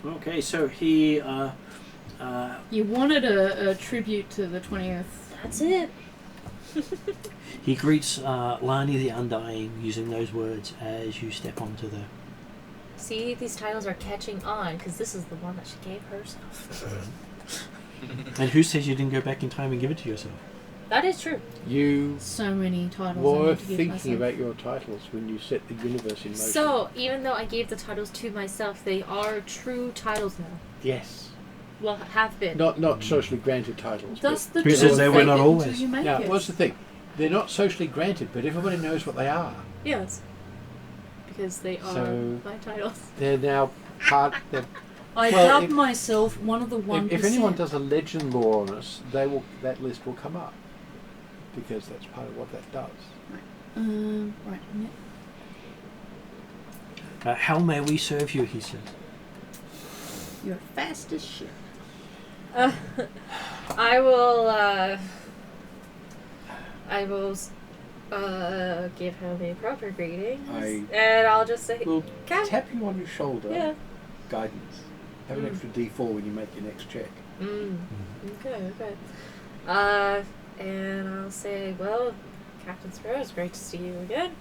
Okay, so he You wanted a tribute to the 20th. That's it. he greets Lani the Undying using those words as you step onto the. See, these titles are catching on because this is the one that she gave herself. And who says you didn't go back in time and give it to yourself? That is true. You So many titles. I were need to give thinking myself. about your titles when you set the universe in motion. So, even though I gave the titles to myself, they are true titles now. yes, Well, have been. not socially granted titles. That's the Who truth. says they were Fake not it always? until you make Now, it. what's the thing? They're not socially granted, but everybody knows what they are. Yes. Because they are So- my titles. They're now part. They're, I well, dubbed if- myself one of the 1%. if anyone does a legend law on us, that list will come up because that's part of what that does. Right. Yeah. How may we serve you? He says. You're fast as shit. I will give him a proper greeting. And I'll just say, We'll Cap. tap you on your shoulder. Yeah. Guidance. Have an extra D4 when you make your next check. Okay. And I'll say, well, Captain Sparrow, it's great to see you again.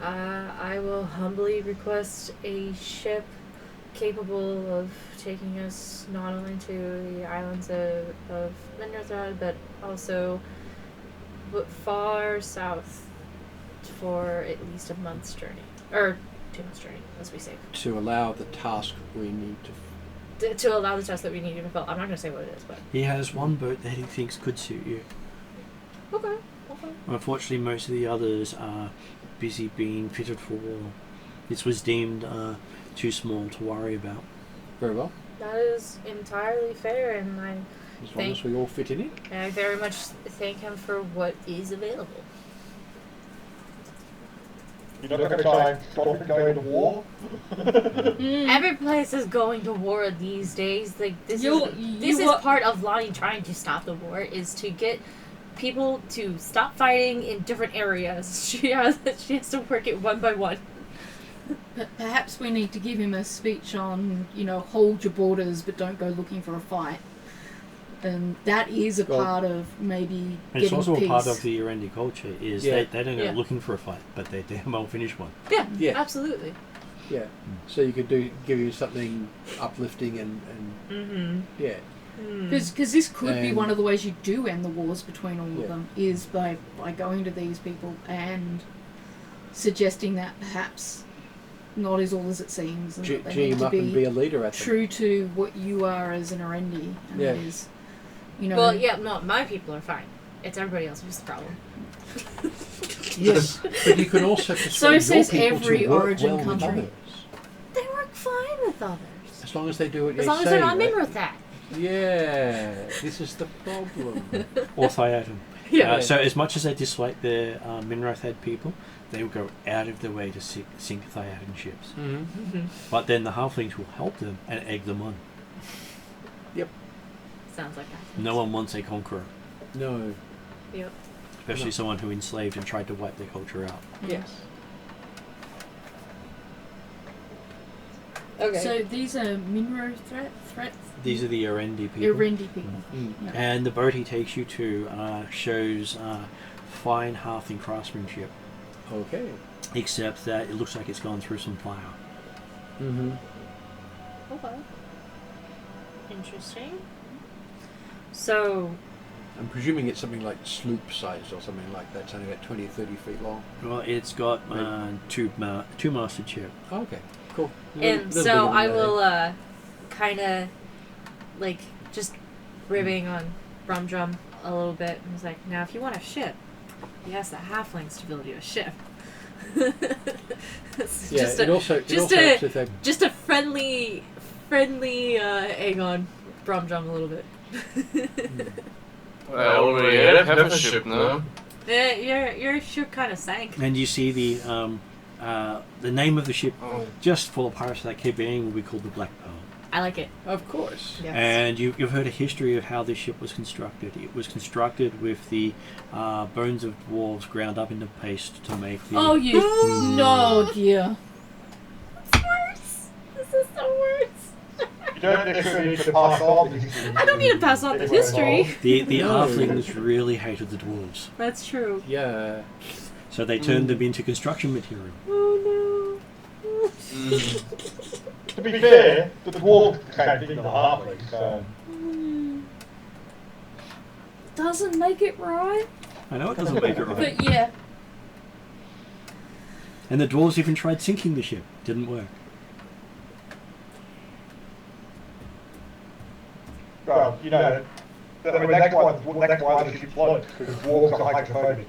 I will humbly request a ship capable of taking us not only to the islands of Minrathrad, but also far south for at least a month's journey. Or 2 months' journey, as we say. To allow the task we need to. To allow the test that we need to fulfill. I'm not going to say what it is, but... He has one boat that he thinks could suit you. Okay. Unfortunately, most of the others are busy being fitted for war. This was deemed too small to worry about. Very well. That is entirely fair, and As long as we all fit in it. I very much thank him for what is available. You're not going to try and stop it going to war? Every place is going to war these days. Like this You is are- part of Lonnie trying to stop the war is to get people to stop fighting in different areas. She has to work it one by one. Perhaps we need to give him a speech on, hold your borders but don't go looking for a fight. And that is a Well, part of maybe And getting it's also peace. a part of the Erendi culture is Yeah. they don't go Yeah. looking for a fight, but they damn well finish one. Yeah, Yeah. absolutely. Yeah. So you could give you something uplifting and Mm-hmm. yeah. Because this could be And- one of the ways you do end the wars between all Yeah. of them, is by going to these people and suggesting that perhaps not as all as it seems, and that they G need him to up and be a leader at them. true to what you are as an Erendi, and Yeah. that is, you know. Well, yeah, no, my people are fine. It's everybody else who's the problem. Yes, but you can also persuade So your says people every to work origin well with country. others. They work fine with others. As long as they do what As they long as say, they're not right? Minrothad. Yeah, this is the problem. Or Thiatin. Yeah. So as much as they dislike the Minrothad people, they will go out of their way to sink Thiatin ships. Mm-hmm. But then the halflings will help them and egg them on. Sounds like that. No one wants a conqueror, No. Yep. especially someone who enslaved and tried to wipe their culture out. Yes. Okay. So these are Minro threats? These are the Erendi people. Erendi people. Mm. Yeah. And the boat he takes you to shows fine halfling craftsmanship, Okay. except that it looks like it's gone through some fire. Mm-hmm. Okay. Interesting. So, I'm presuming it's something like sloop sized or something like that. It's only about 20 or 30 feet long. Well, it's got two masted ship. Oh, okay. Cool. and so I will kind of like just ribbing on Brumdrum a little bit. And was like, now if you want a ship, you ask the halflings to build you a ship. It's Yeah, just it a, also just helps a, if they... just a friendly egg on Brumdrum a little bit. I already have a ship now. Yeah, your ship kind of sank. And you see the name of the ship, Oh. just for the pirates of that Caribbean, will be called the Black Pearl. I like it. Of course. Yes. And you've heard a history of how this ship was constructed. It was constructed with the bones of dwarves ground up into paste to make the... Oh, you. No, dear. Worse. This is the worst. You don't necessarily need to pass on the history. I don't need to pass on the history. The No. halflings really hated the dwarves, That's true. Yeah. so they turned them into construction material. Oh no. To be fair, the dwarves did the same thing to the halflings, so... Doesn't make it right. I know it doesn't make it right. But yeah. And the dwarves even tried sinking the ship. Didn't work. Well, you know, I mean, that's why the ship floats, because dwarves are hydrophobic.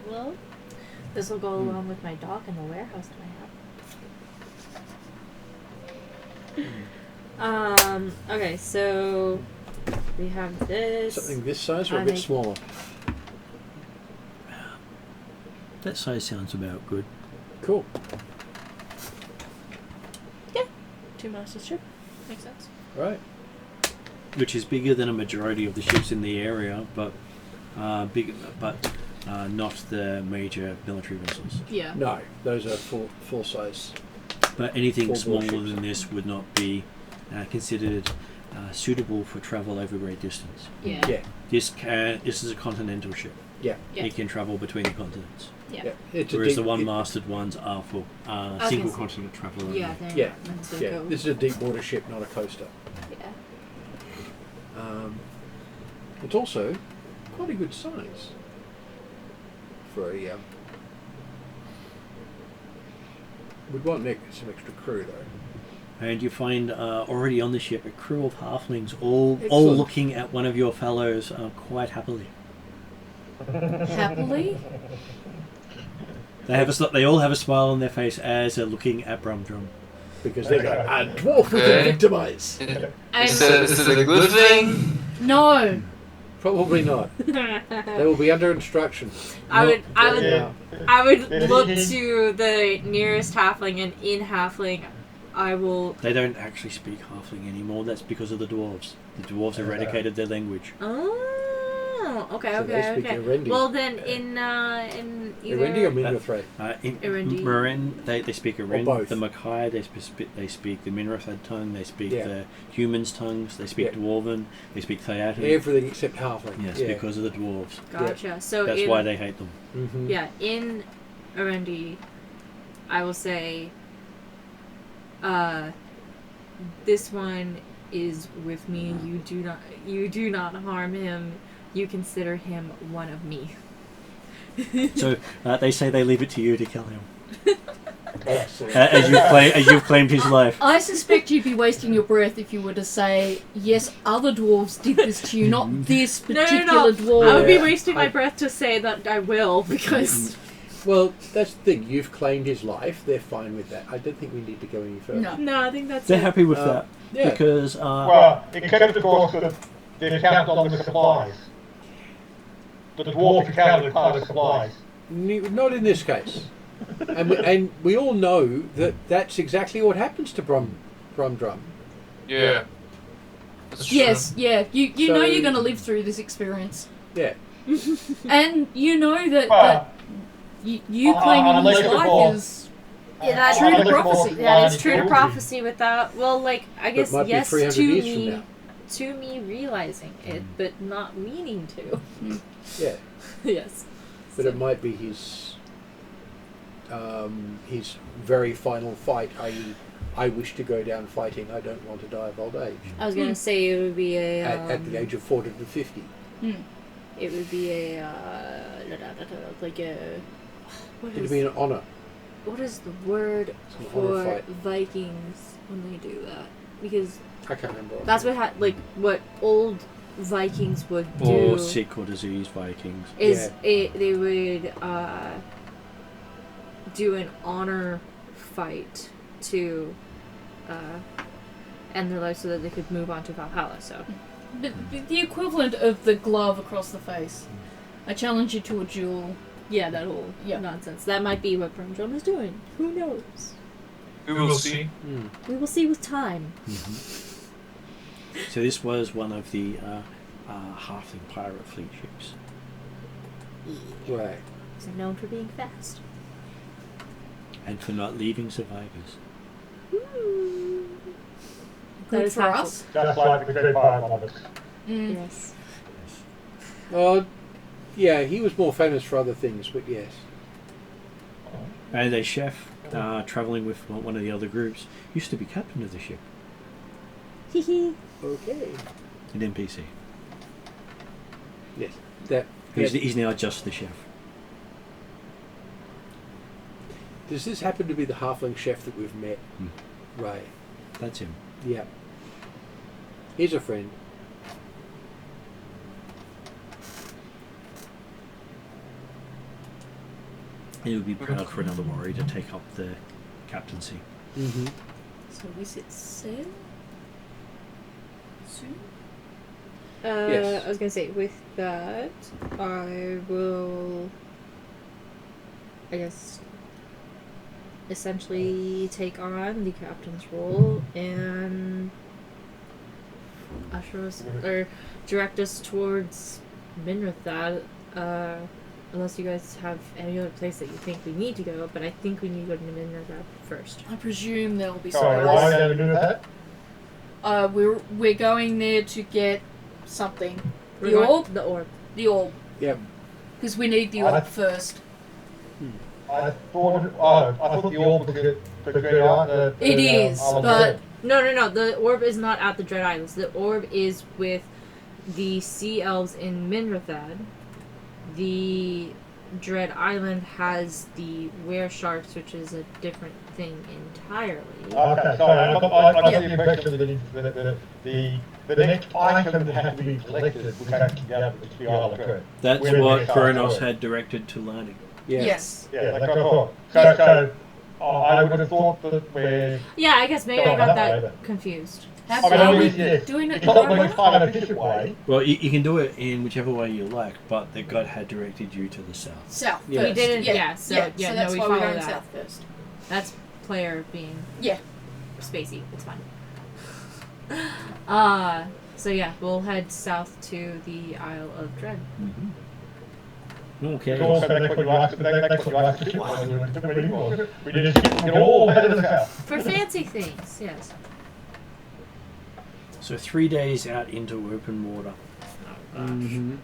Well, this will go along with my dock in the warehouse that I have. Okay, so we have this. Something this size or a I bit think- smaller? That size sounds about good. Cool. Two masters ship. Makes sense. Right. Which is bigger than a majority of the ships in the area, but not the major military vessels. Yeah. No, those are full size. But anything Full smaller warships. than this would not be considered suitable for travel over great distance. Yeah. Yeah. This is a continental ship. Yeah. Yeah. It can travel between the continents. Yeah. Yeah. It's a Whereas deep, the one-masted ones are for single see. continent travel only. Yeah. They're Yeah. not meant to Yeah. go. This is a deep water ship, not a coaster. Yeah. It's also quite a good size for a. We'd want some extra crew though. And you find already on the ship a crew of halflings, all Excellent. looking at one of your fellows quite happily. Happily? They all have a smile on their face as they're looking at Brumdrum. Because they go, a dwarf we can victimize. Is it a good thing? No. Probably not. They will be under instruction. I would Yeah. look to the nearest halfling, and in halfling, I will. They don't actually speak halfling anymore. That's because of the dwarves. The dwarves eradicated their language. Oh, okay, So they speak Erendi. Well, then in either Erendi or Minothrei? In Erendi. Marin, they speak Erendi. both. The Makai, they speak the Minrothad tongue. They speak Yeah. the humans' tongues. They speak Yeah. Dwarven. They speak Thiatin. Everything except halfling. Yes, yeah. because of the dwarves. Gotcha. So That's in, why they hate them. Mm-hmm. yeah, in Erendi, I will say, this one is with me. You do not harm him. You consider him one of me. So they say they leave it to you to kill him, Excellent. as you've claimed his life. I suspect you'd be wasting your breath if you were to say, yes, other dwarves did this to you, not this particular dwarf. I would be Yeah. wasting my breath to say that I will, because... Well, that's the thing. You've claimed his life. They're fine with that. I don't think we need to go any further. No. No, I think that's They're it. happy with that Yeah. because Well, except of course that they count on the supplies. The dwarf counted part of the supplies. Not in this case. And we all know that that's exactly what happens to Brum Drum. Yeah. That's Yes, true. yeah. You know So- you're going to live through this experience. Yeah. And you know that, Well, you claiming unless his the life dwarf- is... Yeah, that, True to Unless the prophecy. dwarf that is line true to is prophecy without... Well, like, I But guess might be yes 300 to years from me... now. To me realizing it, but not meaning to. Yeah. Yes. But it might be his very final fight, i.e., I wish to go down fighting, I don't want to die of old age. I was gonna say it would be a... At the age of 40 to 50. It would be a... like a... What It'd is, be an honour. what is the word an honor for fight. Vikings when they do that? Because I can't remember. that's what old Vikings would do. or sick or diseased Vikings. Is they would do an honor fight to end their life so that they could move on to Valhalla. So The equivalent of the glove across the face. I challenge you to a duel. yeah, that whole nonsense. That might be what Brumdrum is doing. Who knows? We will see. We will see with time. So this was one of the halfling pirate fleet ships. Right. They're known for being fast. And for not leaving survivors. That Good is for helpful. us. Just like the great pirate lovers. Yes. Yeah, he was more famous for other things, but yes. And a chef travelling with one of the other groups used to be captain of the ship. Hehe. Okay. An NPC. Yes. That. He's now just the chef. Does this happen to be the halfling chef that we've met? Right. That's him. Yeah. He's a friend. He would be proud for another warrior to take up the captaincy. Mm-hmm. So we set sail soon? Yes. I was gonna say, with that, I will, I guess, essentially take on the captain's role and usher us, or direct us towards Minrathad, unless you guys have any other place that you think we need to go, but I think we need to go to Minrathad first. I presume there'll be Sorry, why are supplies. you going to do that? We're going there to get something. The We're orb? going- The orb. The orb. Yep. Because we need the I- orb first. I thought the orb was the great island. It is, but No. The orb is not at the Dread Islands. The orb is with the Sea Elves in Minrathad. The Dread Island has the Were Sharks, which is a different thing entirely. Okay, sorry, I got the impression that the next item that has to be collected was actually down at the Isle of Dread. That's Where what we start Kronos going. had directed to learning. Yeah. yes. Yeah, that's what I thought. So I would have thought that we're... Yeah, I guess maybe I Don't got know that that. confused. I Have, mean, are I we mean, yes. doing it It's not like the it's kind of efficient way. Well, you can do it in whichever way you like, but the god had directed you to the south. south? Yeah. We first. didn't. Yeah. Yeah. So so no, that's we why follow we're going that. south first. That's player being Yeah. spacey. It's fine. So yeah, we'll head south to the Isle of Dread. Okay. It's also that's what you asked, that's what you asked to we just get all the way to the south. For fancy things, yes. So 3 days out into open water. Mm-hmm.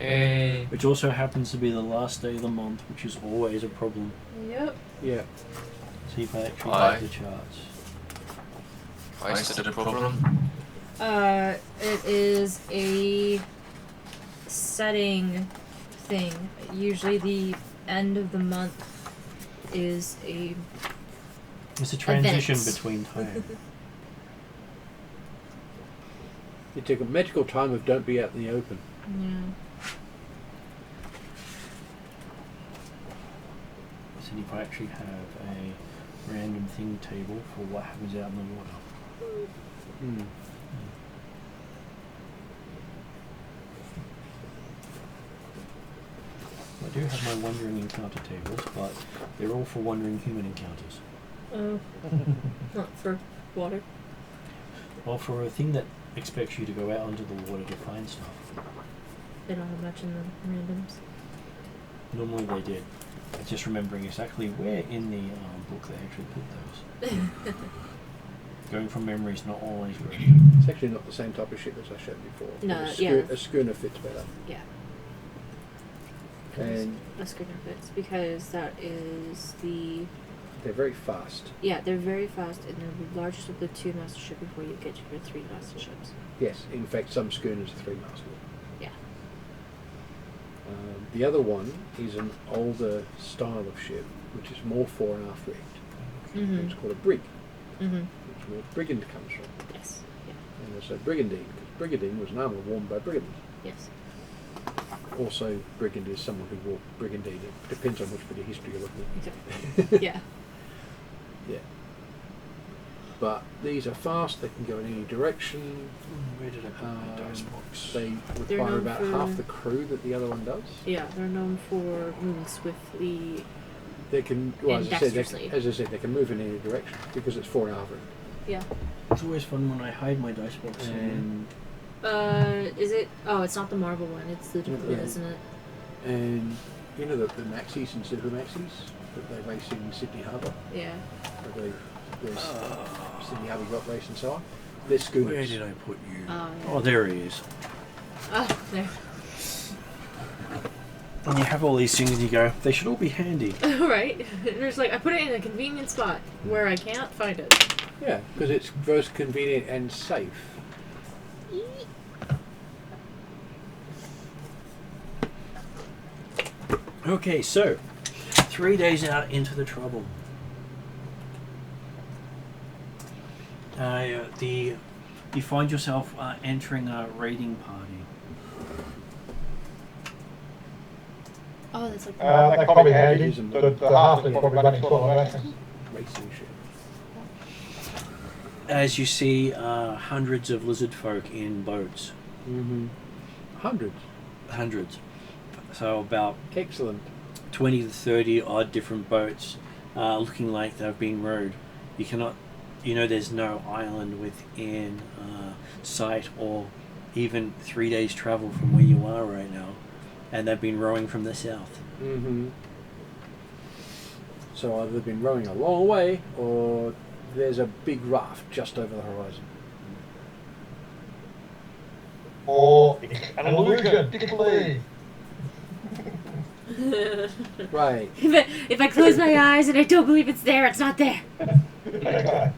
Okay. Which also happens to be the last day of the month, which is always a problem. Yep. Yeah. See if I actually Why? get the charts. Why is that a problem? It is a setting thing. Usually the end of the month is a It's a transition event. between time. It's a magical time of don't be out in the open. yeah. See if I actually have a random thing table for what happens out in the water. Mm. I do have my wandering encounter tables, but they're all for wandering human encounters. Oh. Not for water. Well, for a thing that expects you to go out onto the water to find stuff. They don't have much in the randoms. Normally they did. It's just remembering exactly where in the book they actually put those. Going from memory is not always great. It's actually not the same type of ship as I showed before. No, A schooner fits better. Yeah. And A schooner fits because that is the they're very fast. yeah, they're very fast and they're the largest of the 2 master ships before you get to your 3 master ships. Yes, in fact, some schooners are 3-masted. Yeah. The other one is an older style of ship, which is more fore and aft rigged. Mm-hmm. It's called a brig, Mm-hmm. which is where brigand comes from. Yes. Yeah. And also brigandine, because brigandine was an armour worn by brigands. Yes. Also, brigand is someone who wore brigandine. It depends on which bit of history you're looking Okay. Yeah. Yeah. But these are fast, they can go in any direction. Where did I put my dice box? They They're require known about for- half the crew that the other one does. Yeah, they're known for moving swiftly. They can, well, And as I said, dexterously. they can move in any direction because it's 4 and a half rigged. Yeah. It's always fun when I hide my dice box and Is it? Oh, it's not the marble one. It's the different one, Yeah. isn't it? And you know the Maxis and Super Maxis that they race in Sydney Harbour? Yeah. Where there's Sydney Harbour Yacht Race and so on. They're schooners. where did I put you? Oh, yeah. Oh, there he is. Oh, there. And you have all these things and you go, they should all be handy. Right. There's like I put it in a convenient spot where I can't find it. Yeah, because it's both convenient and safe. Okay, so 3 days out into the trouble. You find yourself entering a raiding party. Oh, that's like. That could be handy. The halfling probably running sort of lessons. Racing ship. As you see hundreds of lizard folk in boats. Mm-hmm. Hundreds. Hundreds. So about Excellent. 20 to 30 odd different boats looking like they've been rowed. You cannot, there's no island within sight or even 3 days travel from where you are right now. And they've been rowing from the south. Mm-hmm. So either they've been rowing a long way or there's a big raft just over the horizon. Or it's an illusion, tickly. Right. If I close my eyes and I don't believe it's there, it's not there. Okay.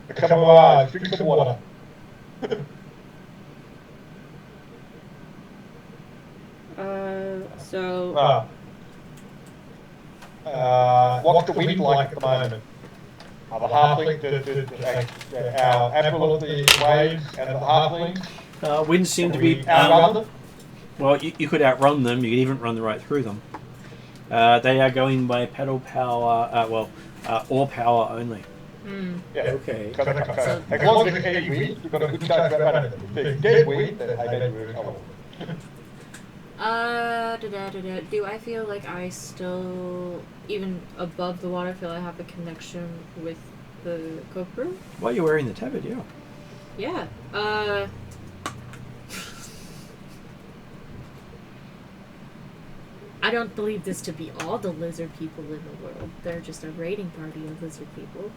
A couple of eyes, drink some water. So. What's the wind like at the moment? The halfling, our admiral of the waves and the halflings. Winds seem to Can we be... outrun them? well, you could outrun them. You could even run right through them. They are going by pedal power, oar power only. Yeah. Okay. So, as long as it's heavy wind, we've got a good chance of running them. If it's dead wind, then I bet we're in trouble. Do I feel like I still, even above the water, feel I have a connection with the co-crew? While you're wearing the tabard, yeah. Yeah. I don't believe this to be all the lizard people in the world. They're just a raiding party of lizard people.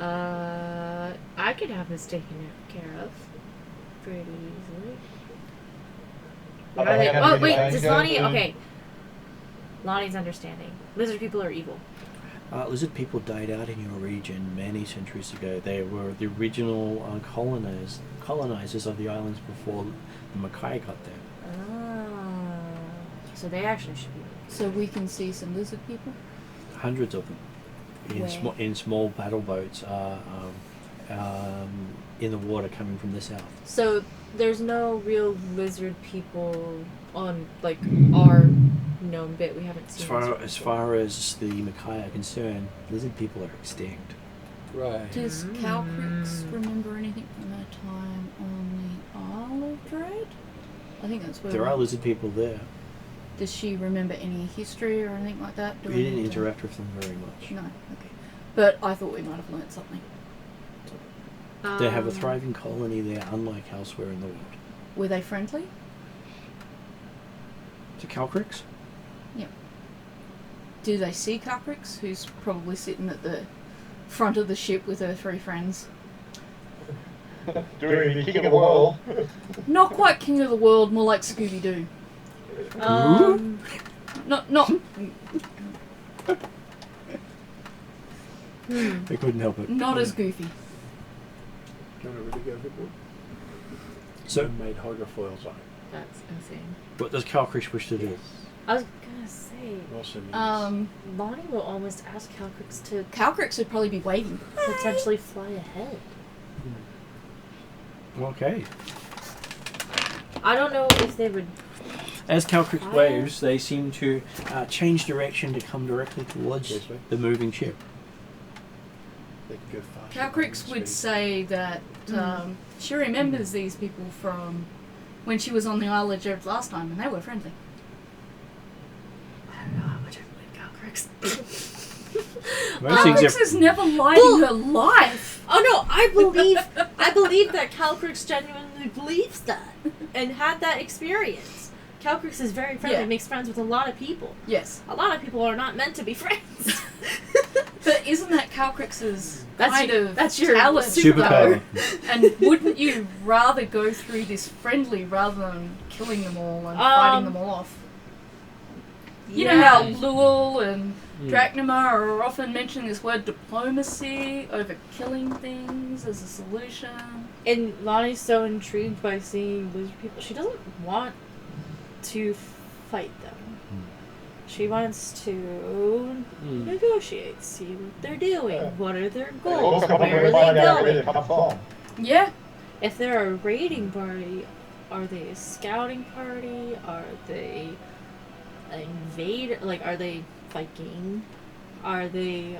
I could have this taken care of pretty easily. Are Are they they? gonna Oh be wait, danger does Lonnie? to- Okay. Lonnie's understanding. Lizard people are evil. Lizard people died out in your region many centuries ago. They were the original colonizers of the islands before the Makai got there. Oh. So they actually should be. So we can see some lizard people. Hundreds of them Where? in small paddle boats in the water coming from the south. So there's no real lizard people on like our known bit. We haven't seen. As far as the Makai are concerned, lizard people are extinct. Right. Does Calcrix remember anything from her time on the Isle of Dread? I think that's where There we- are lizard people there. Does she remember any history or anything like that? Do We we didn't need to- interact with them very much. No, okay. But I thought we might have learnt something. They have a thriving colony there, unlike elsewhere in the world. Were they friendly? To Calcrix? Do they see Calcrix, who's probably sitting at the front of the ship with her 3 friends? Doing the king of the world. Not quite king of the world, more like Scooby-Doo. Not. They couldn't help it. Not as goofy. Can I really go overboard? So, Made hydrofoils on it. That's insane. what does Calcrix wish to do? I was gonna say, Also means Lonnie will almost ask Calcrix to Calcrix would probably be waving. potentially fly ahead. Okay. I don't know if they would. As Calcrix waves, they seem to change direction to come directly towards This way? the moving ship. they can go faster. Calcrix than would speed. say that she remembers these people from when she was on the Isle of Dread last time, and they were friendly. I don't know how much I believe Calcrix. Most things Calcrix are- has never lied in her life. Oh no, I believe that Calcrix genuinely believes that and had that experience. Calcrix is very friendly, Yeah. makes friends with a lot of people. Yes, A lot of people are not meant to be friends. but isn't that Calcrix's That's kind your- of that's your talent? Superpower. though? And wouldn't you rather go through this friendly rather than killing them all and fighting them all off? You know how Luel and Drachnima are often mentioning this word diplomacy over killing things as a solution. And Lonnie's so intrigued by seeing lizard people. She doesn't want to fight them. She wants to negotiate, see what they're doing, Yeah. what are their We'll goals, come where and are find they out where going. they come from. Yeah, If they're a raiding party, are they a scouting party? Are they an invader? Like, are they Viking? Are they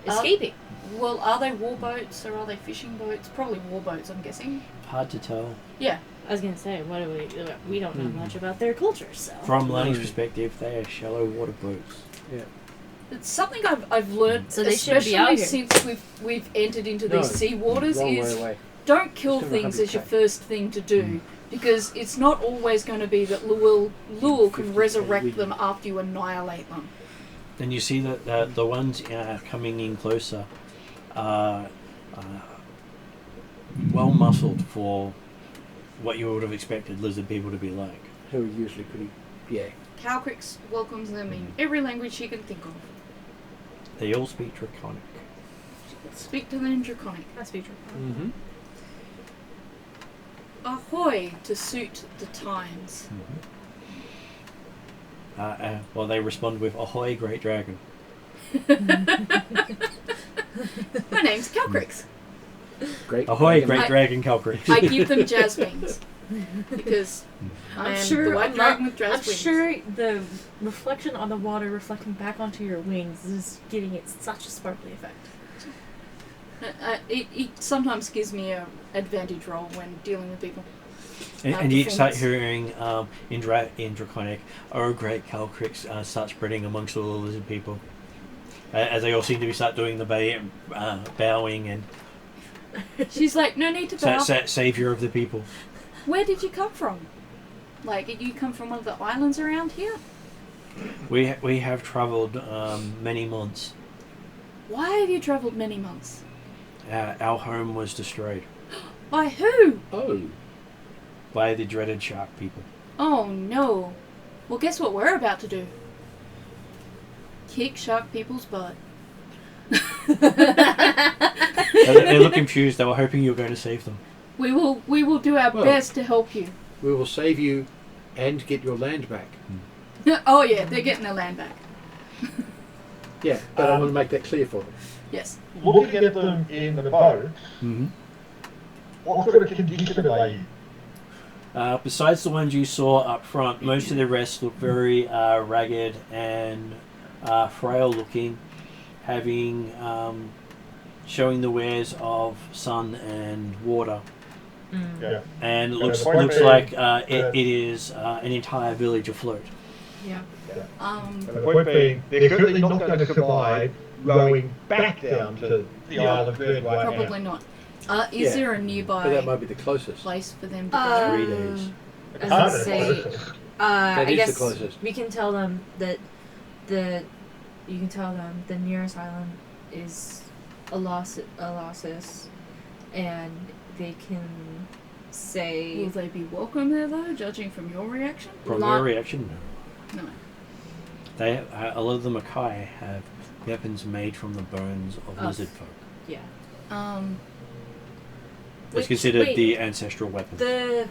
escaping? well, are they warboats or are they fishing boats? Probably warboats, I'm guessing. Hard to tell. Yeah, I was gonna say, what do we don't know much about their culture, so. From Lonnie's perspective, they are shallow water boats. it's something I've learned, So they shouldn't be out especially here. since we've entered into No, these sea waters. wrong way Is away. don't kill Still things 100K. as your first thing to do, because it's not always going to be that Luel can 50K resurrect win. them after you annihilate them. And you see that the ones coming in closer are well muscled for what you would have expected lizard people to be like. Who are usually pretty, yeah. Calcrix welcomes them in every language she can think of. They all speak Draconic. Speak to them in Draconic. That's future. Mm-hmm. Ahoy to suit the times. Well, they respond with "Ahoy, Great Dragon." My name's Calcrix. Great. Ahoy, dragon. Great I- Dragon Calcrix. I give them jazz wings because I am the white dragon with jazz I'm wings. sure the reflection on the water reflecting back onto your wings is giving it such a sparkly effect. It sometimes gives me an advantage roll when dealing with people. And you start performance. hearing in Draconic, "Oh, great Calcrix," start spreading amongst all the lizard people. As they all seem to be start doing the bowing and She's like, no need to bow. savior of the people. Where did you come from? Like, did you come from one of the islands around here? We have travelled many months. Why have you travelled many months? Our home was destroyed. By who? Oh. by the dreaded shark people. Oh no. Well, guess what we're about to do? Kick shark people's butt. They look confused. They were hoping you were going to save them. We will do our best to help you. We will save you and get your land back. Oh yeah, they're getting their land back. Yeah, but I want to make that clear for them. Yes. Looking at them in the boat, Mm-hmm. what sort of condition are they in? Besides the ones you saw up front, most of the rest look very ragged and frail looking, having showing the wears of sun and water. Yeah. And it Yeah, looks the point being like that- it is an entire village afloat. Yeah. And the point being, they're certainly not going to survive rowing back down to the Isle of Bird right Probably now. not. Is Yeah. there a But that nearby might be the closest. place for them to go? 3 days. I was gonna say, That I is the guess closest. we can tell them that the nearest island is Alosis, and they can say Will they be welcome there though, judging from your reaction? From Lot- their reaction, no. No. They a lot of the Makai have weapons made from the bones of lizard folk. yeah. It's Which- considered wait, the ancestral weapon. the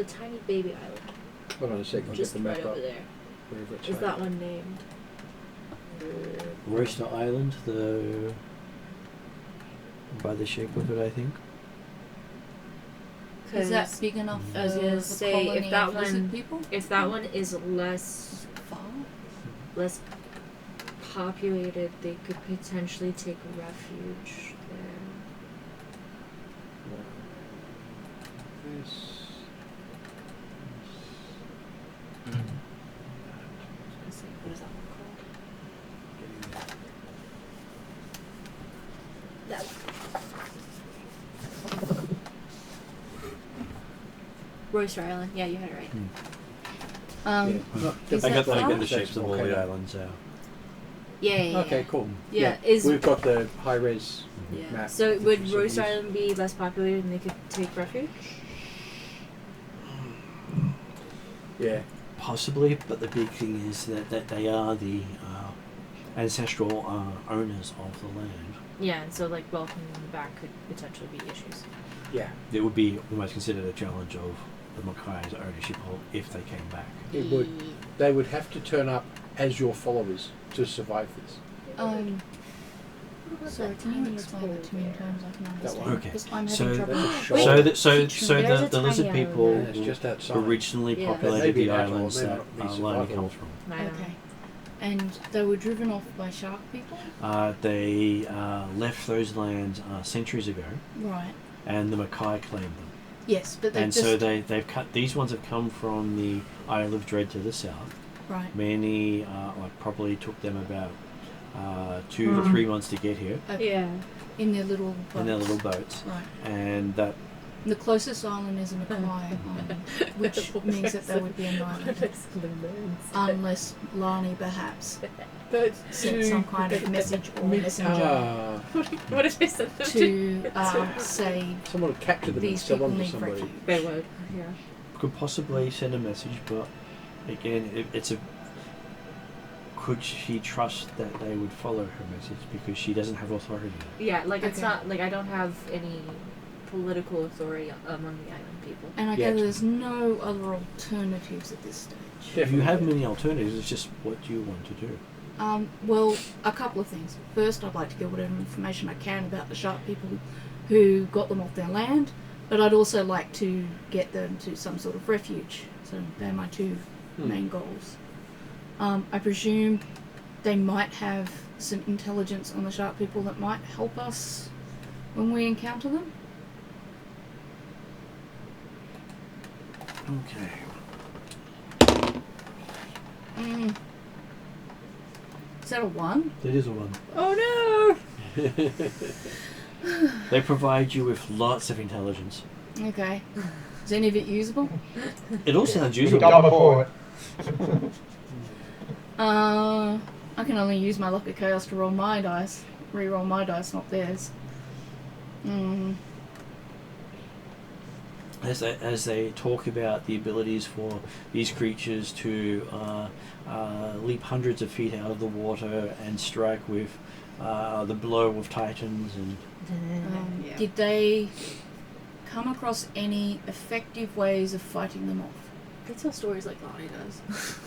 tiny baby island Hold on a second, I'll get just the map right up. over there. Wherever it's Is at. that one named? Roaster Island, the by the shape of it, I think. Is that big enough for I was gonna the say, colony if that of lizard one- people? If that one is less populated, they could potentially take refuge there. This. Let's see, what is that one called? That one. Royster Island. Yeah, you had it right. Is I that got far? the shapes of all the islands out. Yeah. Okay, cool. Yeah, We've got the high res Yeah. map. So of the would facilities. Royster Island be less populated and they could take refuge? Yeah. Possibly, but the big thing is that they are the ancestral owners of the land. Yeah, and so like welcoming them back could potentially be issues. Yeah. It would be almost considered a challenge of the Makai's ownership of if they came back. It would. They would have to turn up as your followers to survive this. Sorry, can you explain that to me in terms I can understand? one? Okay. Because I'm So- having trouble. That's a shock. So There's the a lizard tiny people island. It's just outside. originally Yeah. populated Maybe the an atoll, islands maybe that not be Lani survivable. comes from. I don't know. Okay. And they were driven off by shark people? They left those lands centuries ago, Right. and the Makai claimed them. Yes, but they And just... so they've cut. These ones have come from the Isle of Dread to the south. Right. Many probably took them about 2 to 3 months to get here Okay. Yeah. In their little boats. in their little boats, Right. and that The closest island is a Mackay Island, which means that they would be annihilated. Unless Lani perhaps sent some kind of message or messenger What if they said that to say Someone would capture them and these sell people them to need somebody. refuge. They would. Yeah. could possibly send a message, but again, it's a. Could she trust that they would follow her message because she doesn't have authority? Yeah, like it's Okay. not like I don't have any political authority among the island people. And I Yeah. gather there's no other alternatives at this stage. If you have many alternatives, it's just what you want to do. Well, a couple of things. First, I'd like to get whatever information I can about the shark people who got them off their land, but I'd also like to get them to some sort of refuge. So they're my two main goals. I presume they might have some intelligence on the shark people that might help us when we encounter them. Okay. Is that a 1? That is a one. Oh no! They provide you with lots of intelligence. Okay. Is any of it usable? It all sounds We've usable. done before it. I can only use my luck of chaos to roll my dice. Re-roll my dice, not theirs. as they talk about the abilities for these creatures to leap hundreds of feet out of the water and strike with the blow of titans, and Did they come across any effective ways of fighting them off? They tell stories like Lonnie does.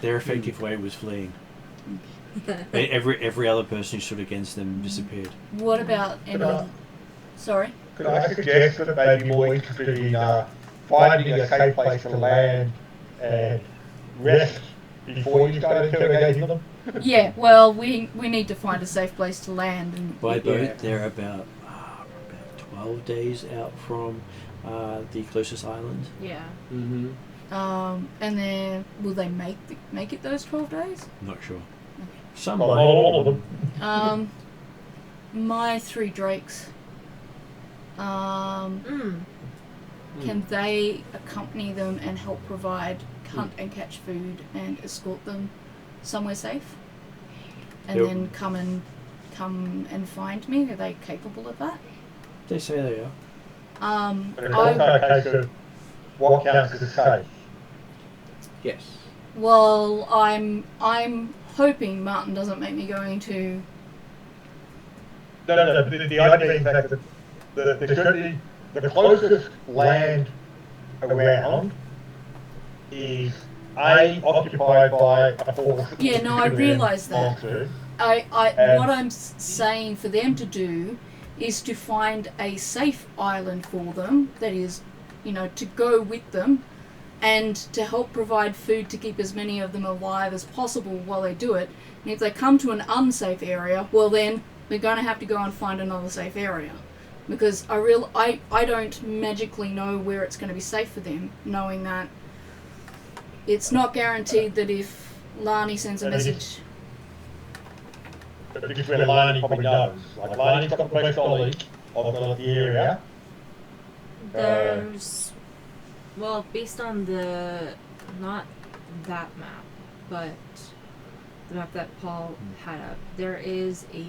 their effective way was fleeing. Every other person who stood against them disappeared. What about any? Sorry. Could I suggest that they'd be more interested in finding a safe place to land and rest before you start interrogating them? Yeah. Well, we need to find a safe place to land. And By boat, they're about 12 days out from the closest island. Yeah. Mm-hmm. And then will they make it those 12 days? Not sure. Okay. Some Well, might. all of them. My 3 drakes. Can they accompany them and help provide hunt and catch food and escort them somewhere safe? And Yep. then come and find me? Are they capable of that? They say they are. But it's also a case of what counts as safe. Yes. Well, I'm hoping Martin doesn't make me go into. No, the idea being that the closest land around is occupied by a force. Yeah, no, I realise that. And- What I'm saying for them to do is to find a safe island for them, that is, to go with them, and to help provide food to keep as many of them alive as possible while they do it. And if they come to an unsafe area, well then, we're going to have to go and find another safe area. Because I don't magically know where it's going to be safe for them, knowing that it's not guaranteed that if Lani sends a message... But this is where Lani probably knows. Like, Lani's got the best knowledge of the area. There's, well, based on not that map, but the map that Paul had up, there is a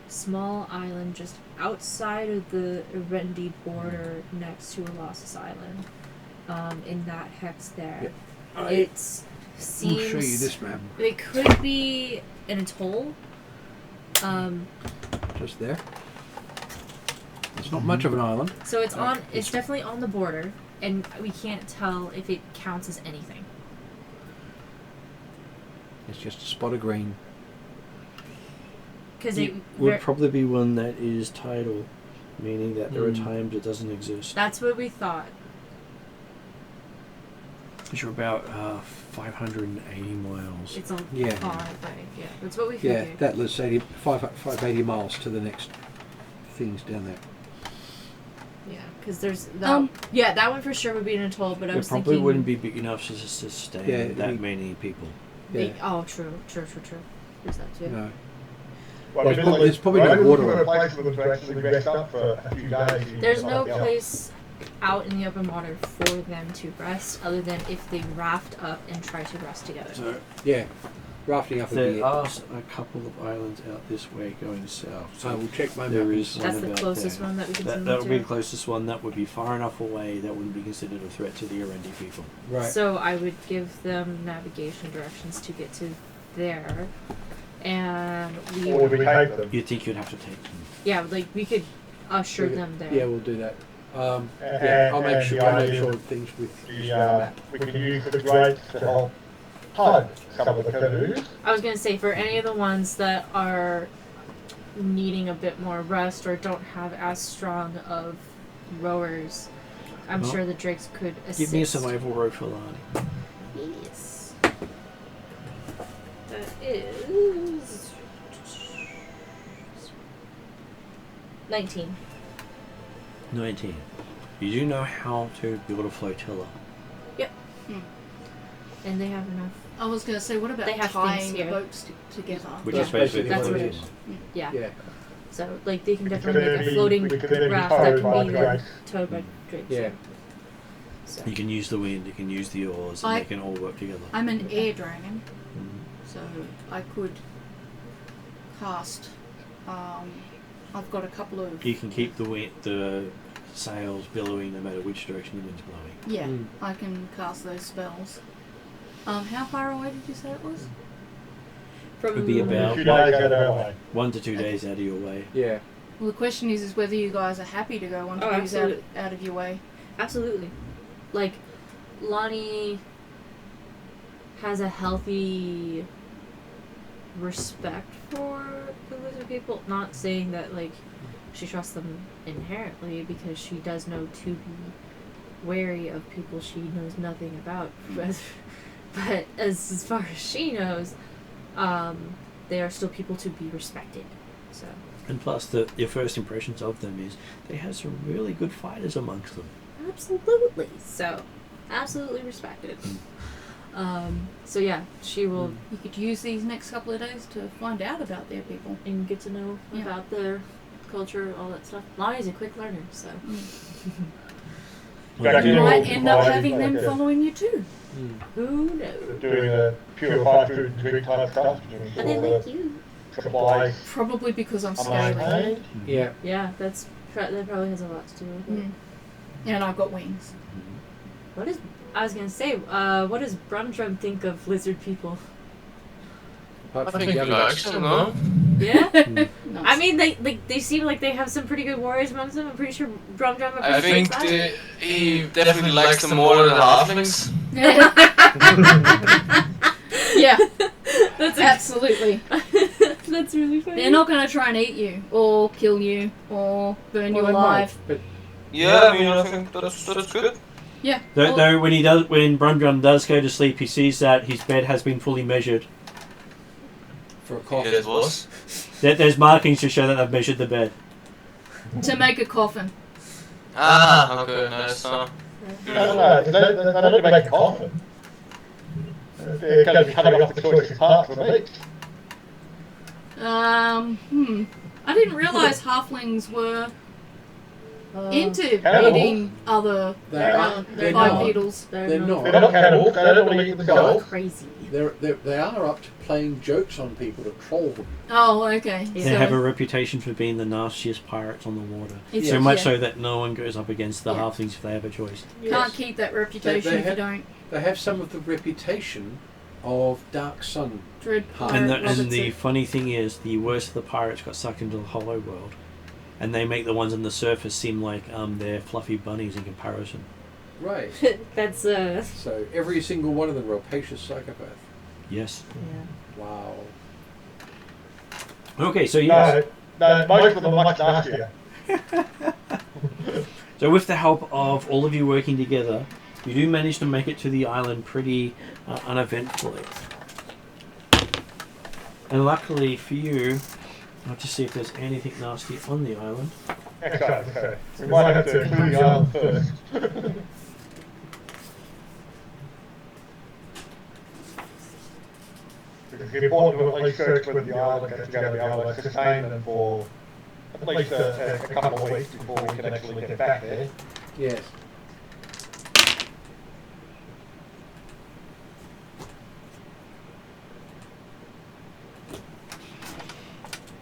small island just outside of the Erendi border next to Colossus Island. In that hex there. Yeah. It I'll seems show you this map. it could be an atoll. Just there. It's not much of an island. So it's definitely on the border, and we can't tell if it counts as anything. It's just a spot of green. Because It would probably be one that is tidal, meaning that there are times it doesn't exist. that's what we thought. Which are about 580 miles. It's a Yeah. far away. Yeah, that's what we Yeah, figured. that was 580 miles to the next things down there. Yeah, because there's that. Yeah, that one for sure would be an atoll. But I It was probably thinking wouldn't be big enough to sustain Yeah, that many people. Yeah. Oh, true. There's that too. No. Well, it's probably no right, water we're on looking it. for a place for them to actually rest up for a few days. There's no Yeah. place out in the open water for them to rest, other than if they raft up and try to rest together. So Yeah, rafting up would be there it. are a couple of islands out this way going south. I will check my There map. is one That's the about closest there. one that we can That send would them be to. the closest one. That would be far enough away that wouldn't be considered a threat to the Erendi people. Right. So I would give them navigation directions to get to there, and we Or would we take them? You'd think you'd have to take them. we could usher them there. Yeah, we'll do that. And- I'll make and sure. the I'll make idea sure that things with we map. can use the drakes to help hug some of the canoes. I was gonna say for any of the ones that are needing a bit more rest or don't have as strong of rowers, I'm Well, sure the drakes could assist. Give me a survival road for Lani. Yes. That is 19. 19. You do know how to build a flotilla. And they have enough. I was going to say, what about They have tying things the here. boats together? Which That's is basically That's what what it it is. Yeah. Yeah. So, they can We definitely could make a be- floating we could then be raft that towed can by be drakes. towed by drakes. Yeah. So. You can use the wind, you can use the oars, and I- they can all work together. I'm an air dragon, Mhm. so I could cast. I've got a couple of. You can keep the sails billowing no matter which direction the wind's blowing. Yeah, I can cast those spells. How far away did you say it was? Could be about 2 days out of our way. 1 to 2 days out of your way. Yeah. Well, the question is whether you guys are happy to go 1 to 2 days out of your way. Absolutely. Like, Lonnie has a healthy respect for the lizard people. Not saying that, like, she trusts them inherently, because she does know to be wary of people she knows nothing about. But as far as she knows, they are still people to be respected. So. And plus, your first impressions of them is they have some really good fighters amongst them. Absolutely. So, absolutely respected. So yeah, she will. You could use these next couple of days to find out about their people. And get to know about their culture, all that stuff. Lonnie's a quick learner, so. You might end up having them following you too. Who knows? Doing the purified food and drink type stuff. Are they like you? Supplies. Probably because I'm on my scaly. hand. Yeah. Yeah, that probably has a lot to do with it. And I've got wings. I was gonna say, what does Brumdrum think of lizard people? Apart I from think the he other likes them, no? Yeah? Nice. I mean, they seem like they have some pretty good warriors amongst them. I'm pretty sure Brumdrum I appreciates think that. he definitely likes them more than the halflings. Yeah, That's absolutely. That's really funny. They're not going to try and eat you, or kill you, or burn you alive. But Yeah, I mean, I think that's good. Yeah. Though when Brundrum does go to sleep, he sees that his bed has been fully measured. for a coffin. Yeah, it was. There's markings to show that they've measured the bed. To make a coffin. Ah, okay, nice. No, they don't need to make a coffin. They're going to be cutting off the choicest parts of the meat. I didn't realise halflings were into Cannibals. eating other They're not. bipedals. They're not. They're not cannibals, they don't want to eat themselves. Crazy. They are up to playing jokes on people to troll them. Oh, okay. Yeah. They have a reputation for being the nastiest pirates on the water. It's- So much yeah. so that no one goes up against the Yeah. halflings if they have a choice. Can't keep that reputation They if you have- don't They have some of the reputation of Dark Sun. dread And And pirate the Robertson. funny thing is, the worst of the pirates got sucked into the hollow world. And they make the ones on the surface seem like they're fluffy bunnies in comparison. Right. That's So every single one of them are a rapacious psychopath. Yes. yeah. Wow. Okay, so yes. No, most of them are much nastier. So with the help of all of you working together, you do manage to make it to the island pretty uneventfully. And luckily for you, I'll just see if there's anything nasty on the island. Okay. We might have to clear the island first. It's important to at least search whether the island is going to be able to sustain them for at least a couple of weeks before we can actually get back there. Yes.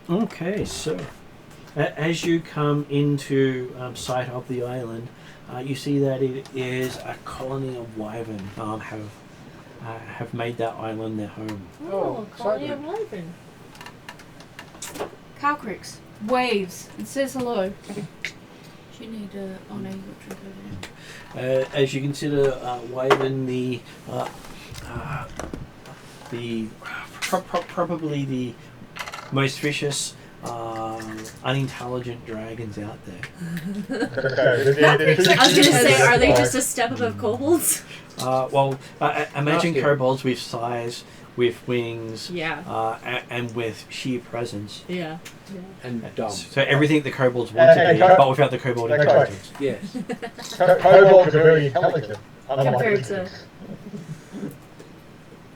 Okay, so as you come into sight of the island, you see that it is a colony of wyvern have made that island their home. Oh, colony of excitement. wyvern. Cow creeks. Waves. It says hello. Do you need oh no, you've got drink over there. As you consider wyvern probably the most vicious, unintelligent dragons out there. Okay. I was gonna say, are they just a step above kobolds? Imagine Ask him. kobolds with size, with wings, Yeah. and with sheer presence. Yeah. And dumb. So everything the kobolds want to be, but without the kobold That's right. intelligence. Yes. Kobolds are very intelligent. unlike Compared to- lizards.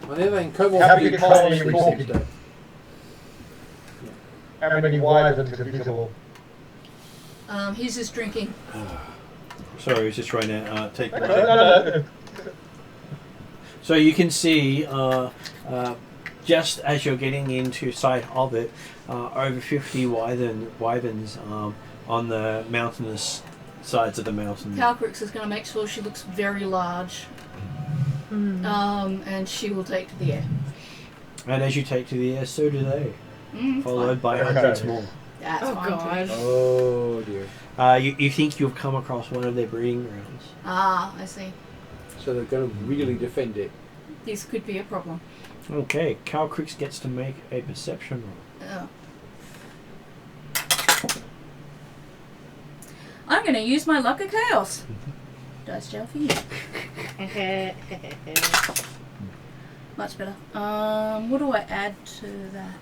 On the other hand, kobolds How being big a colony touched are we these talking? days. How many wyverns are visible? He's just drinking. Sorry, I was just trying to take. No. So you can see, just as you're getting into sight of it, over 50 wyverns on the mountainous sides of the mountain. Calcrix is going to make sure she looks very large. And she will take to the air. And as you take to the air, so do they. Followed by Okay. hundreds more. That's Oh fine god. too. Oh dear. You think you've come across one of their breeding grounds. Ah, I see. So they're going to really defend it. This could be a problem. Okay, Calcrix gets to make a perception roll. Oh. I'm going to use my luck of chaos. Dice jail for you. Much better. What do I add to that?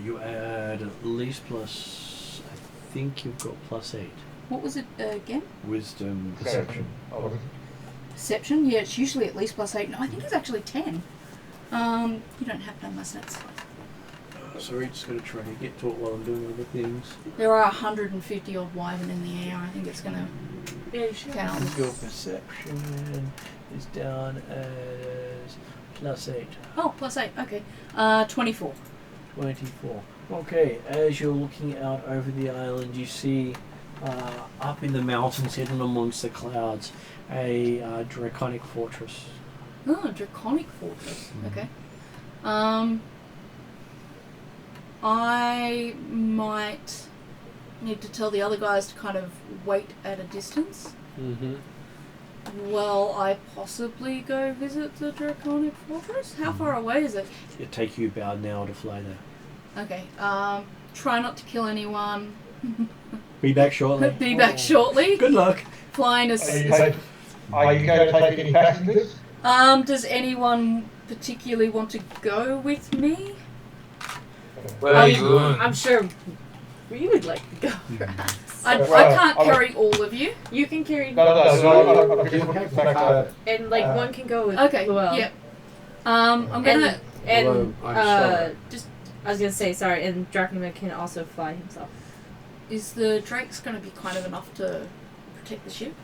You add at least plus. I think you've got +8. What was it again? Wisdom, perception. Perception? Yeah, it's usually at least +8. No, I think it's actually 10. You don't have to have my stats. Sorry, just going to try to get to it while I'm doing other things. There are 150 odd wyvern in the air. I think it's going to count. Your perception is down as +8. Oh, +8. Okay. 24. 24. Okay, as you're looking out over the island, you see up in the mountains, hidden amongst the clouds, a draconic fortress. Oh, draconic fortress. Okay. I might need to tell the other guys to kind of wait at a distance. While I possibly go visit the draconic fortress. How far away is it? It'll take you about an hour to fly there. Okay. Try not to kill anyone. Be back shortly. Be back shortly. Good luck. Flying as. Are you going to take any passengers? Does anyone particularly want to go with me? Where are you going? I'm sure we would like to go. I can't carry all of you. You can carry No, I'm just looking for that. and like one can go with Okay. Luell. Yep. I'm gonna. Although, I'm sorry. just I was gonna say sorry, and Dracula can also fly himself. Is the Drake's gonna be kind of enough to protect the ship?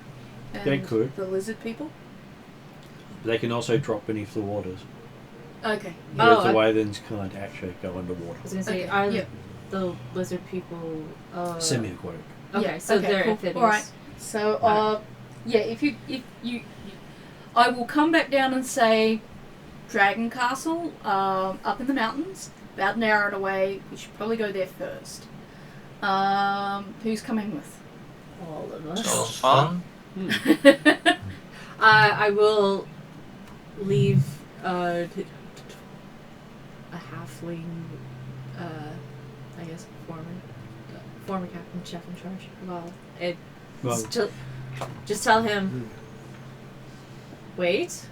And They could. The lizard people. They can also drop beneath the waters. Okay. Whereas the wyverns can't actually go underwater. I was gonna say, Okay, are yep. the lizard people Semi-aquatic. Okay, Yeah, so okay, they're cool. amphibious. Alright. So, yeah, if you, I will come back down and say, Dragon Castle, up in the mountains, about an hour away. We should probably go there first. Who's coming with? All of us. Sounds fun. I will leave a halfling, I guess, former captain, chef in charge. Just tell him, wait,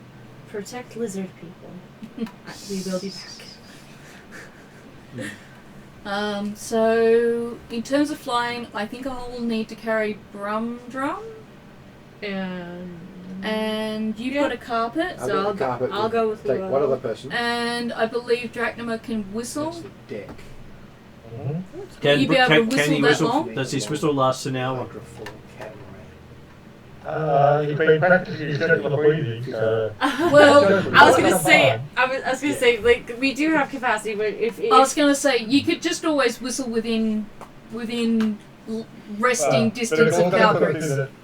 protect lizard people. We will be back. So, in terms of flying, I think I'll need to carry Brum Drum. And you've got a carpet. So I'll go with take Luell. one other person. And I believe Drachnema can whistle. That's the deck. Can you be able to can whistle he that whistle? long? Does his whistle last an hour? You've been practicing circular breathing, so... Well, I was gonna say, like, we do have capacity, but if I was going to say, you could just always whistle within resting distance of Calgary.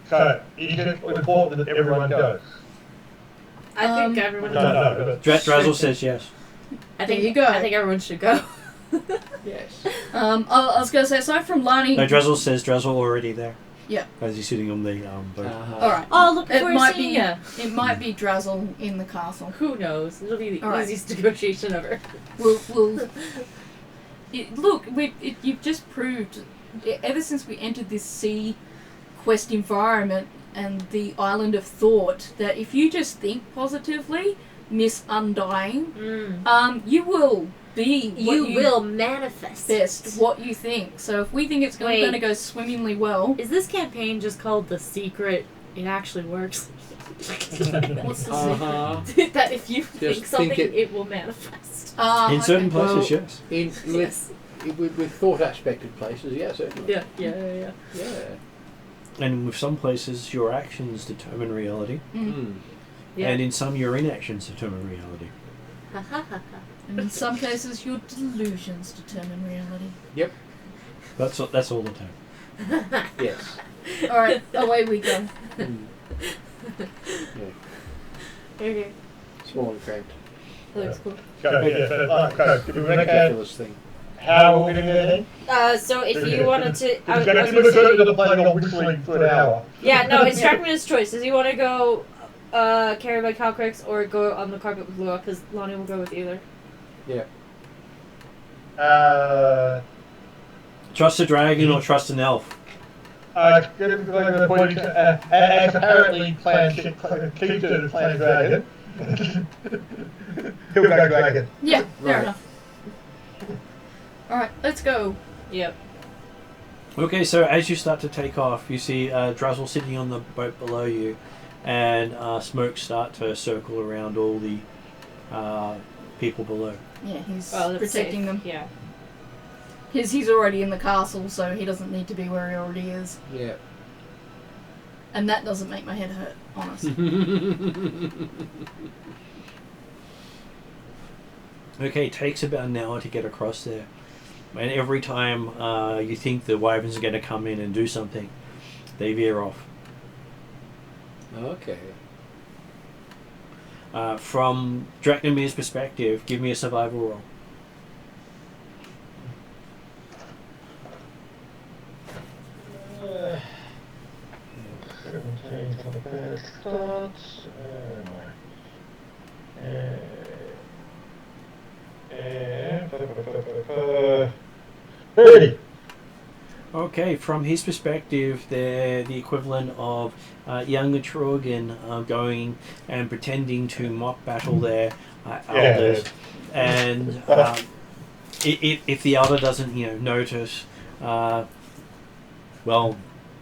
So, is it important that everyone goes? I think everyone. No. Drazzle says yes. I think There you go. I think everyone should go. Yes. I was going to say, aside from Lani... No, Drazzle says Drazzle already there. Yeah. As he's sitting on the boat. Alright. Oh, look, It we're might seeing be ya. It might be Drazzle in the castle. Who knows? It'll be the All right. easiest negotiation ever. We'll look, you've just proved, ever since we entered this sea quest environment and the island of thought, that if you just think positively, Miss Undying, you will be what You will manifest best what you think. So if we think it's Wait. going to go swimmingly well, Is this campaign just called The Secret? It actually works. what's the secret? That if you think think something, it- it will manifest. In certain Well, places, yes. Yes. With thought aspected places, yeah, certainly. Yeah. Yeah. And with some places, your actions determine reality. Yeah. And in some, your inactions determine reality. And in some cases, your delusions determine reality. That's all the time. Yes. Alright, away we go. Mm. Okay. Small and cramped. That looks cool. Did we make a, Ridiculous thing. how are we getting there then? So if you wanted to, It's going to be another planning on whistling for an hour. yeah, no, it's Dracula's choice. Does he want to go carried by Calcrix or go on the carpet with Lua? Because Lonnie will go with either. Yeah. Trust a dragon or trust an elf? And apparently keeps it as Plan Dragon. He'll go Dragon. Yeah, fair Right. enough. Alright, let's go. Yep. Okay, so as you start to take off, you see Drazzle sitting on the boat below you, and smoke start to circle around all the people below. Yeah, he's Well, that's protecting safe. them. Yeah. He's already in the castle, so he doesn't need to be where he already is. Yeah. And that doesn't make my head hurt, honest. Okay, it takes about an hour to get across there. And every time you think the wyverns are going to come in and do something, they veer off. Okay. From Drachnamir's perspective, give me a survival roll. Uh, 17 for the first start. And 30. Okay, from his perspective, they're the equivalent of Yawning Portal going and pretending to mock battle their elders, and if the elder doesn't, notice, well,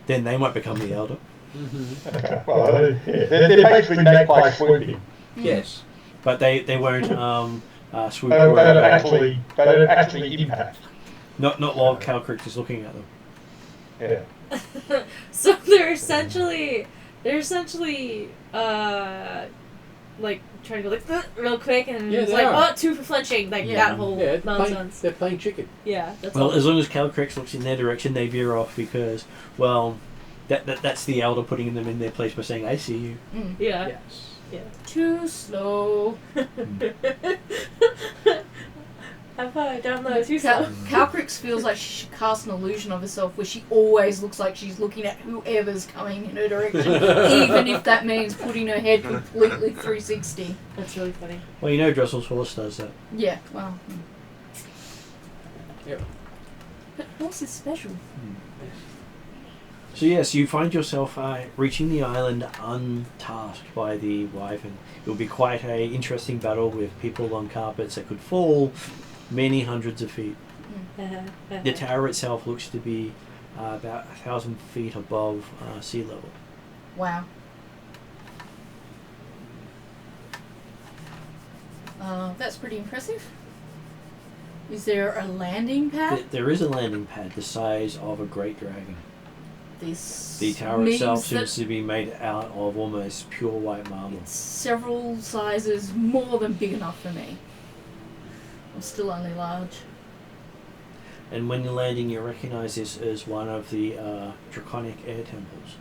then they might become the elder. Mm-hmm. Well, they're basically magpie swooping. Yes. But they won't swoop They don't away. actually impact. Not while Calcrix is looking at them. Yeah. So they're essentially like trying to go like real quick and Yeah, it's they like are. 2 for flinching, like Yeah. that whole Yeah, nonsense. they're playing chicken. Yeah, that's Well, all. as long as Calcrix looks in their direction, they veer off because, well, that's the elder putting them in their place by saying, "I see you." Mm. Yeah. Yes. Yeah. Too slow. How far down the too slow? Calcrix feels like she should cast an illusion of herself where she always looks like she's looking at whoever's coming in her direction, even if that means putting her head completely 360. That's really funny. Well, Dressel Horse does that. Yeah, well. Yep. But horse is special. So yes, you find yourself reaching the island untasked by the wyvern. It will be quite a interesting battle with people on carpets that could fall many hundreds of feet. The tower itself looks to be about 1,000 feet above sea level. Wow. That's pretty impressive. Is there a landing pad? There is a landing pad the size of a great dragon. This The tower means itself that seems to be made out of almost pure white marble. it's several sizes more than big enough for me. I'm still only large. And when you're landing, you recognize this as one of the draconic air temples.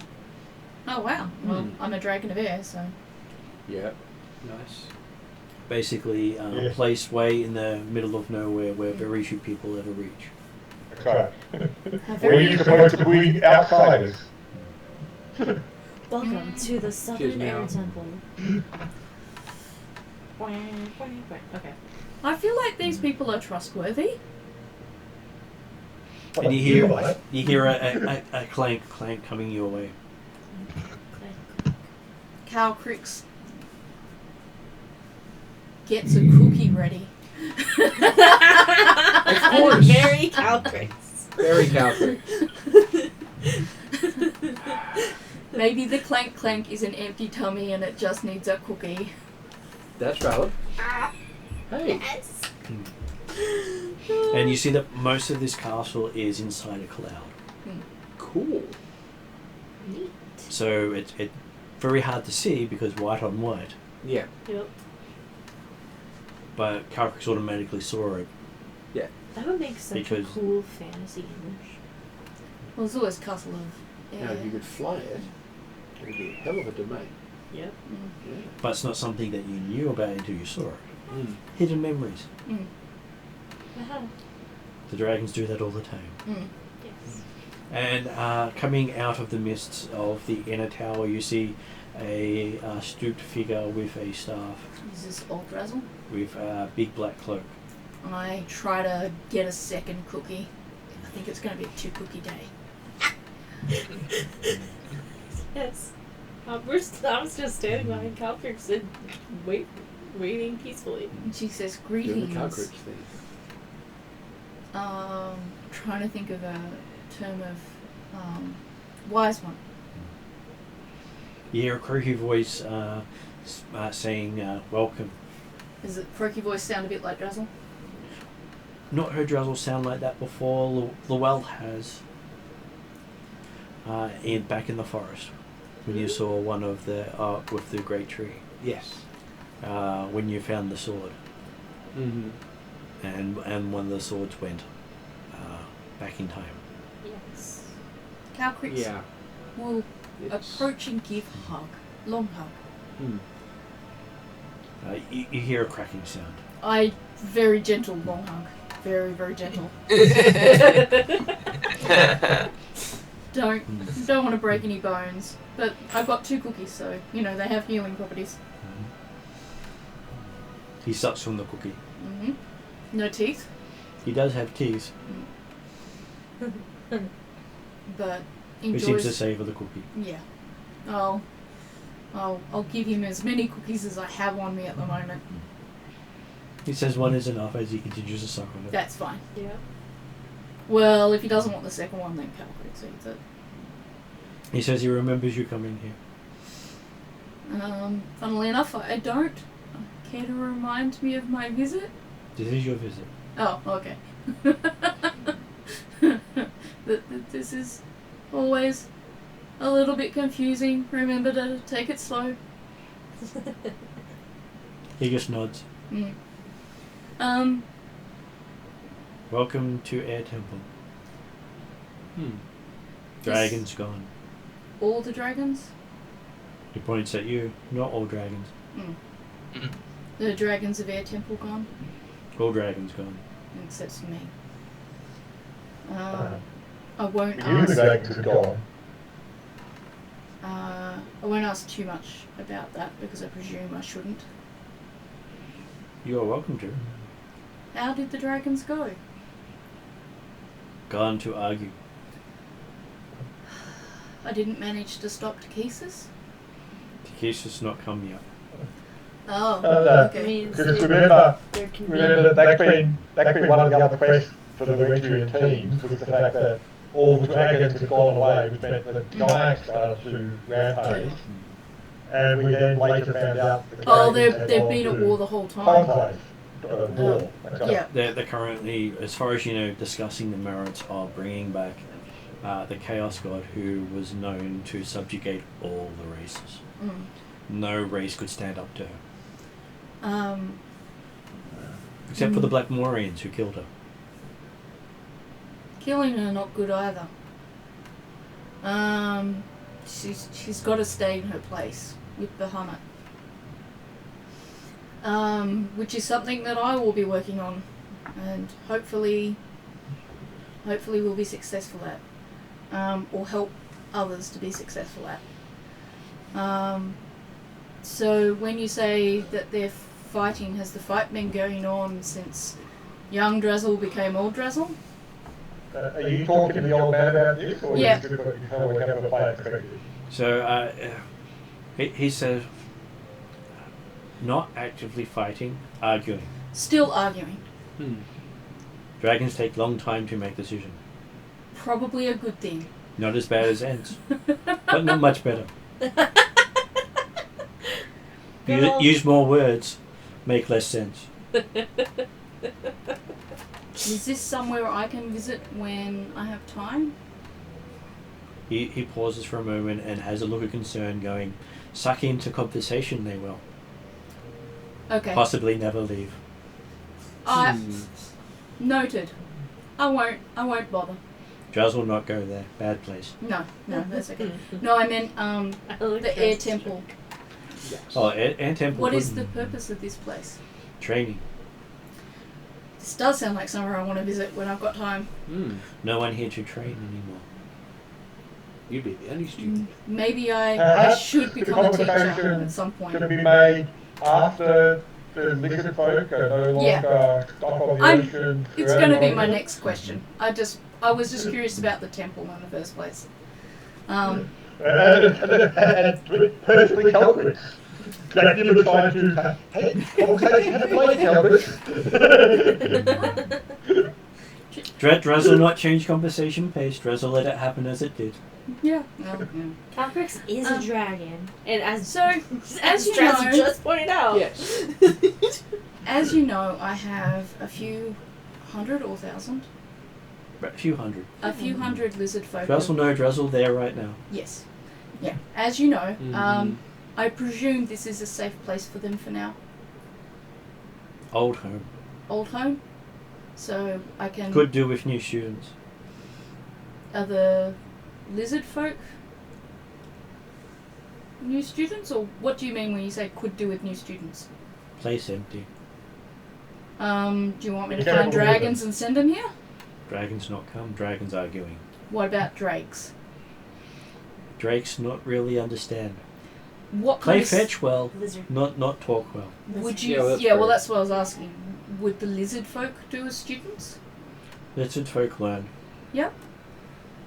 Oh wow. Well, I'm a dragon of air, so. Yeah. Nice. Basically, a place way in the middle of nowhere where very few people ever reach. Okay. How Where are you supposed to be outsiders? Welcome to the Southern Air Meow. Temple. Okay. I feel like these people are trustworthy. And you hear a clank coming your way. Calcrix gets a cookie ready. Of course. Very Calcrix. Very Calcrix. Maybe the clank is an empty tummy and it just needs a cookie. That's valid. Hey. Yes. And you see that most of this castle is inside a cloud. Cool. Neat. So it's very hard to see because white on white. Yeah. Yep. But Calcrix automatically saw it. That would make such Because- a cool fantasy image. Well, there's always Castle of Now, Air. if you could fly it, it would be a hell of a domain. Yeah. Mm. Yeah. But it's not something that you knew about until you saw it. Hidden memories. Mm. The dragons do that all the time. Mm. Yes. And coming out of the mists of the inner tower, you see a stooped figure with a staff, Is this old Drazzle? with a big black cloak. I try to get a second cookie. I think it's going to be a 2-cookie day. Yes. I was just standing behind Caltrix and waiting peacefully. And she says, Do greetings. the Calcrix thing. Trying to think of a term of wise one. You hear a croaky voice saying, welcome. Does the croaky voice sound a bit like Drazzle? Not heard Drazzle sound like that before. Llewell has. Back in the forest. When you saw one of the with the great tree. Yes. When you found the sword. Mm-hmm. And one of the swords went back in time. Yes. Calcrix Yeah. will It's- approach and give hug. Long hug. Hmm. You hear a cracking sound. Very gentle long hug. Very, very gentle. Don't want to break any bones. But I've got 2 cookies, so, they have healing properties. He sucks from the cookie. Mm-hmm. No teeth, He does have teeth. but He seems to enjoys... savour the cookie. Yeah. I'll give him as many cookies as I have on me at the moment. He says one is enough as he continues to suck on it. That's fine. Yeah. Well, if he doesn't want the second one, then Calcrix eats it. He says he remembers you coming here. Funnily enough, I don't. Care to remind me of my visit? This is your visit. Oh, okay. This is always a little bit confusing. Remember to take it slow. He just nods. Mm. Welcome to Air Temple. Dragon's gone. All the dragons? He points at you. Not all dragons. Mm. The dragons of Air Temple gone? All dragons gone. Except for me. I won't You ask. the dragons are gone. I won't ask too much about that because I presume I shouldn't. You are welcome to. How did the dragons go? Gone to argue. I didn't manage to stop Takesis? Takesis not come yet. Oh, No. okay. Means Because they're remember convenient. that's been one of the other quests for the Returian teams was the fact that all the dragons had gone away, which meant that the giants started to rampage. And we then later found out the Oh, dragons had they've gone been at to war the whole time. conclave, war. Yeah. They're currently, as far as you know, discussing the merits of bringing back the Chaos God who was known to subjugate all the races. Mm. No race could stand up to her. Except for the Black Moorians who killed her. Killing her not good either. She's got to stay in her place with Bahamut. Which is something that I will be working on, and hopefully we'll be successful at, or help others to be successful at. So when you say that they're fighting, has the fight been going on since young Drazzle became old Drazzle? Are you talking to the old man about this, or Yeah. you just how we have a play expected? So he says, not actively fighting, arguing. Still arguing. Dragons take long time to make decision. Probably a good thing. Not as bad as Ents, but not much better. Good old- Use more words, make less sense. Is this somewhere I can visit when I have time? He pauses for a moment and has a look of concern going, suck into conversation they will. Okay. Possibly never leave. Noted. I won't bother. Jazz will not go there. Bad place. No, that's okay. No, I meant the air temple. Yes. Oh, and temple. What is the purpose of this place? Training. This does sound like somewhere I want to visit when I've got time. No one here to train anymore. You'd be the only student. Maybe I should The become a teacher conversation at some point. Going to be made after the lizard folk are no longer top of the ocean. It's going to be my next question. I was just curious about the temple in the first place. And personally culprits. Dracula tried to, hey, conversation had a play culprits. Drez will not change conversation pace. Drez will let it happen as it did. Yeah. Calcrix is a dragon, and as as you Drez know, just pointed out, Yes. as you know, I have a few hundred or thousand. A few hundred. A few hundred lizard folk. Drez will know Drez will there right now. Yes. Yeah. As you know, I presume this is a safe place for them for now. Old home. Old home. So I can. Could do with new students. Are the lizard folk new students, or what do you mean when you say could do with new students? Place empty. Do you want me to Yeah, find dragons and send them here? Dragons not come. Dragons arguing. What about drakes? Drakes not really understand. What Play kind of fetch well, lizard. not talk well. would Yeah, you? well, that's Yeah, well, fair. that's what I was asking. Would the lizard folk do as students? Lizard folk learn. Yep.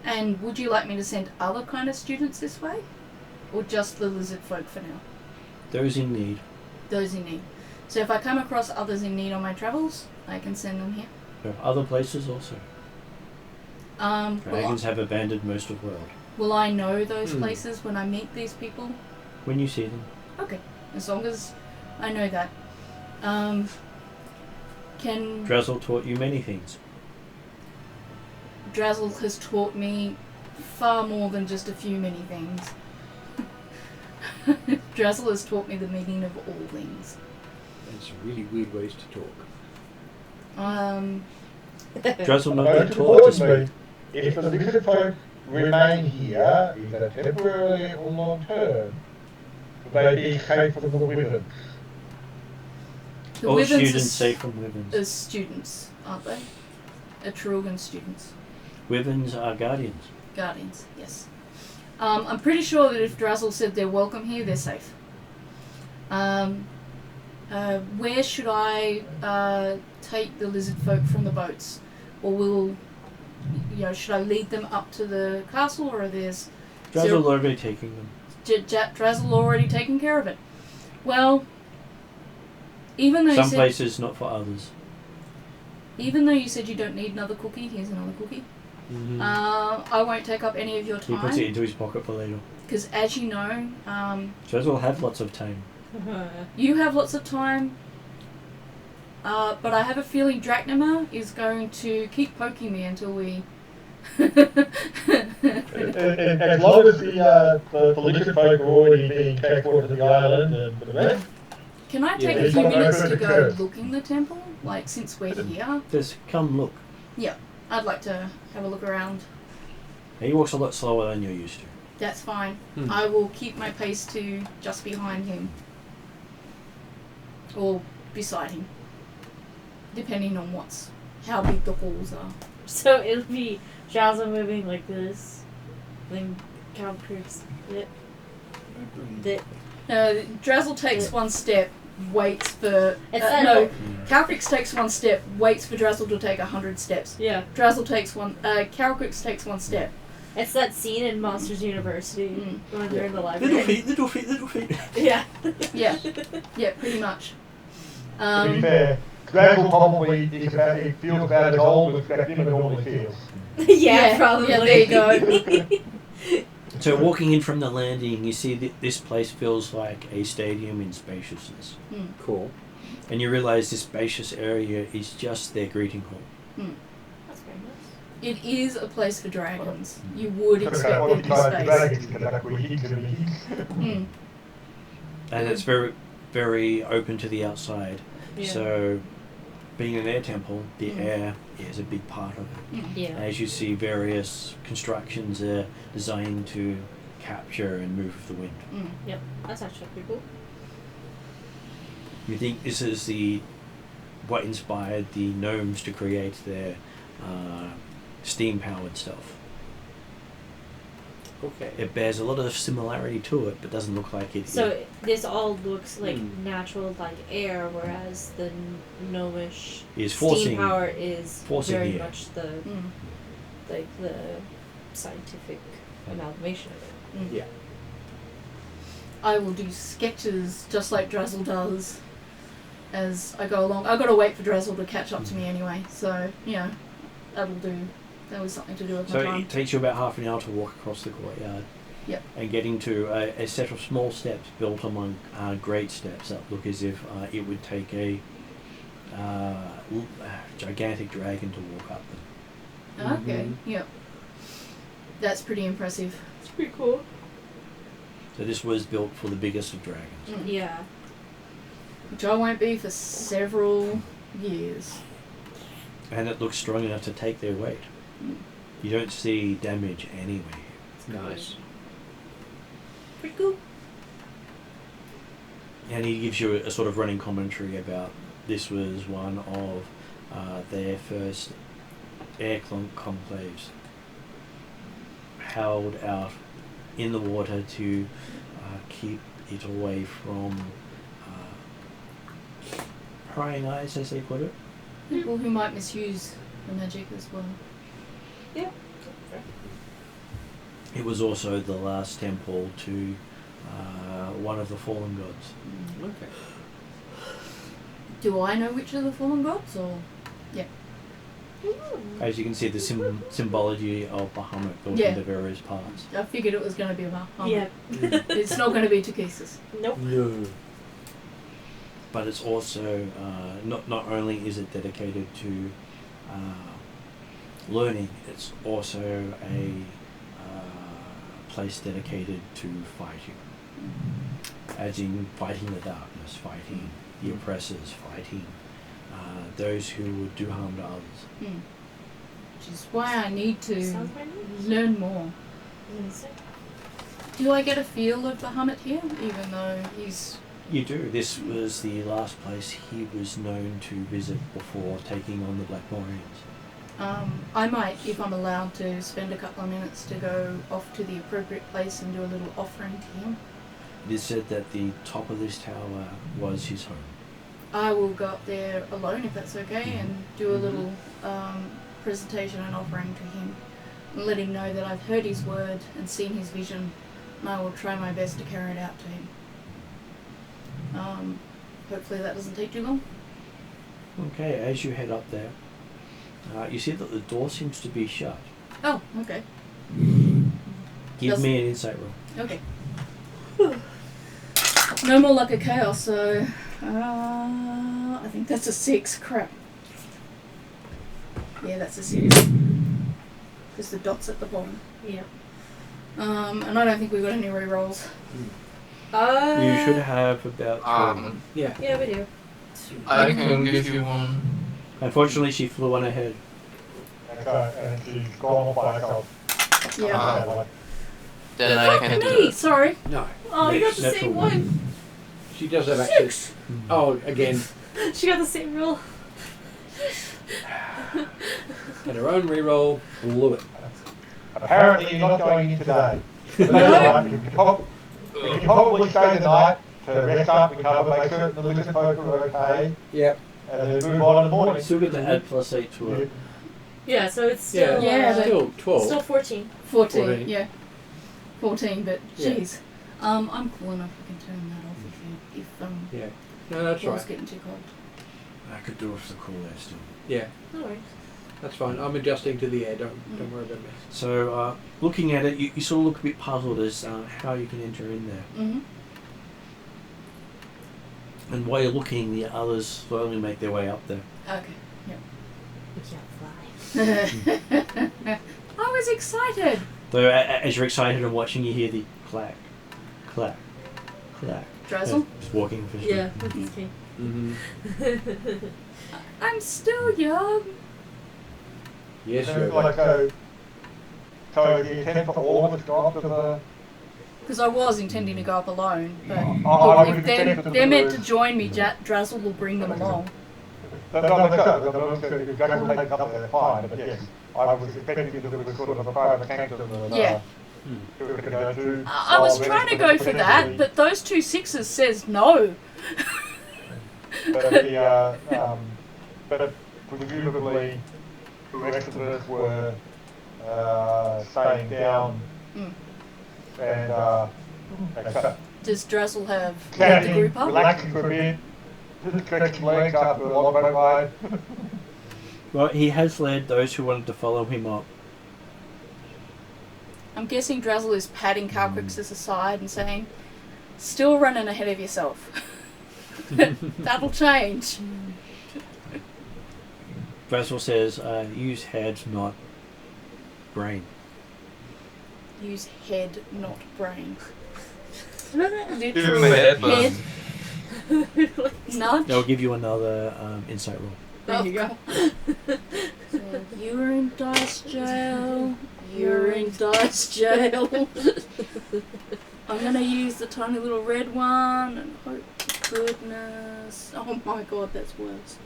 And would you like me to send other kind of students this way, or just the lizard folk for now? Those in need. Those in need. So if I come across others in need on my travels, I can send them here. There are other places also. Dragons have abandoned most of the world. Will I know those places when I meet these people? When you see them. Okay, as long as I know that. Can Drazzle taught you many things. Drazzle has taught me far more than just a few many things. Drazzle has taught me the meaning of all things. That's really weird ways to talk. Drazzle not Most been taught to speak. importantly, if the lizard folk remain here, either temporarily or long term, will they be safe from the wyverns? The All Wyverns students is- safe from wyverns. As students, aren't they? Atruaghin students. Wyverns are guardians. Guardians, yes. I'm pretty sure that if Drazzle said they're welcome here, they're safe. Where should I take the lizard folk from the boats? Or should I lead them up to the castle, or are there's... Drazzle already taking them. Drazzle already taken care of it? Well, even though Some places, not for others. even though you said you don't need another cookie, here's another cookie. I won't take up any of your He puts it time, into his pocket for later. because as you know, Drazzle will have lots of time. you have lots of time, but I have a feeling Drachnema is going to keep poking me until we... And as long as the lizard folk are already being transported to the island and the rest, Can I take Yeah, a it's few not minutes open to to go curve. looking the temple? Like, since we're here? Just come look. Yeah, I'd like to have a look around. He walks a lot slower than you're used to. That's fine. I will keep my pace to just behind him. Or beside him. Depending on how big the halls are. So it'll be Jazza moving like this, then Calcrix dip. Drazzle takes one step, waits for... It's that Calcrix takes one step, waits for Drazzle to take 100 steps. Yeah, Drazzle takes one... Calcrix takes one step. it's that scene in Monsters University when they're in the library. Little feet. Yeah. Yeah. Yeah, pretty much. to be fair, Dragon probably he feels about as old as Dracula normally feels. Yeah, probably. Yeah, there you go. So walking in from the landing, you see that this place feels like a stadium in spaciousness. Cool. And you realise this spacious area is just their greeting hall. That's very nice. It is a place for dragons. You would So expect all there the to be time space. dragons can actually hit to me. And it's very, very open to the outside. Yeah. So being an air temple, the air is a big part of it. Yeah. As you see, various constructions are designed to capture and move the wind. Yep. That's actually pretty cool. You think this is what inspired the gnomes to create their steam-powered stuff? Okay. It bears a lot of similarity to it, but doesn't look like it. So this all looks like natural, like air, whereas the gnomish Is forcing steam power is forcing very the air. much the scientific amalgamation of it. Yeah. I will do sketches just like Drazzle does as I go along. I've got to wait for Drazzle to catch up to me anyway, so, that'll do. That was something to do with my So time. it takes you about half an hour to walk across the courtyard. Yep. And getting to a set of small steps built among great steps that look as if it would take a gigantic dragon to walk up them. Okay, yep. That's pretty impressive. It's pretty cool. So this was built for the biggest of dragons. Yeah. Which I won't be for several years. And it looks strong enough to take their weight. You don't see damage anywhere. Nice. Pretty cool. And he gives you a sort of running commentary about this was one of their first air conclaves held out in the water to keep it away from prying eyes, as they put it. People who might misuse the magic as well. Yeah. It was also the last temple to one of the fallen gods. Okay. Do I know which are the fallen gods, or...? As you can see, the symbology of Bahamut built Yeah. into various parts. I figured it was going to be about Yeah. It's not going to be Takesis. Nope. No. But it's also not only is it dedicated to learning, it's also a place dedicated to fighting, as in fighting the darkness, fighting the oppressors, fighting those who would do harm to others. Which is why I need to Sounds very nice. learn more. Do I get a feel of Bahamut here, even though he's... You do. This was the last place he was known to visit before taking on the Blackmorians. I might, if I'm allowed to, spend a couple of minutes to go off to the appropriate place and do a little offering to him. It is said that the top of this tower was his home. I will go up there alone, if that's okay, and do a little presentation and offering to him. And let him know that I've heard his word and seen his vision, and I will try my best to carry it out to him. Hopefully that doesn't take too long. Okay, as you head up there, you see that the door seems to be shut. Oh, okay. Give me an insight roll. Okay. No more luck of chaos, so... I think that's a 6. Crap. Yeah, that's a 6. There's the dots at the bottom. Yeah. And I don't think we've got any re-rolls. You should have about 12. Yeah. Yeah, we do. I can give you one. Unfortunately, she flew on ahead. Okay, and she's gone off by herself. Yeah. Then I can do Me, it. sorry. No. Oh, you got the Natural same one. one. She does have access. Oh, again. She got the same roll. And her own reroll blew it. Apparently you're not going in today. But that's all right. You can probably stay the night to rest up, recover, make certain the lizard folk are okay, Yep. and then move on in the morning. Still get to add +8 to it. Yeah, so it's still Yeah, but- Still 12. still 14. 14, 14. yeah. 14, but Yeah. jeez. I'm cool enough we can turn that off if Yeah. No, that's it's right. getting too cold. I could do with the cool air still. Yeah, No worries. that's fine. I'm adjusting to the air. Don't worry about me. So, looking at it, you sort of look a bit puzzled as how you can enter in there. Mm-hmm. And while you're looking, the others slowly make their way up there. Okay, We can't fly. yep. I was excited. Though, as you're excited and watching, you hear the clack, clack, clack. Drazzle? Just walking for Yeah, with his cane. Mm-hmm. I'm still young. Yes, So, you're like, so the intent for all of us to go up to the... Because I was intending to go up alone, but I look, would if expect they're them meant to- to join me, Drazzle will bring them along. If Jack will take up there, fine, but yes, I was expecting there was sort of a private sanctum that Yeah. we could go to. I was trying to go for that, but those 2 6s says no. But presumably, the rest of us were staying down and Does Drazzle have the camping, group up? relaxing for a bit, just stretching legs after a long boat ride. Well, he has led those who wanted to follow him up. I'm guessing Drazzle is patting Calcrixus aside and saying, "Still running ahead of yourself. That'll change." Basil says, use head, not brain. Use head, not brain. Give him a head, but Head. Nudge. They'll give you another insight roll. There you go. So, you're in dice jail. You're in dice jail. I'm gonna use the tiny little red one and hope to goodness. Oh my god, that's worse.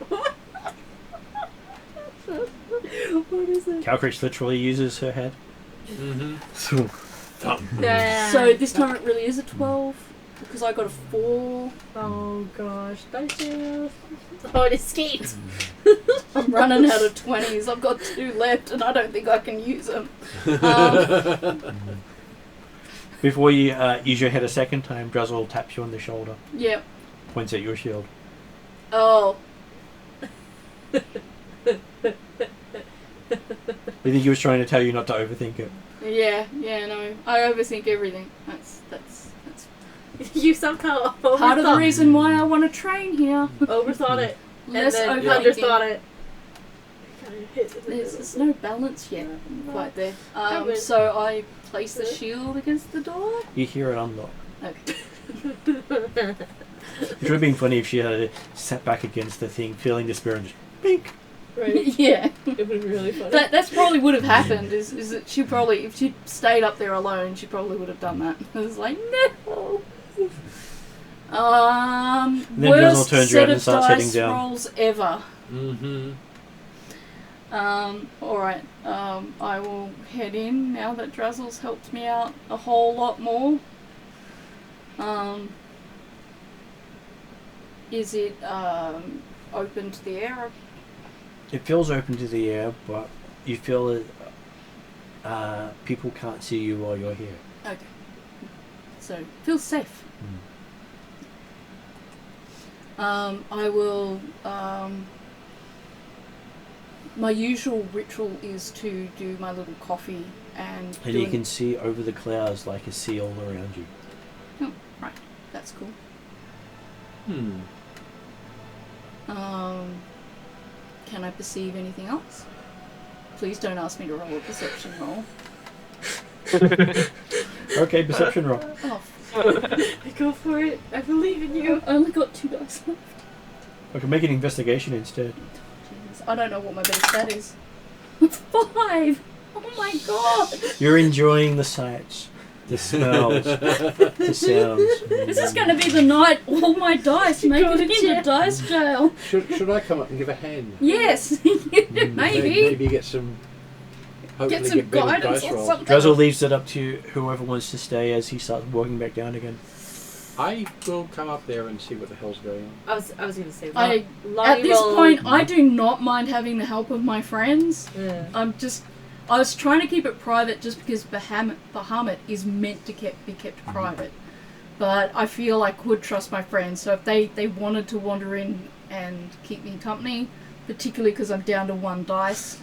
What is it? Calcrix literally uses her head. Yeah. So this time it really is a 12 because I got a 4. Oh gosh, dice jail. Oh, it escaped. I'm running out of 20s. I've got 2 left and I don't think I can use them. Before you use your head a second time, Drazzle taps you on the shoulder, Yeah. points at your shield. Oh. I think he was trying to tell you not to overthink it. Yeah, no. I overthink everything. That's You somehow overthought, part of the reason why I want to train here. overthought it. Less and then overthinking. underthought it. There's no balance yet quite there. but- So I place the shield against the door. You hear it unlock. Okay. It would have been funny if she had sat back against the thing, feeling the spirit and just bink. Right. Yeah. It would be really funny. That's probably would have happened. Is that she probably, if she stayed up there alone, she probably would have done that. It was like no. Then Worst Drazzle turns set around and of starts heading dice down. rolls ever. Mm-hmm. Alright, I will head in now that Drazzle's helped me out a whole lot more. Is it open to the air? It feels open to the air, but you feel that people can't see you while you're here. Okay. So, feels safe. I will, my usual ritual is to do my little coffee and And you can see over the clouds like a sea all around you. Oh, right. That's cool. Can I perceive anything else? Please don't ask me to roll a perception roll. Okay, perception roll. Oh, Go for it. I believe in you. I only got 2 dice left. I can make an investigation instead. Jeez, I don't know what my base stat is. 5! Oh my god! You're enjoying the sights, the smells, the sounds. This is going to be the night all my dice make it into dice jail. Should I come up and give a hand? Yes, maybe. Maybe get some. Hopefully Get some better guidance dice or rolls. something. Drazzle leaves it up to whoever wants to stay as he starts walking back down again. I will come up there and see what the hell's going on. I was gonna say. At Lonnie this will- point, I do not mind having the help of my friends. Yeah. I was trying to keep it private just because Bahamut is meant to be kept private. But I feel I could trust my friends, so if they wanted to wander in and keep me company, particularly because I'm down to 1 dice,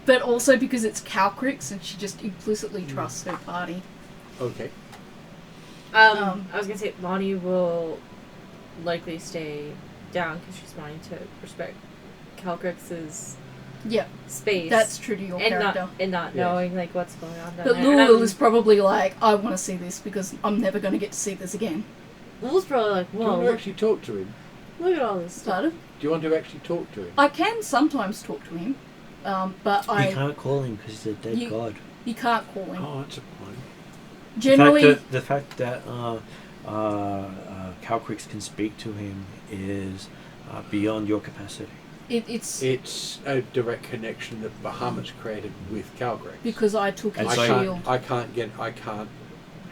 but also because it's Calcrix and she just implicitly trusts her party. Okay. I was gonna say Lonnie will likely stay down because she's wanting to respect Calcrix's Yeah, space. that's true to your character. Not Yes. knowing like what's going on down But there. Lul is probably like, I want to see this because I'm never going to get to see this again. Lul's probably like, Do you want whoa. to actually talk to him? Look at all this stuff. Pardon? Do you want to actually talk to him? I can sometimes talk to him, but You can't call him because he's a dead god. you can't call him. Oh, that's a point. Generally, The fact that Calcrix can speak to him is beyond your capacity. it's It's a direct connection that Bahamut's created with Calgrex. because I took his And so- shield. I can't.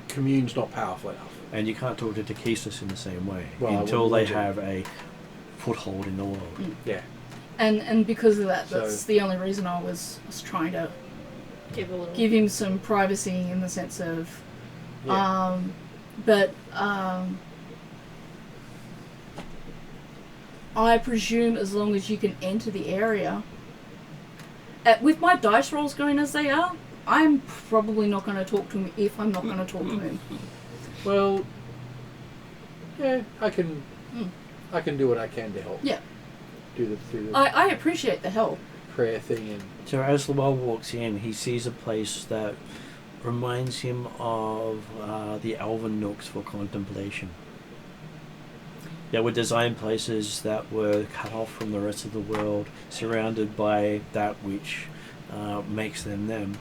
Commune's not powerful enough. And you can't talk to Takesis in the same way Well, I until they wouldn't have a foothold in the world. Yeah. And because of that, So- that's the only reason I was trying to Give a little. give him some privacy in the sense of, Yeah. I presume as long as you can enter the area, with my dice rolls going as they are, I'm probably not going to talk to him if I'm not going to talk to him. Well, yeah, I can. Mm. I can do what I can to help. Yeah. Do the I appreciate the help. prayer thing and So as Lowell walks in, he sees a place that reminds him of the Elven Nooks for contemplation. They were designed places that were cut off from the rest of the world, surrounded by that which makes them them,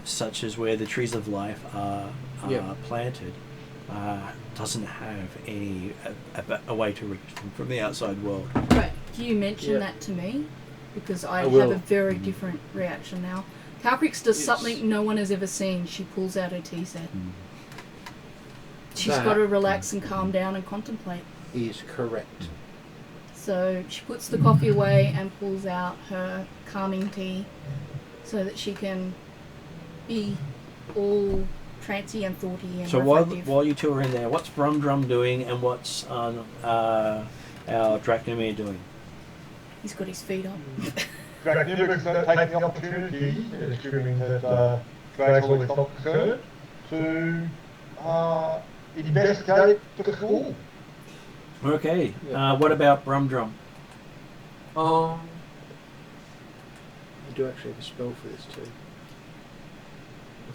such as where the trees of life are Yeah. planted. Doesn't have a way to reach them from the outside world. Right. Do you mention Yeah. that to me? Because I I have will. a very different reaction now. Calcrix does It's- something no one has ever seen. She pulls out her tea set. She's That- got to relax and calm down and contemplate. is correct. So she puts the coffee away and pulls out her calming tea so that she can be all trancy and thoughty and So reflective. while you two are in there, what's Brum Drum doing and what's our Dracnomir doing? He's got his feet up. Draconic take the opportunity, assuming that Dracula is not concerned, to investigate the school. Okay. Yeah. What about Brum Drum? I do actually have a spell for this too.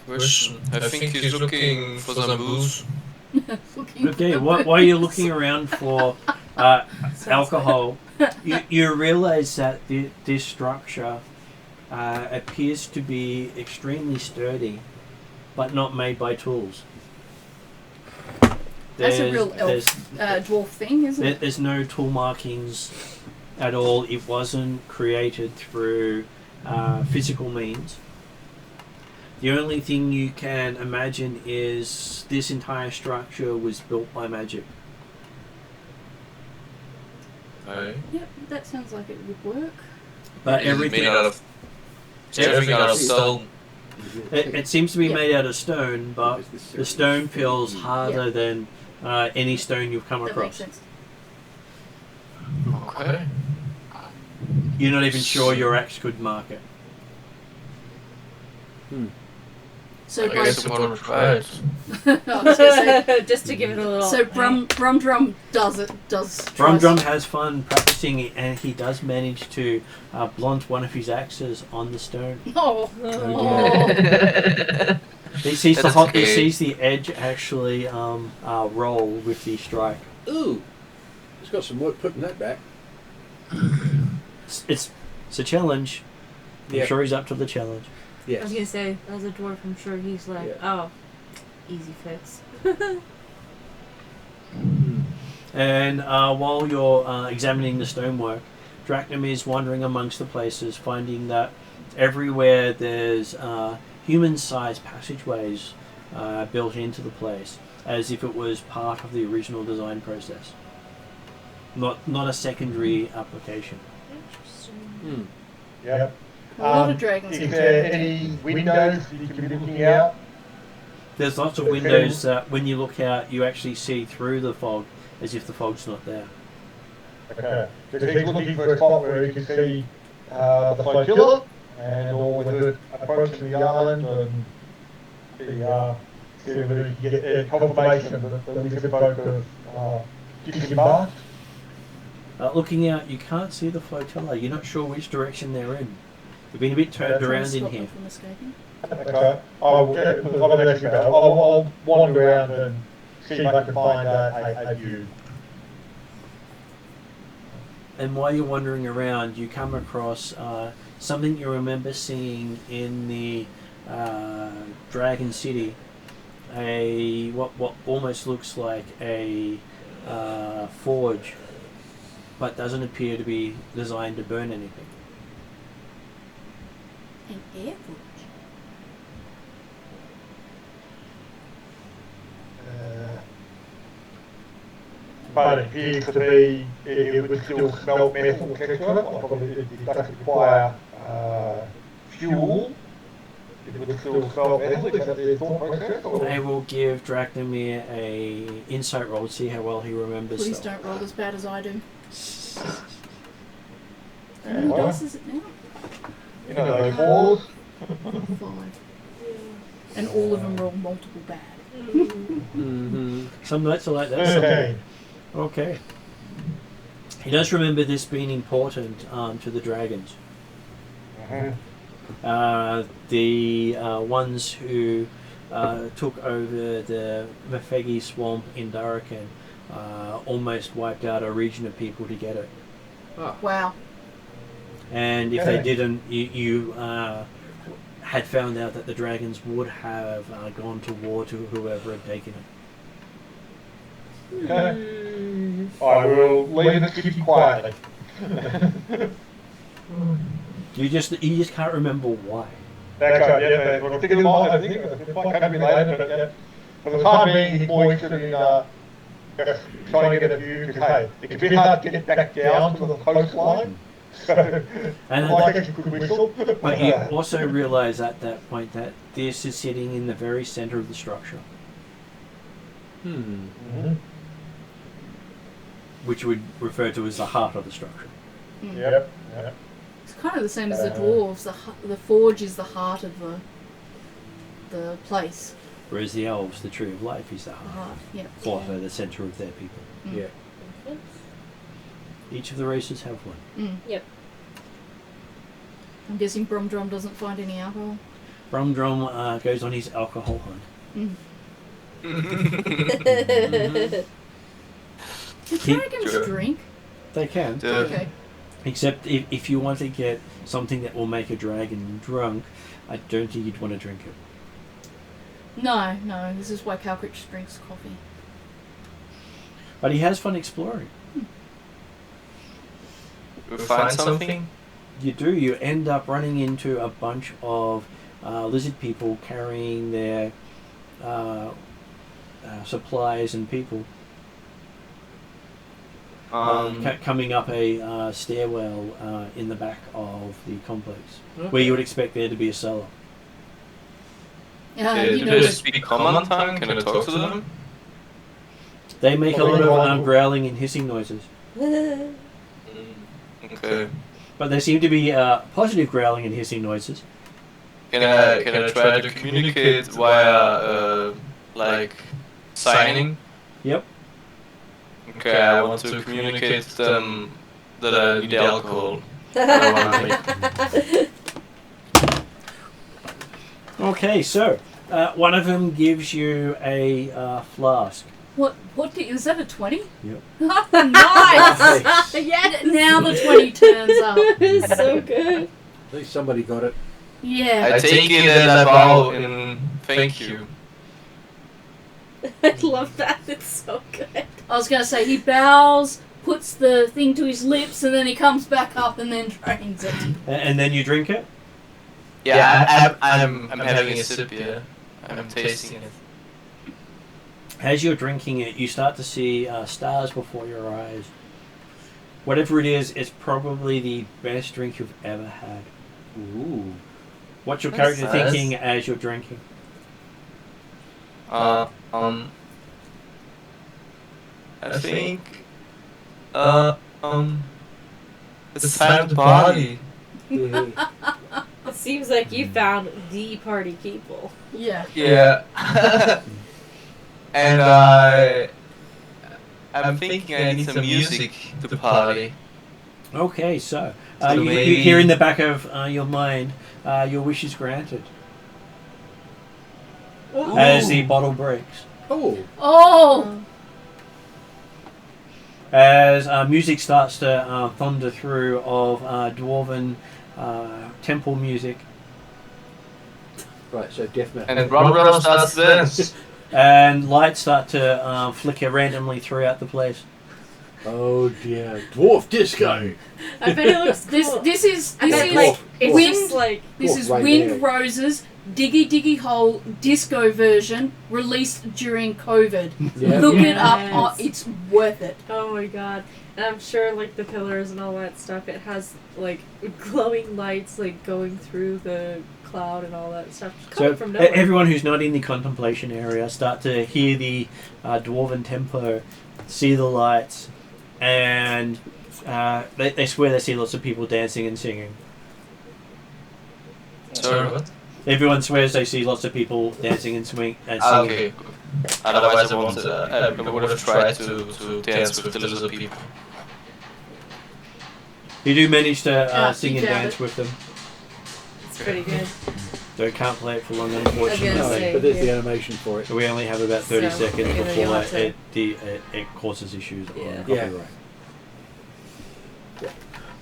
Question. I think he's looking for some booze. Okay. While you're looking around for alcohol, you realize that this structure appears to be extremely sturdy, but not made by tools. That's a real elf, dwarf thing, isn't it? There's no tool markings at all. It wasn't created through physical means. The only thing you can imagine is this entire structure was built by magic. Okay. Yep, that sounds like it would work. But Is it everything made out of everything out of stone. it seems to be Yeah. made out of stone, but the stone feels harder Yeah. than any stone you've come That makes across. sense. Okay. You're not even sure your axe could mark it. So, I guess I'm gonna try it. I was gonna say, Just to give it a little. so Brum Drum does Brum tries- Drum has fun practicing it, and he does manage to blunt one of his axes on the stone. Oh, He sees That's he okay. sees the edge actually roll with the strike. Ooh, it's got some work putting that back. It's a challenge. I'm Yeah. sure he's up to the challenge. I was Yes. gonna say, as a dwarf, I'm sure he's like, Yeah. oh, easy fix. And while you're examining the stonework, Drachnam is wandering amongst the places, finding that everywhere there's human-sized passageways built into the place, as if it was part of the original design process. Not a secondary application. Hmm. Yep. a lot of dragons. Is there any windows you can be looking out? There's lots of windows that when you look out, you actually see through the fog, as if the fog's not there. Okay. Because he's looking for a spot where he can see the flotilla and all the approaching the island and see whether he can get confirmation that the lizard folk have disembarked. Looking out, you can't see the flotilla. You're not sure which direction they're in. You've been a bit turned Trying to around in stop here. them from escaping. Okay. I'll wander around and see if I can find a view. and while you're wandering around, you come across something you remember seeing in the Dragon City. What almost looks like a forge, but doesn't appear to be designed to burn anything. An air forge. But it appears to be, it would still smell metal excellent. Probably it doesn't require fuel. It would still smell metal. Is that the thought process? Or? I will give Dracnomir a insight roll to see how well he remembers. Please stuff. don't roll as bad as I do. How Yeah, many well. dice is it now? You know those fours? 5. And all of them roll multiple bad. Mm-hmm. Some nights are like that. Some Okay. Okay. He does remember this being important to the dragons. The ones who took over the Mafegi swamp in Darakan almost wiped out a region of people to get it. Wow. And if they didn't, you had found out that the dragons would have gone to war to whoever had taken it. Okay. I will leave the city quietly. You just can't remember why. That's right, yeah, but I'm thinking of mine, I think it might come to me later, but yeah. For the time being, he's moistened in just trying to get a view, because hey, it's a bit hard to get back down to the coastline. So, And I like a good whistle. But you also realise at that point that this is sitting in the very centre of the structure, Mhm. which would refer to as the heart of the structure. Yep, yep. It's kind of the same as the dwarves. The forge is the heart of the place. Whereas the elves, the tree of life, is the The heart. heart, yeah. Also the centre of their people. Yeah. Each of the races have one. Yep. I'm guessing Bromdrum doesn't find any alcohol. Brumdrum goes on his alcohol hunt. Do dragons drink? They can. Okay. Except if you want to get something that will make a dragon drunk, I don't think you'd want to drink it. No. This is why Calcrich drinks coffee. But he has fun exploring. We find something? You do. You end up running into a bunch of lizard people carrying their supplies and people. Coming up a stairwell in the back of the complex, where you would expect there to be a cellar. You Do know, they speak common tongue? Can I talk to them? They make a lot of growling and hissing noises, Okay. but there seem to be positive growling and hissing noises. Can I try to communicate via like signing? Yep. Okay, I want to communicate to them that I need alcohol. I don't want to make. Okay, so one of them gives you a flask. what is that a 20? Yep. Nice! Yeah, now the 20 turns up. So good. At least somebody got it. Yeah. I take it and I bow and thank you. I love that. It's so good. I was going to say, he bows, puts the thing to his lips, and then he comes back up and then drains it. And then you drink it? Yeah, I'm having a sip, yeah. I'm tasting it. As you're drinking it, you start to see stars before your eyes. Whatever it is, it's probably the best drink you've ever had. Ooh. What's your That's character nice. thinking as you're drinking? I think, it's time to party. It seems like you found the party people. Yeah. Yeah. And I'm thinking I need some music to party. Okay, so So you maybe- hear in the back of your mind, your wish is granted. As the bottle breaks. Oh. Oh! as music starts to thunder through of dwarven temple music. Right, so death metal. And then Rum starts to dance. And lights start to flicker randomly throughout the place. Oh dear, dwarf disco. I bet it looks cool. This is Dwarf. It's wind. just like This Dwarf is right Wind there. Roses Diggy Diggy Hole disco version released during COVID. Yeah. Look it up. Yes. Oh, it's worth it. oh my god. And I'm sure like the pillars and all that stuff, it has like glowing lights like going through the cloud and all that stuff. Just So coming from nowhere. everyone who's not in the contemplation area start to hear the dwarven tempo, see the lights, and they swear they see lots of people dancing and singing. Sorry, what? Everyone swears they see lots of people dancing and singing. Okay. Otherwise, I would have tried to dance with the little people. You do manage to sing you and found dance it. with them, It's pretty good. though can't play it for long, I unfortunately. was No, gonna say, but there's yeah. the animation for it. So we only have about 30 So, seconds either you before want to- it causes issues Yeah. on Yeah. copyright.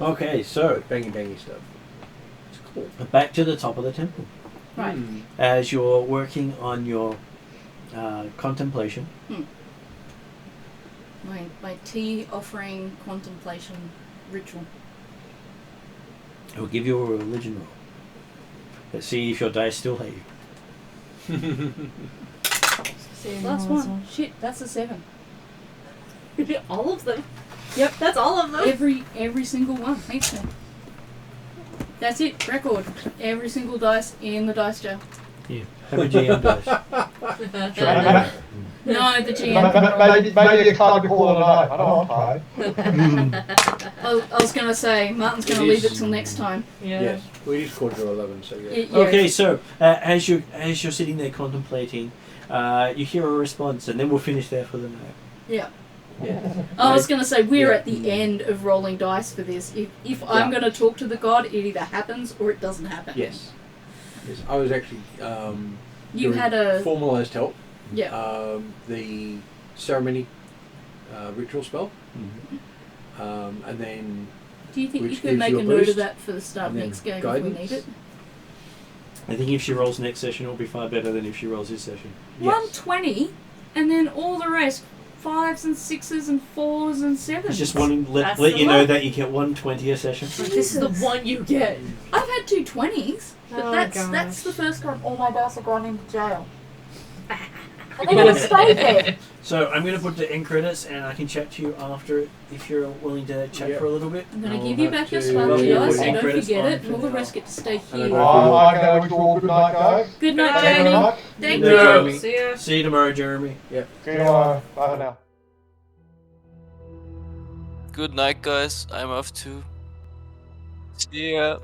Okay, so Bangy bangy stuff. back to the top of the temple. Right. As you're working on your contemplation, My tea offering contemplation ritual. it will give you a religion roll. Let's see if your dice still hate you. Last one. Shit, that's a 7. all of them. Yep. That's all of them. Every single one hates me. That's it. Record. Every single dice in the dice jar. Yeah. Have a GM dice. No, the GM. Maybe a card before the night. I don't want pie. I was gonna say Martin's gonna It leave it is- till next time. Yeah. Yes, we just quarter to 11, so yeah. Yeah. Okay, so as you're sitting there contemplating, you hear a response, and then we'll finish there for the night. Yeah. Yeah. I was gonna say we're Yeah. at the end of rolling dice for this. If I'm gonna talk to the god, it either happens or it doesn't happen. Yes. Yes, I was actually You doing had a formalised help. yeah. The ceremony ritual spell. Mm-hmm. And then Do you think you which could gives make you a a note boost, of that for the start of and then next game if guidance. we need it? I think if she rolls next session, it'll be far better than if she rolls this session. 120, and then all the rest 5s and 6s and 4s and 7s. It's just wanting to That's let the you know one. that you get 120 a session. This is the one you get. I've had 2 20s, but Oh, that's gosh. the first time all my dice have gone into jail. And they're gonna stay there. So I'm going to put the end credits, and I can chat to you after if you're willing to chat Yeah. for a little bit. I'm gonna I'll give you have back your to- sparkly Well, yeah, dice, put so end don't credits forget on it, and all the for rest now. get to stay And I here. go- I'm going to wish you all good night, guys. Good night, Thank you very Jamie. much. Thank No. you. See ya. See you tomorrow, Jeremy. See you tomorrow. Bye for now. Good night, guys. I'm off too. See ya.